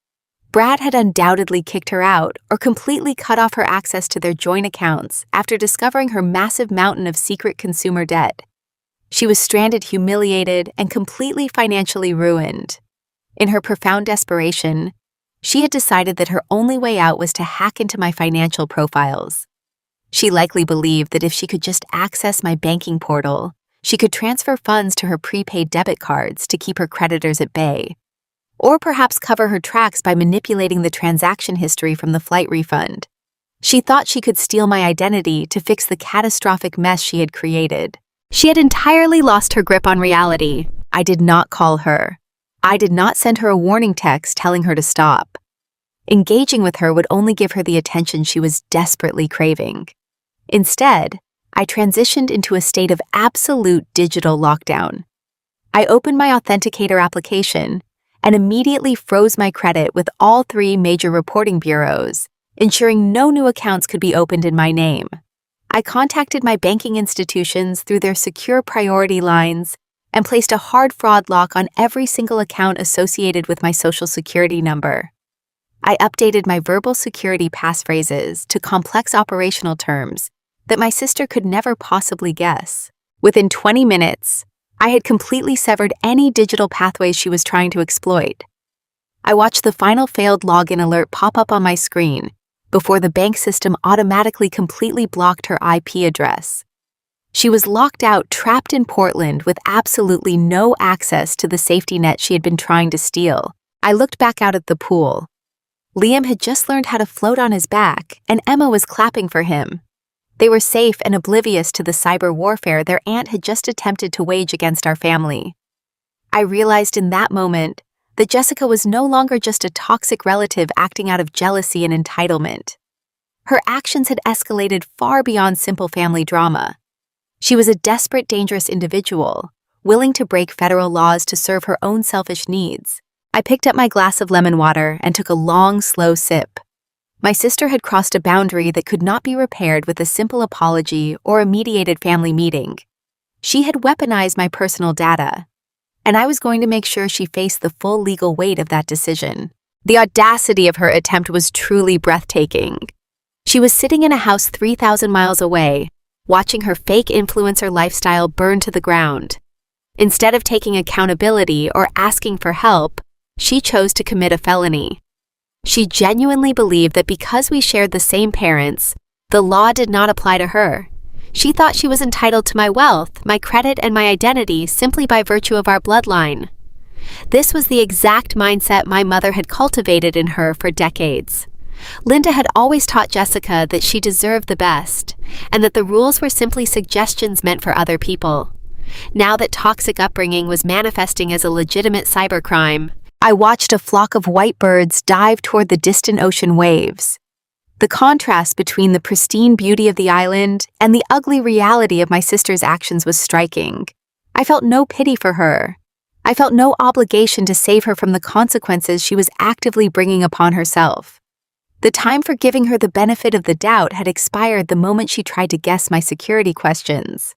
Brad had undoubtedly kicked her out or completely cut off her access to their joint accounts after discovering her massive mountain of secret consumer debt. She was stranded, humiliated, and completely financially ruined. In her profound desperation, she had decided that her only way out was to hack into my financial profiles. She likely believed that if she could just access my banking portal, she could transfer funds to her prepaid debit cards to keep her creditors at bay. Or perhaps cover her tracks by manipulating the transaction history from the flight refund. She thought she could steal my identity to fix the catastrophic mess she had created. She had entirely lost her grip on reality. I did not call her. I did not send her a warning text telling her to stop. Engaging with her would only give her the attention she was desperately craving. Instead, I transitioned into a state of absolute digital lockdown. I opened my authenticator application and immediately froze my credit with all 3 major reporting bureaus, ensuring no new accounts could be opened in my name. I contacted my banking institutions through their secure priority lines and placed a hard fraud lock on every single account associated with my social security number. I updated my verbal security passphrases to complex operational terms that my sister could never possibly guess. Within 20 minutes, I had completely severed any digital pathways she was trying to exploit. I watched the final failed login alert pop up on my screen before the bank system automatically completely blocked her IP address. She was locked out, trapped in Portland with absolutely no access to the safety net she had been trying to steal. I looked back out at the pool. Liam had just learned how to float on his back, and Emma was clapping for him. They were safe and oblivious to the cyber warfare their aunt had just attempted to wage against our family. I realized in that moment that Jessica was no longer just a toxic relative acting out of jealousy and entitlement. Her actions had escalated far beyond simple family drama. She was a desperate, dangerous individual, willing to break federal laws to serve her own selfish needs. I picked up my glass of lemon water and took a long, slow sip. My sister had crossed a boundary that could not be repaired with a simple apology or a mediated family meeting. She had weaponized my personal data, and I was going to make sure she faced the full legal weight of that decision. The audacity of her attempt was truly breathtaking. She was sitting in a house 3,000 miles away, watching her fake influencer lifestyle burn to the ground. Instead of taking accountability or asking for help, she chose to commit a felony. She genuinely believed that because we shared the same parents, the law did not apply to her. She thought she was entitled to my wealth, my credit, and my identity simply by virtue of our bloodline. This was the exact mindset my mother had cultivated in her for decades. Linda had always taught Jessica that she deserved the best, and that the rules were simply suggestions meant for other people. Now that toxic upbringing was manifesting as a legitimate cybercrime, I watched a flock of white birds dive toward the distant ocean waves. The contrast between the pristine beauty of the island and the ugly reality of my sister's actions was striking. I felt no pity for her. I felt no obligation to save her from the consequences she was actively bringing upon herself. The time for giving her the benefit of the doubt had expired the moment she tried to guess my security questions.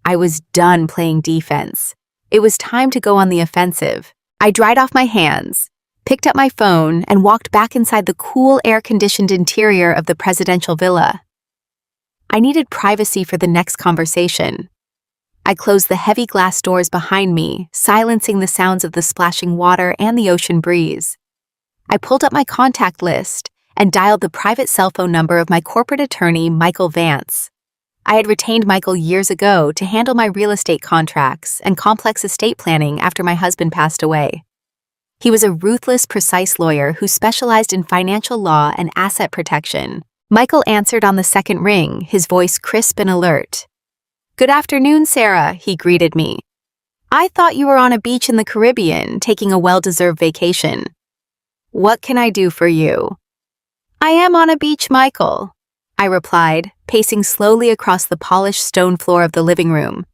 I was done playing defense. It was time to go on the offensive. I dried off my hands, picked up my phone, and walked back inside the cool, air-conditioned interior of the presidential villa. I needed privacy for the next conversation. I closed the heavy glass doors behind me, silencing the sounds of the splashing water and the ocean breeze. I pulled up my contact list and dialed the private cell phone number of my corporate attorney, Michael Vance. I had retained Michael years ago to handle my real estate contracts and complex estate planning after my husband passed away. He was a ruthless, precise lawyer who specialized in financial law and asset protection. Michael answered on the second ring, his voice crisp and alert. "Good afternoon, Sarah," he greeted me. "I thought you were on a beach in the Caribbean, taking a well-deserved vacation. What can I do for you?" "I am on a beach, Michael," I replied, pacing slowly across the polished stone floor of the living room.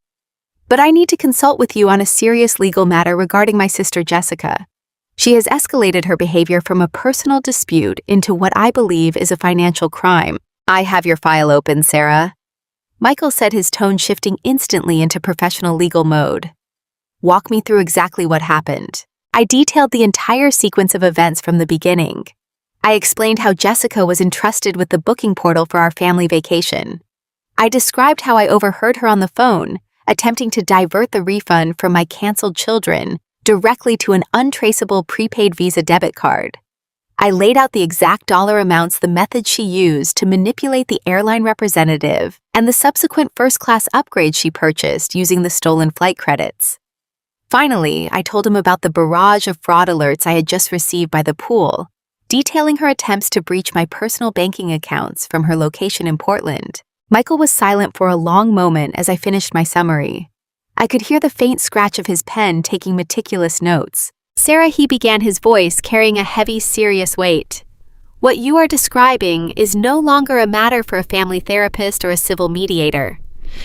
"But I need to consult with you on a serious legal matter regarding my sister Jessica. She has escalated her behavior from a personal dispute into what I believe is a financial crime." "I have your file open, Sarah," Michael said, his tone shifting instantly into professional legal mode. "Walk me through exactly what happened." I detailed the entire sequence of events from the beginning. I explained how Jessica was entrusted with the booking portal for our family vacation. I described how I overheard her on the phone, attempting to divert the refund from my canceled children directly to an untraceable prepaid Visa debit card. I laid out the exact dollar amounts, the methods she used to manipulate the airline representative, and the subsequent first-class upgrades she purchased using the stolen flight credits. Finally, I told him about the barrage of fraud alerts I had just received by the pool, detailing her attempts to breach my personal banking accounts from her location in Portland. Michael was silent for a long moment as I finished my summary. I could hear the faint scratch of his pen taking meticulous notes. "Sarah," he began, his voice carrying a heavy, serious weight. "What you are describing is no longer a matter for a family therapist or a civil mediator.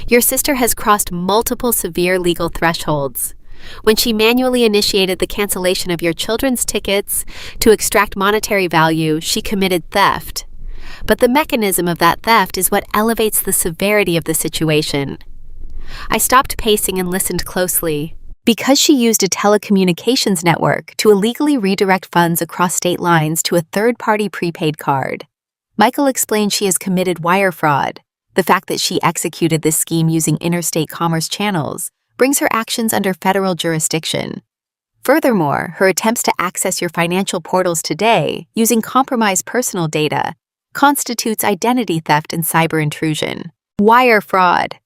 Your sister has crossed multiple severe legal thresholds. When she manually initiated the cancellation of your children's tickets to extract monetary value, she committed theft. But the mechanism of that theft is what elevates the severity of the situation." I stopped pacing and listened closely. Because she used a telecommunications network to illegally redirect funds across state lines to a third-party prepaid card, Michael explained she has committed wire fraud. The fact that she executed this scheme using interstate commerce channels brings her actions under federal jurisdiction. Furthermore, her attempts to access your financial portals today using compromised personal data constitutes identity theft and cyber intrusion. Wire fraud.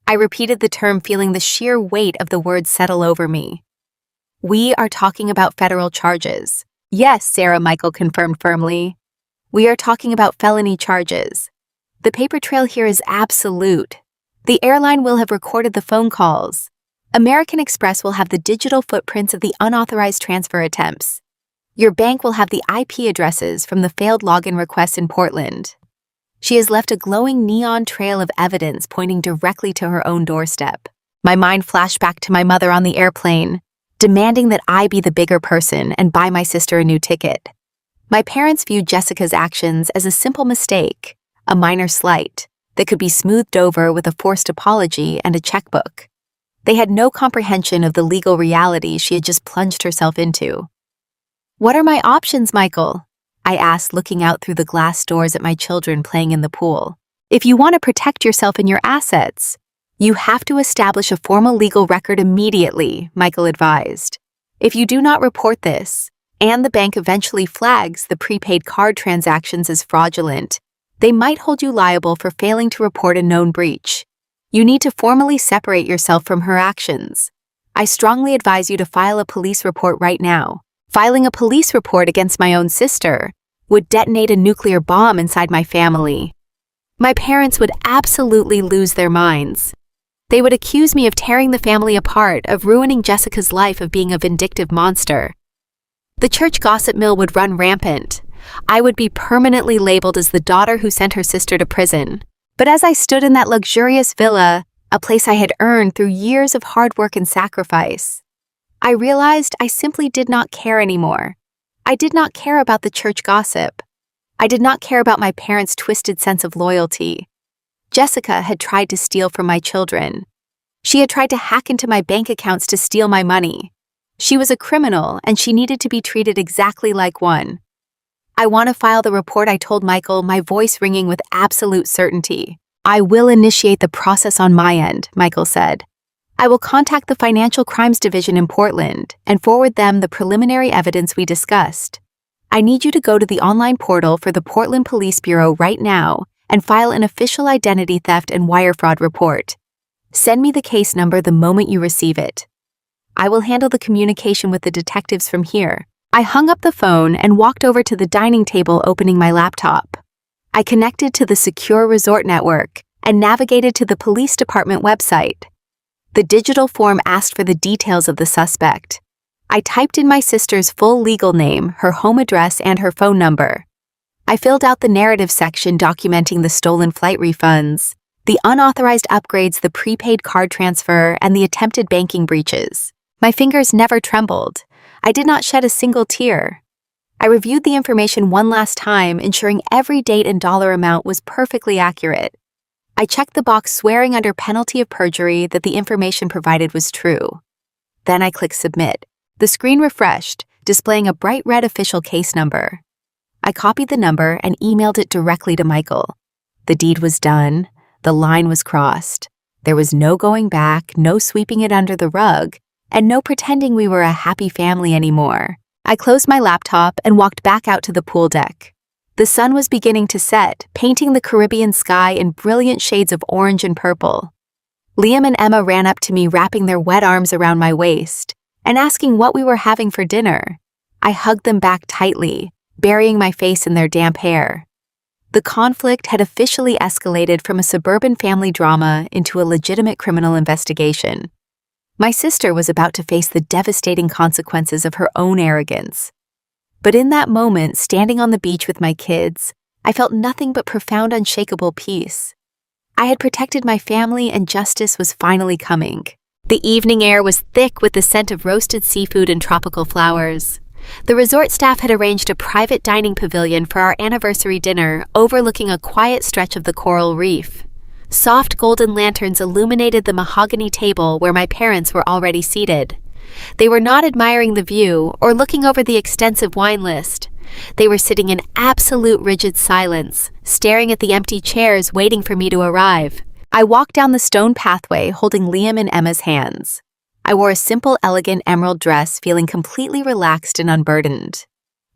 I repeated the term, feeling the sheer weight of the words settle over me. "We are talking about federal charges." "Yes, Sarah," Michael confirmed firmly. "We are talking about felony charges. The paper trail here is absolute. The airline will have recorded the phone calls. American Express will have the digital footprints of the unauthorized transfer attempts. Your bank will have the IP addresses from the failed login requests in Portland. She has left a glowing neon trail of evidence pointing directly to her own doorstep." My mind flashed back to my mother on the airplane, demanding that I be the bigger person and buy my sister a new ticket. My parents viewed Jessica's actions as a simple mistake, a minor slight, that could be smoothed over with a forced apology and a checkbook. They had no comprehension of the legal reality she had just plunged herself into. "What are my options, Michael?" I asked, looking out through the glass doors at my children playing in the pool. "If you want to protect yourself and your assets, you have to establish a formal legal record immediately," Michael advised. "If you do not report this, and the bank eventually flags the prepaid card transactions as fraudulent, they might hold you liable for failing to report a known breach. You need to formally separate yourself from her actions. I strongly advise you to file a police report right now. Filing a police report against my own sister would detonate a nuclear bomb inside my family. My parents would absolutely lose their minds. They would accuse me of tearing the family apart, of ruining Jessica's life, of being a vindictive monster. The church gossip mill would run rampant. I would be permanently labeled as the daughter who sent her sister to prison." But as I stood in that luxurious villa, a place I had earned through years of hard work and sacrifice, I realized I simply did not care anymore. I did not care about the church gossip. I did not care about my parents' twisted sense of loyalty. Jessica had tried to steal from my children. She had tried to hack into my bank accounts to steal my money. She was a criminal, and she needed to be treated exactly like one. "I want to file the report," I told Michael, my voice ringing with absolute certainty. "I will initiate the process on my end," Michael said. I will contact the Financial Crimes Division in Portland and forward them the preliminary evidence we discussed. I need you to go to the online portal for the Portland Police Bureau right now and file an official identity theft and wire fraud report. Send me the case number the moment you receive it. I will handle the communication with the detectives from here. I hung up the phone and walked over to the dining table, opening my laptop. I connected to the secure resort network and navigated to the police department website. The digital form asked for the details of the suspect. I typed in my sister's full legal name, her home address, and her phone number. I filled out the narrative section documenting the stolen flight refunds, the unauthorized upgrades, the prepaid card transfer, and the attempted banking breaches. My fingers never trembled. I did not shed a single tear. I reviewed the information one last time, ensuring every date and dollar amount was perfectly accurate. I checked the box, swearing under penalty of perjury that the information provided was true. Then I clicked Submit. The screen refreshed, displaying a bright red official case number. I copied the number and emailed it directly to Michael. The deed was done. The line was crossed. There was no going back, no sweeping it under the rug, and no pretending we were a happy family anymore. I closed my laptop and walked back out to the pool deck. The sun was beginning to set, painting the Caribbean sky in brilliant shades of orange and purple. Liam and Emma ran up to me, wrapping their wet arms around my waist and asking what we were having for dinner. I hugged them back tightly, burying my face in their damp hair. The conflict had officially escalated from a suburban family drama into a legitimate criminal investigation. My sister was about to face the devastating consequences of her own arrogance. But in that moment, standing on the beach with my kids, I felt nothing but profound, unshakable peace. I had protected my family, and justice was finally coming. The evening air was thick with the scent of roasted seafood and tropical flowers. The resort staff had arranged a private dining pavilion for our anniversary dinner, overlooking a quiet stretch of the coral reef. Soft golden lanterns illuminated the mahogany table where my parents were already seated. They were not admiring the view or looking over the extensive wine list. They were sitting in absolute rigid silence, staring at the empty chairs waiting for me to arrive. I walked down the stone pathway holding Liam and Emma's hands. I wore a simple, elegant emerald dress, feeling completely relaxed and unburdened.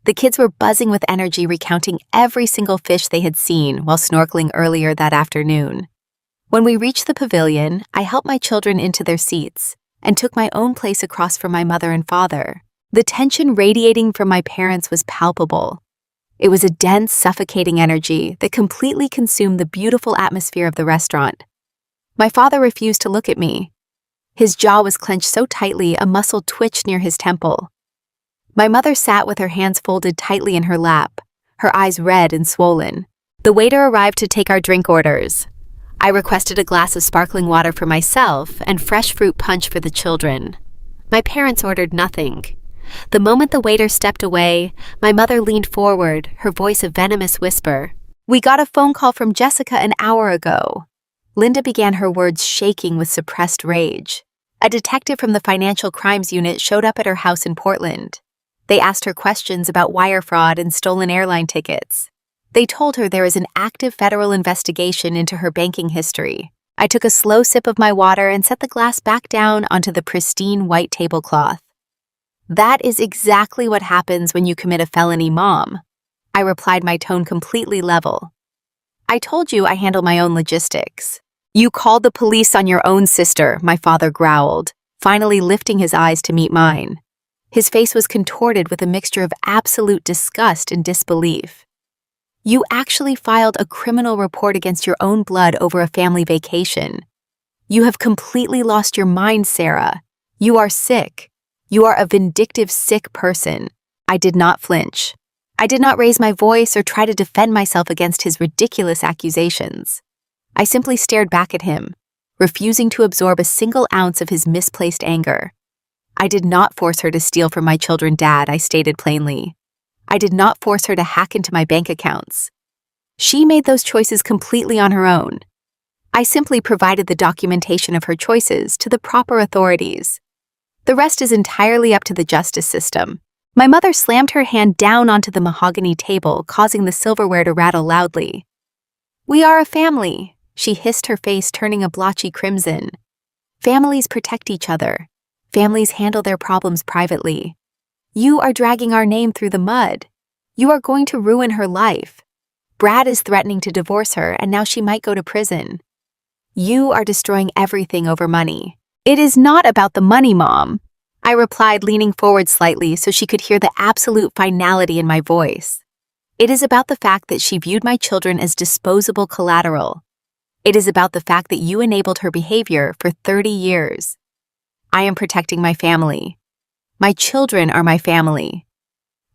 The kids were buzzing with energy, recounting every single fish they had seen while snorkeling earlier that afternoon. When we reached the pavilion, I helped my children into their seats and took my own place across from my mother and father. The tension radiating from my parents was palpable. It was a dense, suffocating energy that completely consumed the beautiful atmosphere of the restaurant. My father refused to look at me. His jaw was clenched so tightly a muscle twitched near his temple. My mother sat with her hands folded tightly in her lap, her eyes red and swollen. The waiter arrived to take our drink orders. I requested a glass of sparkling water for myself and fresh fruit punch for the children. My parents ordered nothing. The moment the waiter stepped away, my mother leaned forward, her voice a venomous whisper. "We got a phone call from Jessica an hour ago." Linda began, her words shaking with suppressed rage. A detective from the Financial Crimes Unit showed up at her house in Portland. They asked her questions about wire fraud and stolen airline tickets. They told her there is an active federal investigation into her banking history. I took a slow sip of my water and set the glass back down onto the pristine white tablecloth. "That is exactly what happens when you commit a felony, Mom," I replied, my tone completely level. "I told you I handle my own logistics." "You called the police on your own sister," my father growled, finally lifting his eyes to meet mine. His face was contorted with a mixture of absolute disgust and disbelief. "You actually filed a criminal report against your own blood over a family vacation. You have completely lost your mind, Sarah. You are sick. You are a vindictive, sick person." I did not flinch. I did not raise my voice or try to defend myself against his ridiculous accusations. I simply stared back at him, refusing to absorb a single ounce of his misplaced anger. "I did not force her to steal from my children, Dad," I stated plainly. "I did not force her to hack into my bank accounts. She made those choices completely on her own. I simply provided the documentation of her choices to the proper authorities. The rest is entirely up to the justice system." My mother slammed her hand down onto the mahogany table, causing the silverware to rattle loudly. "We are a family," she hissed, her face turning a blotchy crimson. Families protect each other. Families handle their problems privately. You are dragging our name through the mud. You are going to ruin her life. Brad is threatening to divorce her, and now she might go to prison. You are destroying everything over money. It is not about the money, Mom, I replied, leaning forward slightly so she could hear the absolute finality in my voice. It is about the fact that she viewed my children as disposable collateral. It is about the fact that you enabled her behavior for 30 years. I am protecting my family. My children are my family.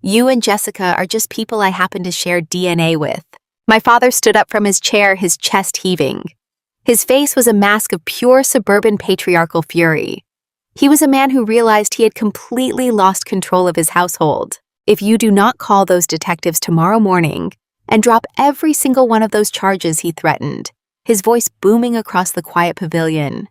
You and Jessica are just people I happen to share DNA with. My father stood up from his chair, his chest heaving. His face was a mask of pure suburban patriarchal fury. He was a man who realized he had completely lost control of his household. If you do not call those detectives tomorrow morning and drop every single one of those charges, he threatened, his voice booming across the quiet pavilion.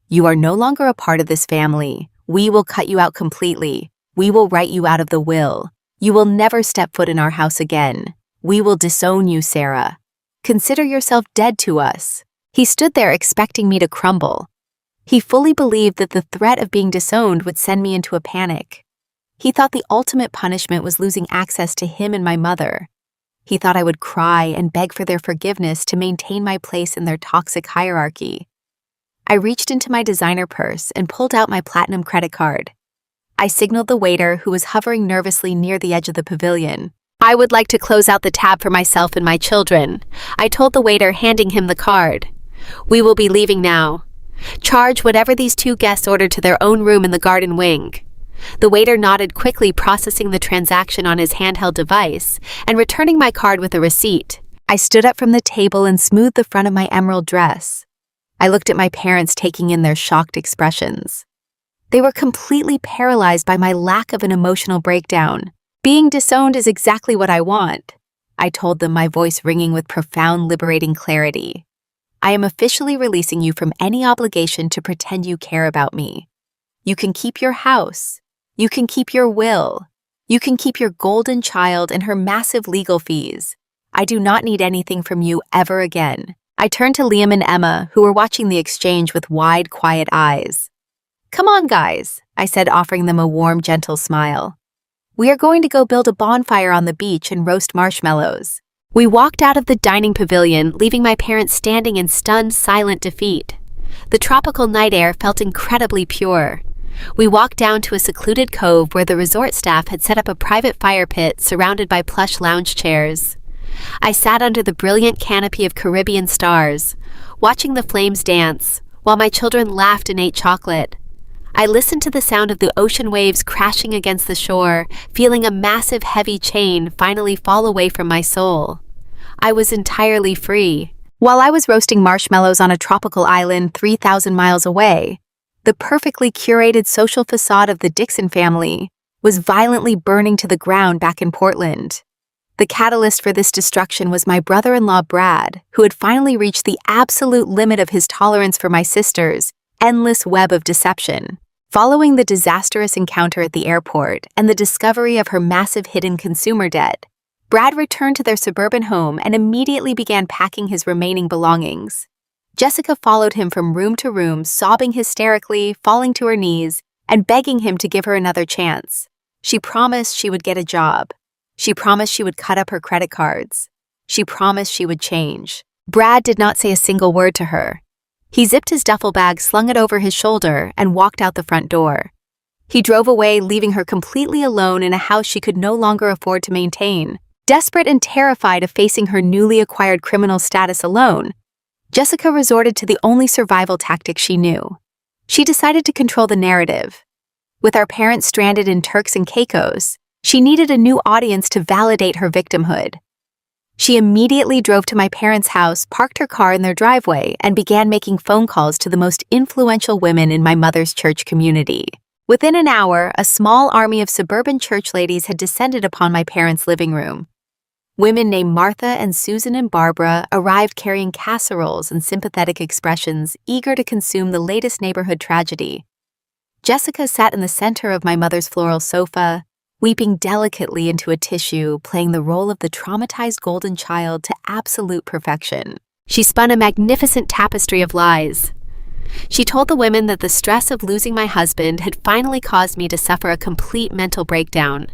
You are no longer a part of this family. We will cut you out completely. We will write you out of the will. You will never step foot in our house again. We will disown you, Sarah. Consider yourself dead to us. He stood there expecting me to crumble. He fully believed that the threat of being disowned would send me into a panic. He thought the ultimate punishment was losing access to him and my mother. He thought I would cry and beg for their forgiveness to maintain my place in their toxic hierarchy. I reached into my designer purse and pulled out my platinum credit card. I signaled the waiter, who was hovering nervously near the edge of the pavilion. I would like to close out the tab for myself and my children, I told the waiter, handing him the card. We will be leaving now. Charge whatever these two guests ordered to their own room in the garden wing. The waiter nodded, quickly processing the transaction on his handheld device and returning my card with a receipt. I stood up from the table and smoothed the front of my emerald dress. I looked at my parents, taking in their shocked expressions. They were completely paralyzed by my lack of an emotional breakdown. Being disowned is exactly what I want, I told them, my voice ringing with profound, liberating clarity. I am officially releasing you from any obligation to pretend you care about me. You can keep your house. You can keep your will. You can keep your golden child and her massive legal fees. I do not need anything from you ever again. I turned to Liam and Emma, who were watching the exchange with wide, quiet eyes. Come on, guys, I said, offering them a warm, gentle smile. We are going to go build a bonfire on the beach and roast marshmallows. We walked out of the dining pavilion, leaving my parents standing in stunned, silent defeat. The tropical night air felt incredibly pure. We walked down to a secluded cove where the resort staff had set up a private fire pit surrounded by plush lounge chairs. I sat under the brilliant canopy of Caribbean stars, watching the flames dance, while my children laughed and ate chocolate. I listened to the sound of the ocean waves crashing against the shore, feeling a massive, heavy chain finally fall away from my soul. I was entirely free. While I was roasting marshmallows on a tropical island 3,000 miles away, the perfectly curated social facade of the Dixon family was violently burning to the ground back in Portland. The catalyst for this destruction was my brother-in-law Brad, who had finally reached the absolute limit of his tolerance for my sister's endless web of deception. Following the disastrous encounter at the airport and the discovery of her massive hidden consumer debt, Brad returned to their suburban home and immediately began packing his remaining belongings. Jessica followed him from room to room, sobbing hysterically, falling to her knees, and begging him to give her another chance. She promised she would get a job. She promised she would cut up her credit cards. She promised she would change. Brad did not say a single word to her. He zipped his duffel bag, slung it over his shoulder, and walked out the front door. He drove away, leaving her completely alone in a house she could no longer afford to maintain. Desperate and terrified of facing her newly acquired criminal status alone, Jessica resorted to the only survival tactic she knew. She decided to control the narrative. With our parents stranded in Turks and Caicos, she needed a new audience to validate her victimhood. She immediately drove to my parents' house, parked her car in their driveway, and began making phone calls to the most influential women in my mother's church community. Within an hour, a small army of suburban church ladies had descended upon my parents' living room. Women named Martha and Susan and Barbara arrived carrying casseroles and sympathetic expressions, eager to consume the latest neighborhood tragedy. Jessica sat in the center of my mother's floral sofa, weeping delicately into a tissue, playing the role of the traumatized golden child to absolute perfection. She spun a magnificent tapestry of lies. She told the women that the stress of losing my husband had finally caused me to suffer a complete mental breakdown.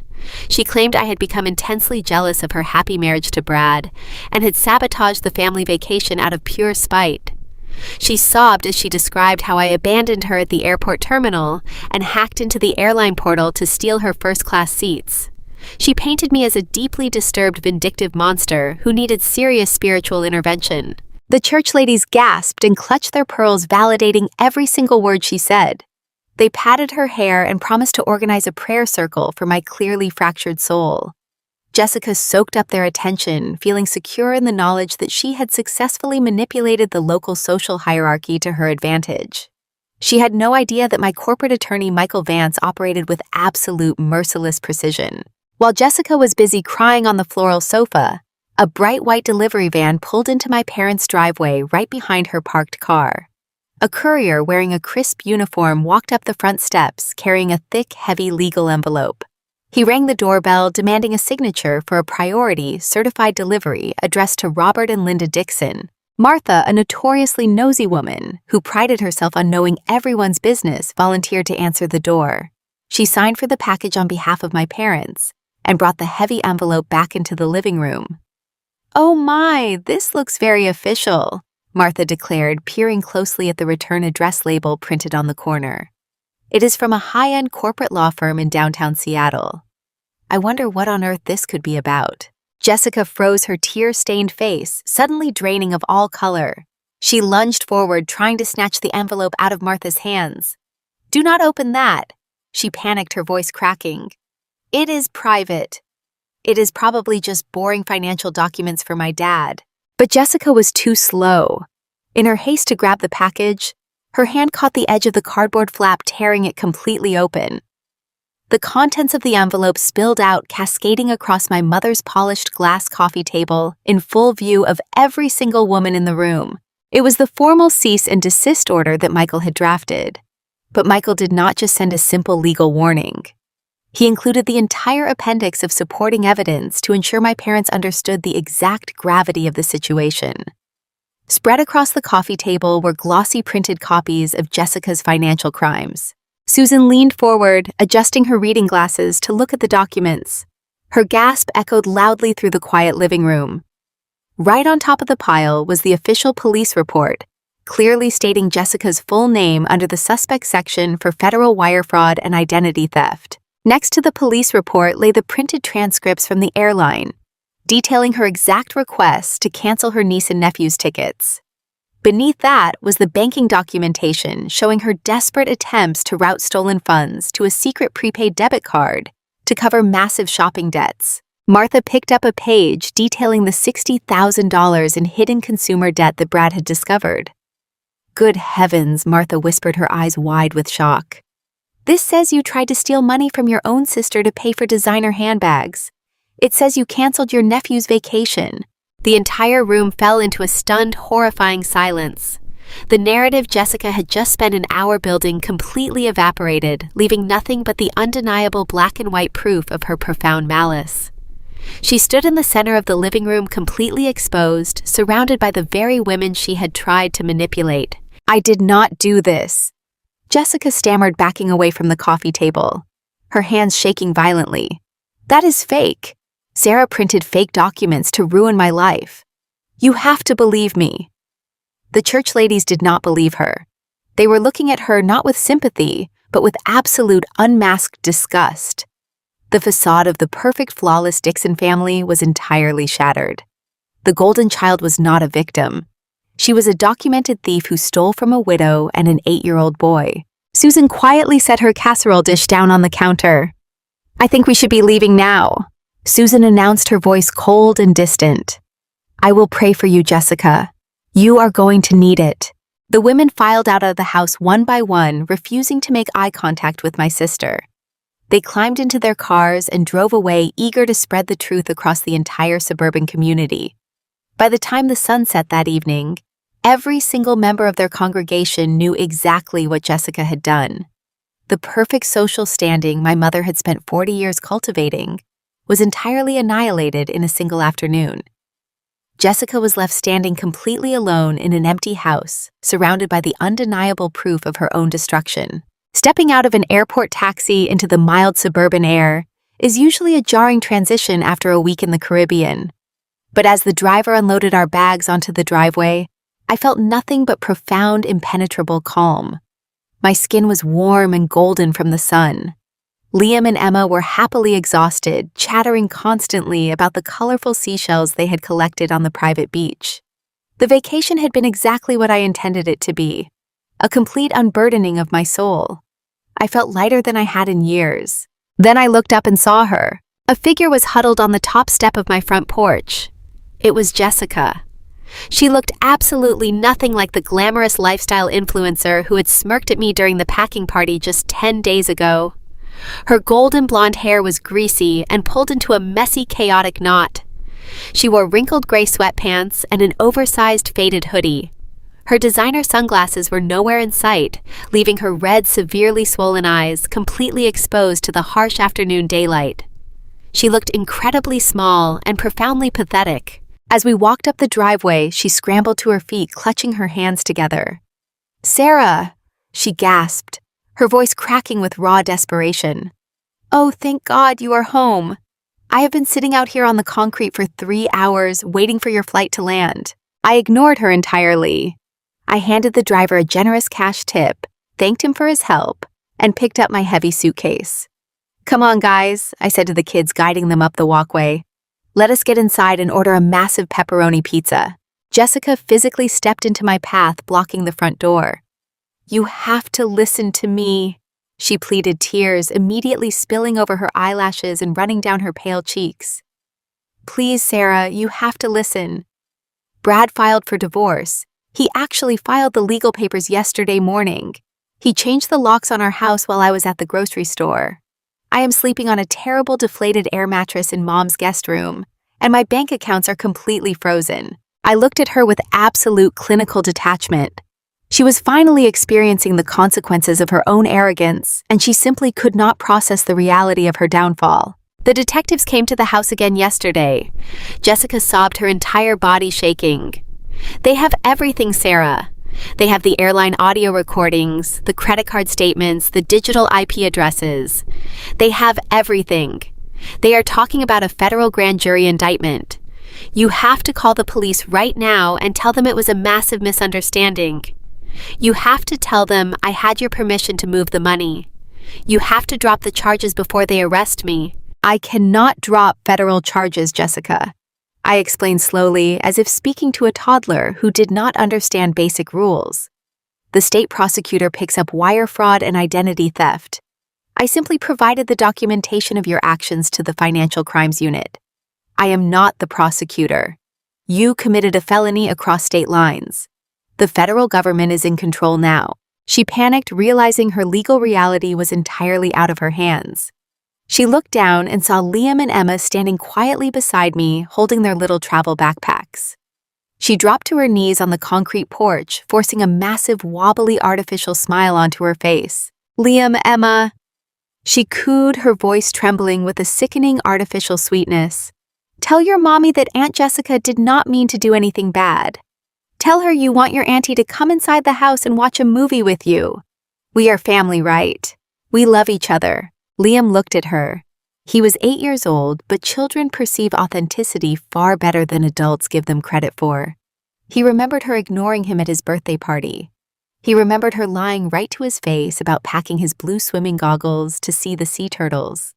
She claimed I had become intensely jealous of her happy marriage to Brad and had sabotaged the family vacation out of pure spite. She sobbed as she described how I abandoned her at the airport terminal and hacked into the airline portal to steal her first-class seats. She painted me as a deeply disturbed, vindictive monster who needed serious spiritual intervention. The church ladies gasped and clutched their pearls, validating every single word she said. They patted her hair and promised to organize a prayer circle for my clearly fractured soul. Jessica soaked up their attention, feeling secure in the knowledge that she had successfully manipulated the local social hierarchy to her advantage. She had no idea that my corporate attorney Michael Vance operated with absolute merciless precision. While Jessica was busy crying on the floral sofa, a bright white delivery van pulled into my parents' driveway right behind her parked car. A courier wearing a crisp uniform walked up the front steps carrying a thick, heavy legal envelope. He rang the doorbell, demanding a signature for a priority, certified delivery addressed to Robert and Linda Dixon. Martha, a notoriously nosy woman who prided herself on knowing everyone's business, volunteered to answer the door. She signed for the package on behalf of my parents and brought the heavy envelope back into the living room. "Oh my, this looks very official," Martha declared, peering closely at the return address label printed on the corner. "It is from a high-end corporate law firm in downtown Seattle. I wonder what on earth this could be about." Jessica froze, her tear-stained face suddenly draining of all color. She lunged forward, trying to snatch the envelope out of Martha's hands. "Do not open that," she panicked, her voice cracking. "It is private. It is probably just boring financial documents for my dad." But Jessica was too slow. In her haste to grab the package, her hand caught the edge of the cardboard flap, tearing it completely open. The contents of the envelope spilled out, cascading across my mother's polished glass coffee table in full view of every single woman in the room. It was the formal cease and desist order that Michael had drafted. But Michael did not just send a simple legal warning. He included the entire appendix of supporting evidence to ensure my parents understood the exact gravity of the situation. Spread across the coffee table were glossy printed copies of Jessica's financial crimes. Susan leaned forward, adjusting her reading glasses to look at the documents. Her gasp echoed loudly through the quiet living room. Right on top of the pile was the official police report, clearly stating Jessica's full name under the suspect section for federal wire fraud and identity theft. Next to the police report lay the printed transcripts from the airline, detailing her exact request to cancel her niece and nephew's tickets. Beneath that was the banking documentation showing her desperate attempts to route stolen funds to a secret prepaid debit card to cover massive shopping debts. Martha picked up a page detailing the $60,000 in hidden consumer debt that Brad had discovered. "Good heavens," Martha whispered, her eyes wide with shock. "This says you tried to steal money from your own sister to pay for designer handbags. It says you canceled your nephew's vacation." The entire room fell into a stunned, horrifying silence. The narrative Jessica had just spent an hour building completely evaporated, leaving nothing but the undeniable black and white proof of her profound malice. She stood in the center of the living room, completely exposed, surrounded by the very women she had tried to manipulate. "I did not do this," Jessica stammered, backing away from the coffee table, her hands shaking violently. "That is fake. Sarah printed fake documents to ruin my life. You have to believe me." The church ladies did not believe her. They were looking at her not with sympathy, but with absolute unmasked disgust. The facade of the perfect, flawless Dixon family was entirely shattered. The golden child was not a victim. She was a documented thief who stole from a widow and an 8-year-old boy. Susan quietly set her casserole dish down on the counter. "I think we should be leaving now," Susan announced, her voice cold and distant. "I will pray for you, Jessica. You are going to need it." The women filed out of the house one by one, refusing to make eye contact with my sister. They climbed into their cars and drove away, eager to spread the truth across the entire suburban community. By the time the sun set that evening, every single member of their congregation knew exactly what Jessica had done. The perfect social standing my mother had spent 40 years cultivating was entirely annihilated in a single afternoon. Jessica was left standing completely alone in an empty house, surrounded by the undeniable proof of her own destruction. Stepping out of an airport taxi into the mild suburban air is usually a jarring transition after a week in the Caribbean. But as the driver unloaded our bags onto the driveway, I felt nothing but profound, impenetrable calm. My skin was warm and golden from the sun. Liam and Emma were happily exhausted, chattering constantly about the colorful seashells they had collected on the private beach. The vacation had been exactly what I intended it to be, a complete unburdening of my soul. I felt lighter than I had in years. Then I looked up and saw her. A figure was huddled on the top step of my front porch. It was Jessica. She looked absolutely nothing like the glamorous lifestyle influencer who had smirked at me during the packing party just 10 days ago. Her golden blonde hair was greasy and pulled into a messy, chaotic knot. She wore wrinkled gray sweatpants and an oversized faded hoodie. Her designer sunglasses were nowhere in sight, leaving her red, severely swollen eyes completely exposed to the harsh afternoon daylight. She looked incredibly small and profoundly pathetic. As we walked up the driveway, she scrambled to her feet, clutching her hands together. "Sarah!" she gasped, her voice cracking with raw desperation. "Oh, thank God you are home. I have been sitting out here on the concrete for 3 hours, waiting for your flight to land." I ignored her entirely. I handed the driver a generous cash tip, thanked him for his help, and picked up my heavy suitcase. "Come on, guys," I said to the kids, guiding them up the walkway. "Let us get inside and order a massive pepperoni pizza." Jessica physically stepped into my path, blocking the front door. "You have to listen to me," she pleaded, tears immediately spilling over her eyelashes and running down her pale cheeks. "Please, Sarah, you have to listen. Brad filed for divorce. He actually filed the legal papers yesterday morning. He changed the locks on our house while I was at the grocery store. I am sleeping on a terrible deflated air mattress in Mom's guest room, and my bank accounts are completely frozen." I looked at her with absolute clinical detachment. She was finally experiencing the consequences of her own arrogance, and she simply could not process the reality of her downfall. "The detectives came to the house again yesterday." Jessica sobbed, her entire body shaking. "They have everything, Sarah. They have the airline audio recordings, the credit card statements, the digital IP addresses. They have everything. They are talking about a federal grand jury indictment. You have to call the police right now and tell them it was a massive misunderstanding. You have to tell them I had your permission to move the money. You have to drop the charges before they arrest me." "I cannot drop federal charges, Jessica," I explained slowly, as if speaking to a toddler who did not understand basic rules. "The state prosecutor picks up wire fraud and identity theft. I simply provided the documentation of your actions to the Financial Crimes Unit. I am not the prosecutor. You committed a felony across state lines. The federal government is in control now." She panicked, realizing her legal reality was entirely out of her hands. She looked down and saw Liam and Emma standing quietly beside me, holding their little travel backpacks. She dropped to her knees on the concrete porch, forcing a massive, wobbly, artificial smile onto her face. "Liam, Emma," she cooed, her voice trembling with a sickening artificial sweetness. "Tell your mommy that Aunt Jessica did not mean to do anything bad. Tell her you want your auntie to come inside the house and watch a movie with you. We are family, right? We love each other." Liam looked at her. He was 8 years old, but children perceive authenticity far better than adults give them credit for. He remembered her ignoring him at his birthday party. He remembered her lying right to his face about packing his blue swimming goggles to see the sea turtles.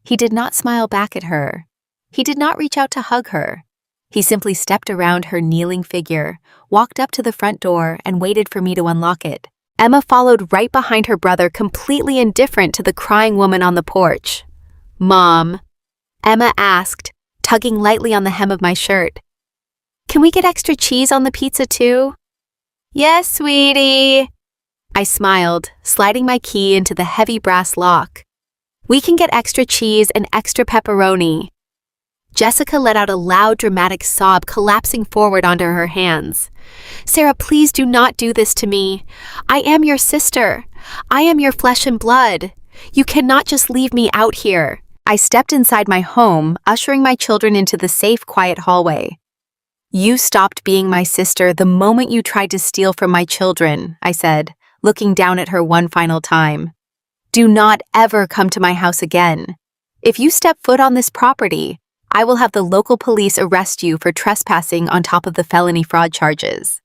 He did not smile back at her. He did not reach out to hug her. He simply stepped around her kneeling figure, walked up to the front door, and waited for me to unlock it. Emma followed right behind her brother, completely indifferent to the crying woman on the porch. "Mom," Emma asked, tugging lightly on the hem of my shirt, "can we get extra cheese on the pizza too?" "Yes, sweetie," I smiled, sliding my key into the heavy brass lock. "We can get extra cheese and extra pepperoni." Jessica let out a loud, dramatic sob, collapsing forward onto her hands. "Sarah, please do not do this to me. I am your sister. I am your flesh and blood. You cannot just leave me out here." I stepped inside my home, ushering my children into the safe, quiet hallway. "You stopped being my sister the moment you tried to steal from my children," I said, looking down at her one final time. "Do not ever come to my house again. If you step foot on this property, I will have the local police arrest you for trespassing on top of the felony fraud charges."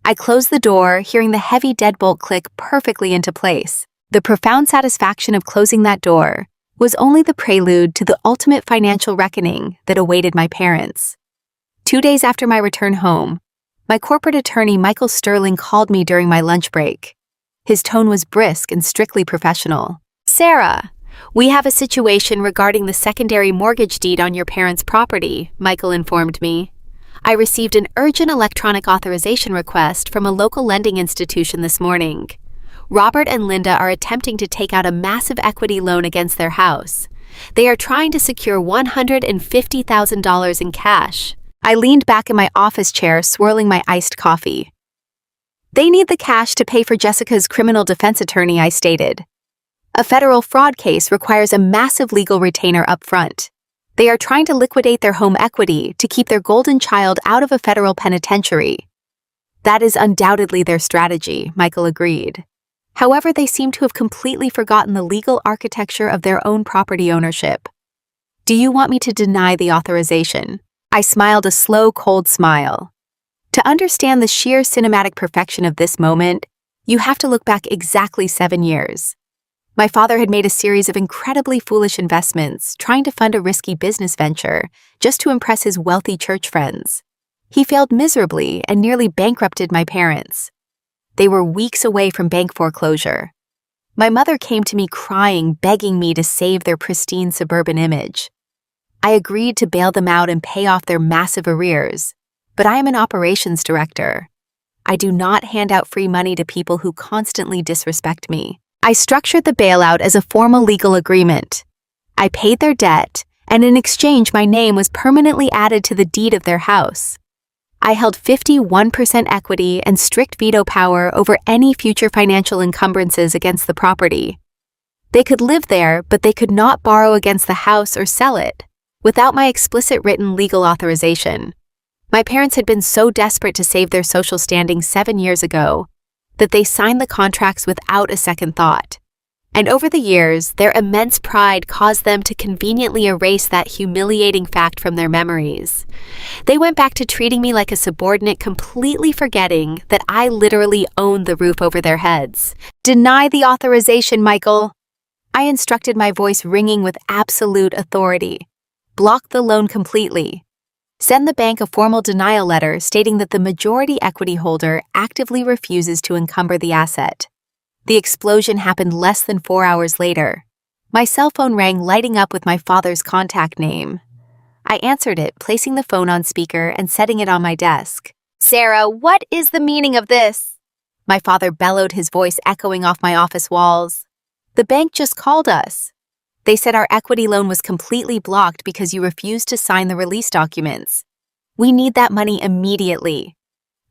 I closed the door, hearing the heavy deadbolt click perfectly into place. The profound satisfaction of closing that door was only the prelude to the ultimate financial reckoning that awaited my parents. 2 days after my return home, my corporate attorney Michael Sterling called me during my lunch break. His tone was brisk and strictly professional. "Sarah, we have a situation regarding the secondary mortgage deed on your parents' property," Michael informed me. "I received an urgent electronic authorization request from a local lending institution this morning. Robert and Linda are attempting to take out a massive equity loan against their house. They are trying to secure $150,000 in cash." I leaned back in my office chair, swirling my iced coffee. "They need the cash to pay for Jessica's criminal defense attorney," I stated. "A federal fraud case requires a massive legal retainer up front. They are trying to liquidate their home equity to keep their golden child out of a federal penitentiary." "That is undoubtedly their strategy," Michael agreed. "However, they seem to have completely forgotten the legal architecture of their own property ownership. Do you want me to deny the authorization?" I smiled a slow, cold smile. To understand the sheer cinematic perfection of this moment, you have to look back exactly 7 years. My father had made a series of incredibly foolish investments, trying to fund a risky business venture just to impress his wealthy church friends. He failed miserably and nearly bankrupted my parents. They were weeks away from bank foreclosure. My mother came to me crying, begging me to save their pristine suburban image. I agreed to bail them out and pay off their massive arrears, but I am an operations director. I do not hand out free money to people who constantly disrespect me. I structured the bailout as a formal legal agreement. I paid their debt, and in exchange my name was permanently added to the deed of their house. I held 51% equity and strict veto power over any future financial encumbrances against the property. They could live there, but they could not borrow against the house or sell it, without my explicit written legal authorization. My parents had been so desperate to save their social standing 7 years ago that they signed the contracts without a second thought. And over the years, their immense pride caused them to conveniently erase that humiliating fact from their memories. They went back to treating me like a subordinate, completely forgetting that I literally owned the roof over their heads. "Deny the authorization, Michael," I instructed, my voice ringing with absolute authority. "Block the loan completely. Send the bank a formal denial letter stating that the majority equity holder actively refuses to encumber the asset." The explosion happened less than 4 hours later. My cell phone rang, lighting up with my father's contact name. I answered it, placing the phone on speaker and setting it on my desk. "Sarah, what is the meaning of this?" My father bellowed, his voice echoing off my office walls. "The bank just called us. They said our equity loan was completely blocked because you refused to sign the release documents. We need that money immediately.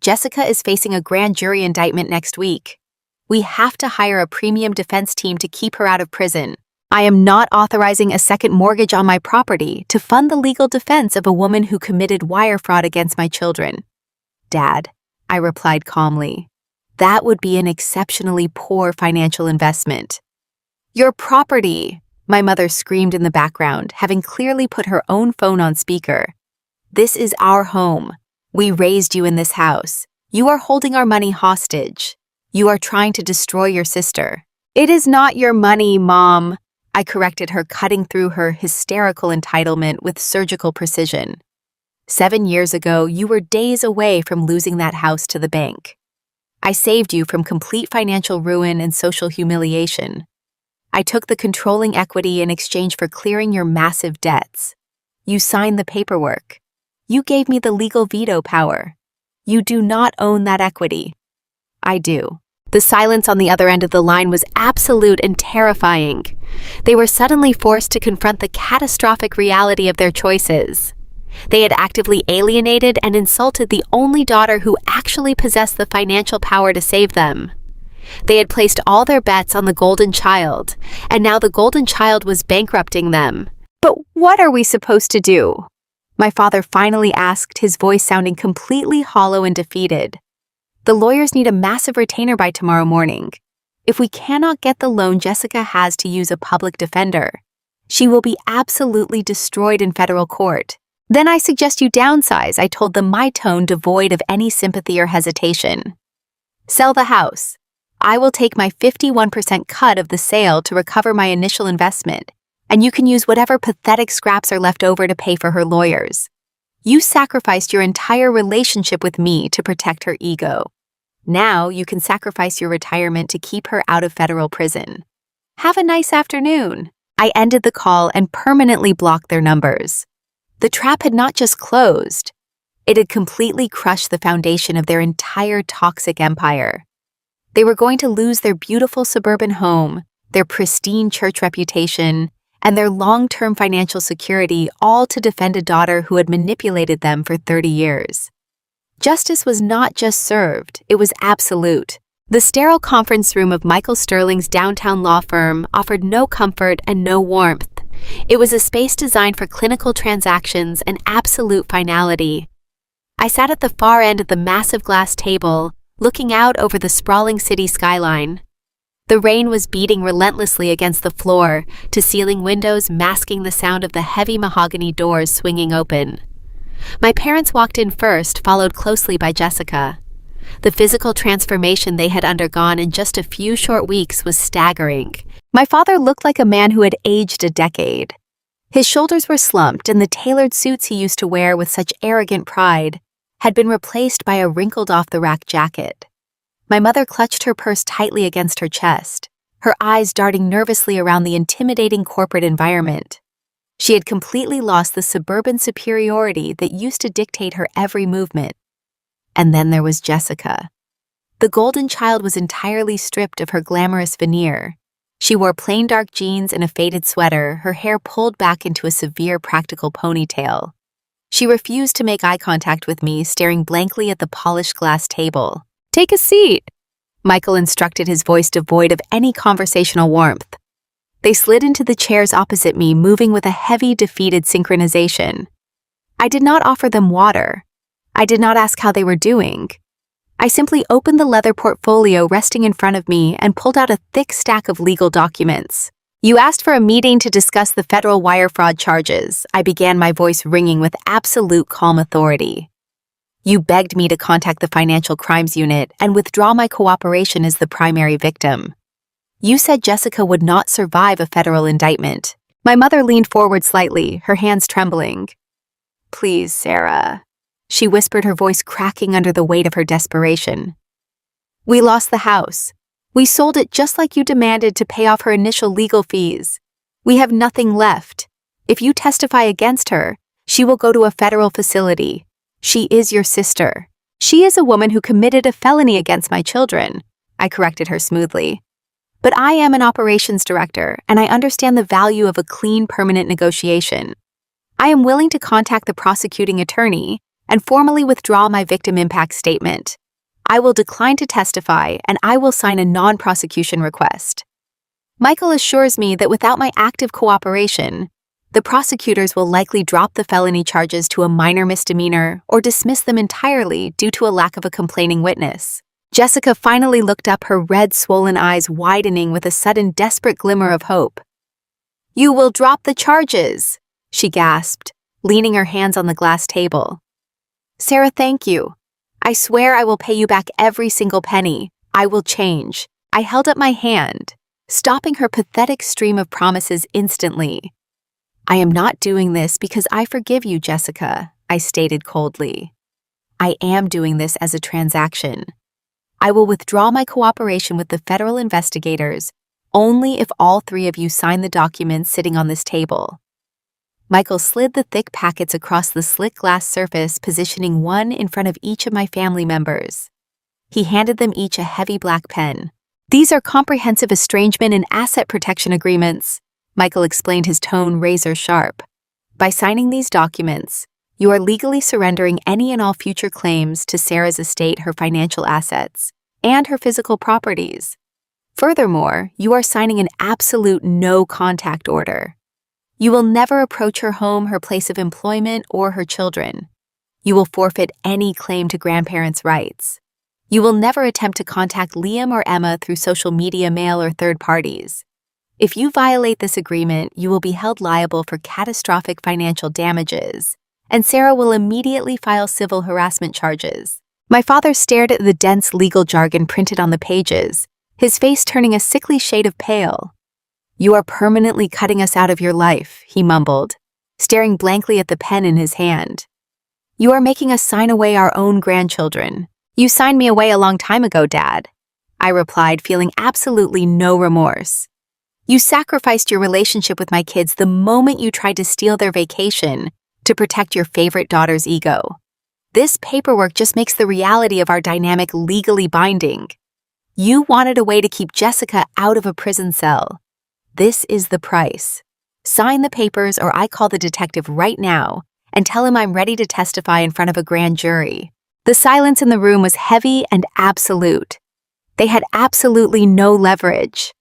Jessica is facing a grand jury indictment next week. We have to hire a premium defense team to keep her out of prison. I am not authorizing a second mortgage on my property to fund the legal defense of a woman who committed wire fraud against my children." "Dad," I replied calmly, "that would be an exceptionally poor financial investment." "Your property," my mother screamed in the background, having clearly put her own phone on speaker. "This is our home. We raised you in this house. You are holding our money hostage. You are trying to destroy your sister." "It is not your money, Mom," I corrected her, cutting through her hysterical entitlement with surgical precision. 7 years ago, you were days away from losing that house to the bank. I saved you from complete financial ruin and social humiliation. I took the controlling equity in exchange for clearing your massive debts. You signed the paperwork. You gave me the legal veto power. You do not own that equity. I do. The silence on the other end of the line was absolute and terrifying. They were suddenly forced to confront the catastrophic reality of their choices. They had actively alienated and insulted the only daughter who actually possessed the financial power to save them. They had placed all their bets on the golden child, and now the golden child was bankrupting them. "But what are we supposed to do?" My father finally asked, his voice sounding completely hollow and defeated. The lawyers need a massive retainer by tomorrow morning. If we cannot get the loan Jessica has to use a public defender, she will be absolutely destroyed in federal court. Then I suggest you downsize, I told them, my tone devoid of any sympathy or hesitation. Sell the house. I will take my 51% cut of the sale to recover my initial investment, and you can use whatever pathetic scraps are left over to pay for her lawyers. You sacrificed your entire relationship with me to protect her ego. Now you can sacrifice your retirement to keep her out of federal prison. Have a nice afternoon. I ended the call and permanently blocked their numbers. The trap had not just closed, it had completely crushed the foundation of their entire toxic empire. They were going to lose their beautiful suburban home, their pristine church reputation, and their long-term financial security, all to defend a daughter who had manipulated them for 30 years. Justice was not just served, it was absolute. The sterile conference room of Michael Sterling's downtown law firm offered no comfort and no warmth. It was a space designed for clinical transactions and absolute finality. I sat at the far end of the massive glass table, looking out over the sprawling city skyline. The rain was beating relentlessly against the floor-to-ceiling windows, masking the sound of the heavy mahogany doors swinging open. My parents walked in first, followed closely by Jessica. The physical transformation they had undergone in just a few short weeks was staggering. My father looked like a man who had aged a decade. His shoulders were slumped, and the tailored suits he used to wear with such arrogant pride had been replaced by a wrinkled-off-the-rack jacket. My mother clutched her purse tightly against her chest, her eyes darting nervously around the intimidating corporate environment. She had completely lost the suburban superiority that used to dictate her every movement. And then there was Jessica. The golden child was entirely stripped of her glamorous veneer. She wore plain dark jeans and a faded sweater, her hair pulled back into a severe practical ponytail. She refused to make eye contact with me, staring blankly at the polished glass table. "Take a seat," Michael instructed, his voice devoid of any conversational warmth. They slid into the chairs opposite me, moving with a heavy, defeated synchronization. I did not offer them water. I did not ask how they were doing. I simply opened the leather portfolio resting in front of me and pulled out a thick stack of legal documents. "You asked for a meeting to discuss the federal wire fraud charges," I began, my voice ringing with absolute calm authority. "You begged me to contact the Financial Crimes Unit and withdraw my cooperation as the primary victim. You said Jessica would not survive a federal indictment." My mother leaned forward slightly, her hands trembling. "Please, Sarah," she whispered, her voice cracking under the weight of her desperation. "We lost the house. We sold it just like you demanded to pay off her initial legal fees. We have nothing left. If you testify against her, she will go to a federal facility. She is your sister. She is a woman who committed a felony against my children," I corrected her smoothly. "But I am an operations director, and I understand the value of a clean, permanent negotiation. I am willing to contact the prosecuting attorney and formally withdraw my victim impact statement. I will decline to testify, and I will sign a non-prosecution request." Michael assures me that without my active cooperation, the prosecutors will likely drop the felony charges to a minor misdemeanor or dismiss them entirely due to a lack of a complaining witness. Jessica finally looked up, her red, swollen eyes widening with a sudden desperate glimmer of hope. "You will drop the charges," she gasped, leaning her hands on the glass table. "Sarah, thank you. I swear I will pay you back every single penny. I will change." I held up my hand, stopping her pathetic stream of promises instantly. "I am not doing this because I forgive you, Jessica," I stated coldly. "I am doing this as a transaction. I will withdraw my cooperation with the federal investigators only if all three of you sign the documents sitting on this table." Michael slid the thick packets across the slick glass surface, positioning one in front of each of my family members. He handed them each a heavy black pen. "These are comprehensive estrangement and asset protection agreements," Michael explained, his tone razor sharp. "By signing these documents, you are legally surrendering any and all future claims to Sarah's estate, her financial assets, and her physical properties. Furthermore, you are signing an absolute no-contact order. You will never approach her home, her place of employment, or her children. You will forfeit any claim to grandparents' rights. You will never attempt to contact Liam or Emma through social media, mail, or third parties. If you violate this agreement, you will be held liable for catastrophic financial damages, and Sarah will immediately file civil harassment charges. My father stared at the dense legal jargon printed on the pages, his face turning a sickly shade of pale. "You are permanently cutting us out of your life," he mumbled, staring blankly at the pen in his hand. "You are making us sign away our own grandchildren." "You signed me away a long time ago, Dad," I replied, feeling absolutely no remorse. "You sacrificed your relationship with my kids the moment you tried to steal their vacation to protect your favorite daughter's ego. This paperwork just makes the reality of our dynamic legally binding. You wanted a way to keep Jessica out of a prison cell. This is the price. Sign the papers or I call the detective right now and tell him I'm ready to testify in front of a grand jury." The silence in the room was heavy and absolute. They had absolutely no leverage.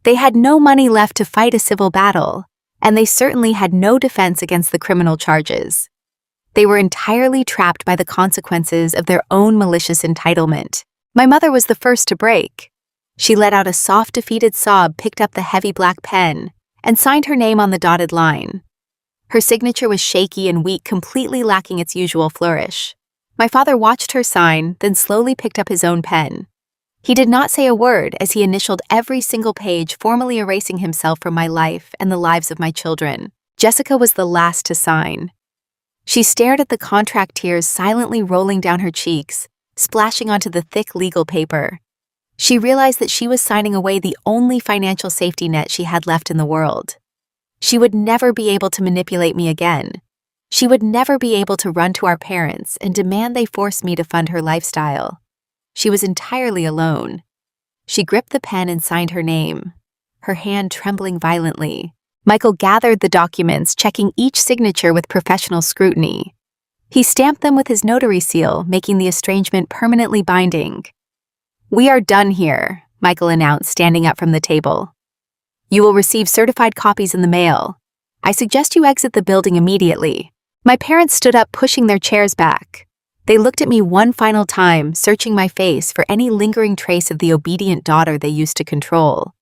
They had no money left to fight a civil battle, and they certainly had no defense against the criminal charges. They were entirely trapped by the consequences of their own malicious entitlement. My mother was the first to break. She let out a soft, defeated sob, picked up the heavy black pen, and signed her name on the dotted line. Her signature was shaky and weak, completely lacking its usual flourish. My father watched her sign, then slowly picked up his own pen. He did not say a word as he initialed every single page, formally erasing himself from my life and the lives of my children. Jessica was the last to sign. She stared at the contract, tears silently rolling down her cheeks, splashing onto the thick legal paper. She realized that she was signing away the only financial safety net she had left in the world. She would never be able to manipulate me again. She would never be able to run to our parents and demand they force me to fund her lifestyle. She was entirely alone. She gripped the pen and signed her name, her hand trembling violently. Michael gathered the documents, checking each signature with professional scrutiny. He stamped them with his notary seal, making the estrangement permanently binding. "We are done here," Michael announced, standing up from the table. "You will receive certified copies in the mail. I suggest you exit the building immediately." My parents stood up, pushing their chairs back. They looked at me one final time, searching my face for any lingering trace of the obedient daughter they used to control.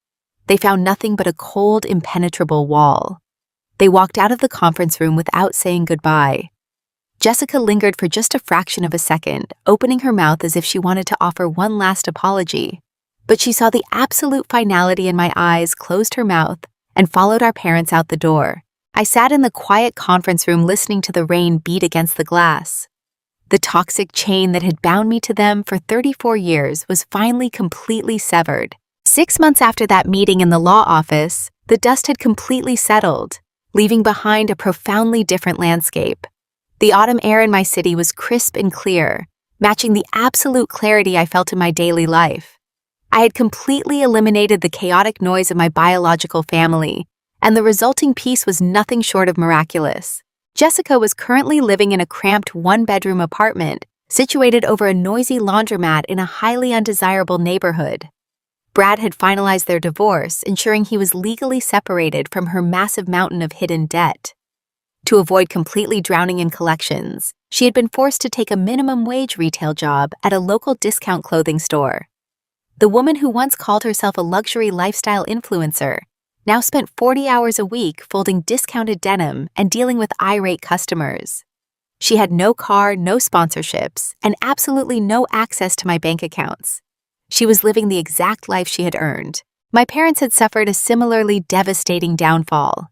They found nothing but a cold, impenetrable wall. They walked out of the conference room without saying goodbye. Jessica lingered for just a fraction of a second, opening her mouth as if she wanted to offer one last apology. But she saw the absolute finality in my eyes, closed her mouth, and followed our parents out the door. I sat in the quiet conference room listening to the rain beat against the glass. The toxic chain that had bound me to them for 34 years was finally completely severed. 6 months after that meeting in the law office, the dust had completely settled, leaving behind a profoundly different landscape. The autumn air in my city was crisp and clear, matching the absolute clarity I felt in my daily life. I had completely eliminated the chaotic noise of my biological family, and the resulting peace was nothing short of miraculous. Jessica was currently living in a cramped one-bedroom apartment situated over a noisy laundromat in a highly undesirable neighborhood. Brad had finalized their divorce, ensuring he was legally separated from her massive mountain of hidden debt. To avoid completely drowning in collections, she had been forced to take a minimum wage retail job at a local discount clothing store. The woman who once called herself a luxury lifestyle influencer now spent 40 hours a week folding discounted denim and dealing with irate customers. She had no car, no sponsorships, and absolutely no access to my bank accounts. She was living the exact life she had earned. My parents had suffered a similarly devastating downfall.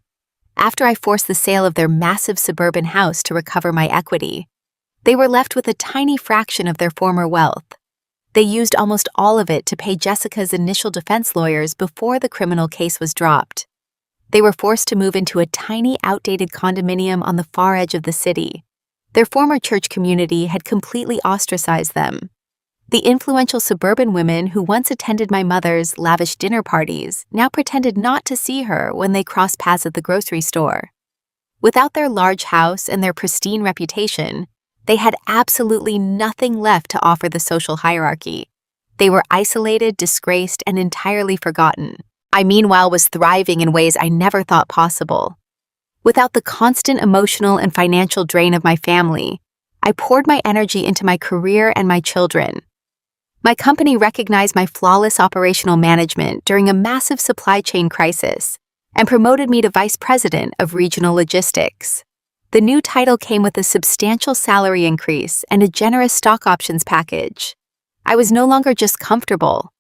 After I forced the sale of their massive suburban house to recover my equity, they were left with a tiny fraction of their former wealth. They used almost all of it to pay Jessica's initial defense lawyers before the criminal case was dropped. They were forced to move into a tiny, outdated condominium on the far edge of the city. Their former church community had completely ostracized them. The influential suburban women who once attended my mother's lavish dinner parties now pretended not to see her when they crossed paths at the grocery store. Without their large house and their pristine reputation, they had absolutely nothing left to offer the social hierarchy. They were isolated, disgraced, and entirely forgotten. I, meanwhile, was thriving in ways I never thought possible. Without the constant emotional and financial drain of my family, I poured my energy into my career and my children. My company recognized my flawless operational management during a massive supply chain crisis and promoted me to Vice President of Regional Logistics. The new title came with a substantial salary increase and a generous stock options package. I was no longer just comfortable.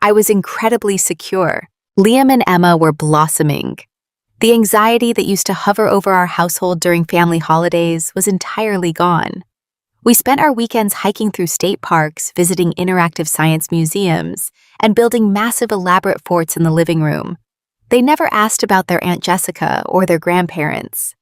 I was incredibly secure. Liam and Emma were blossoming. The anxiety that used to hover over our household during family holidays was entirely gone. We spent our weekends hiking through state parks, visiting interactive science museums, and building massive elaborate forts in the living room. They never asked about their Aunt Jessica or their grandparents.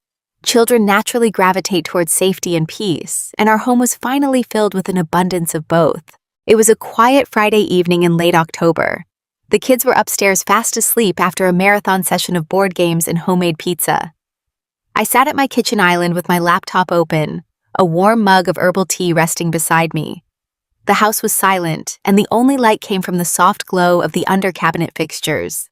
Children naturally gravitate towards safety and peace, and our home was finally filled with an abundance of both. It was a quiet Friday evening in late October. The kids were upstairs fast asleep after a marathon session of board games and homemade pizza. I sat at my kitchen island with my laptop open, a warm mug of herbal tea resting beside me. The house was silent, and the only light came from the soft glow of the under-cabinet fixtures.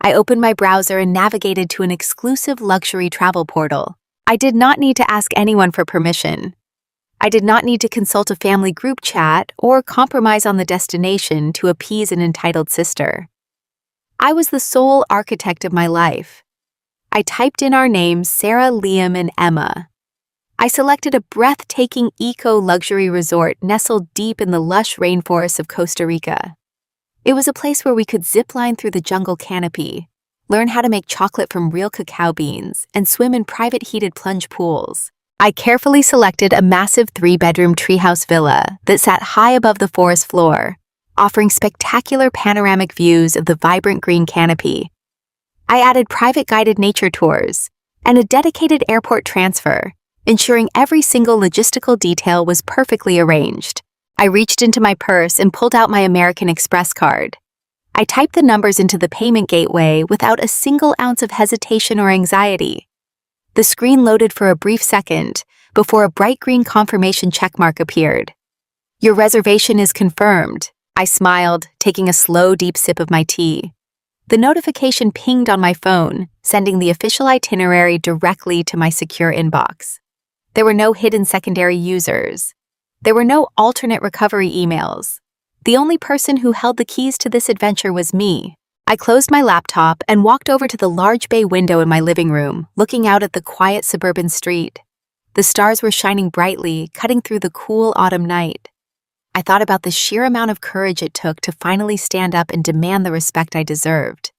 I opened my browser and navigated to an exclusive luxury travel portal. I did not need to ask anyone for permission. I did not need to consult a family group chat or compromise on the destination to appease an entitled sister. I was the sole architect of my life. I typed in our names, Sarah, Liam, and Emma. I selected a breathtaking eco-luxury resort nestled deep in the lush rainforests of Costa Rica. It was a place where we could zip-line through the jungle canopy, learn how to make chocolate from real cacao beans, and swim in private heated plunge pools. I carefully selected a massive 3-bedroom treehouse villa that sat high above the forest floor, offering spectacular panoramic views of the vibrant green canopy. I added private guided nature tours and a dedicated airport transfer, ensuring every single logistical detail was perfectly arranged. I reached into my purse and pulled out my American Express card. I typed the numbers into the payment gateway without a single ounce of hesitation or anxiety. The screen loaded for a brief second before a bright green confirmation checkmark appeared. "Your reservation is confirmed," I smiled, taking a slow, deep sip of my tea. The notification pinged on my phone, sending the official itinerary directly to my secure inbox. There were no hidden secondary users. There were no alternate recovery emails. The only person who held the keys to this adventure was me. I closed my laptop and walked over to the large bay window in my living room, looking out at the quiet suburban street. The stars were shining brightly, cutting through the cool autumn night. I thought about the sheer amount of courage it took to finally stand up and demand the respect I deserved.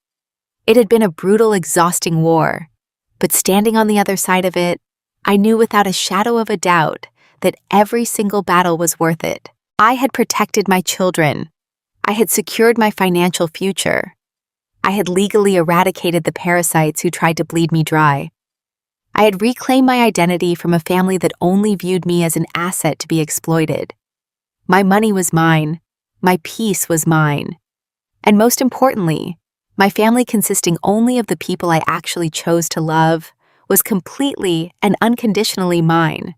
It had been a brutal, exhausting war, but standing on the other side of it, I knew without a shadow of a doubt that every single battle was worth it. I had protected my children. I had secured my financial future. I had legally eradicated the parasites who tried to bleed me dry. I had reclaimed my identity from a family that only viewed me as an asset to be exploited. My money was mine. My peace was mine. And most importantly, my family, consisting only of the people I actually chose to love, was completely and unconditionally mine.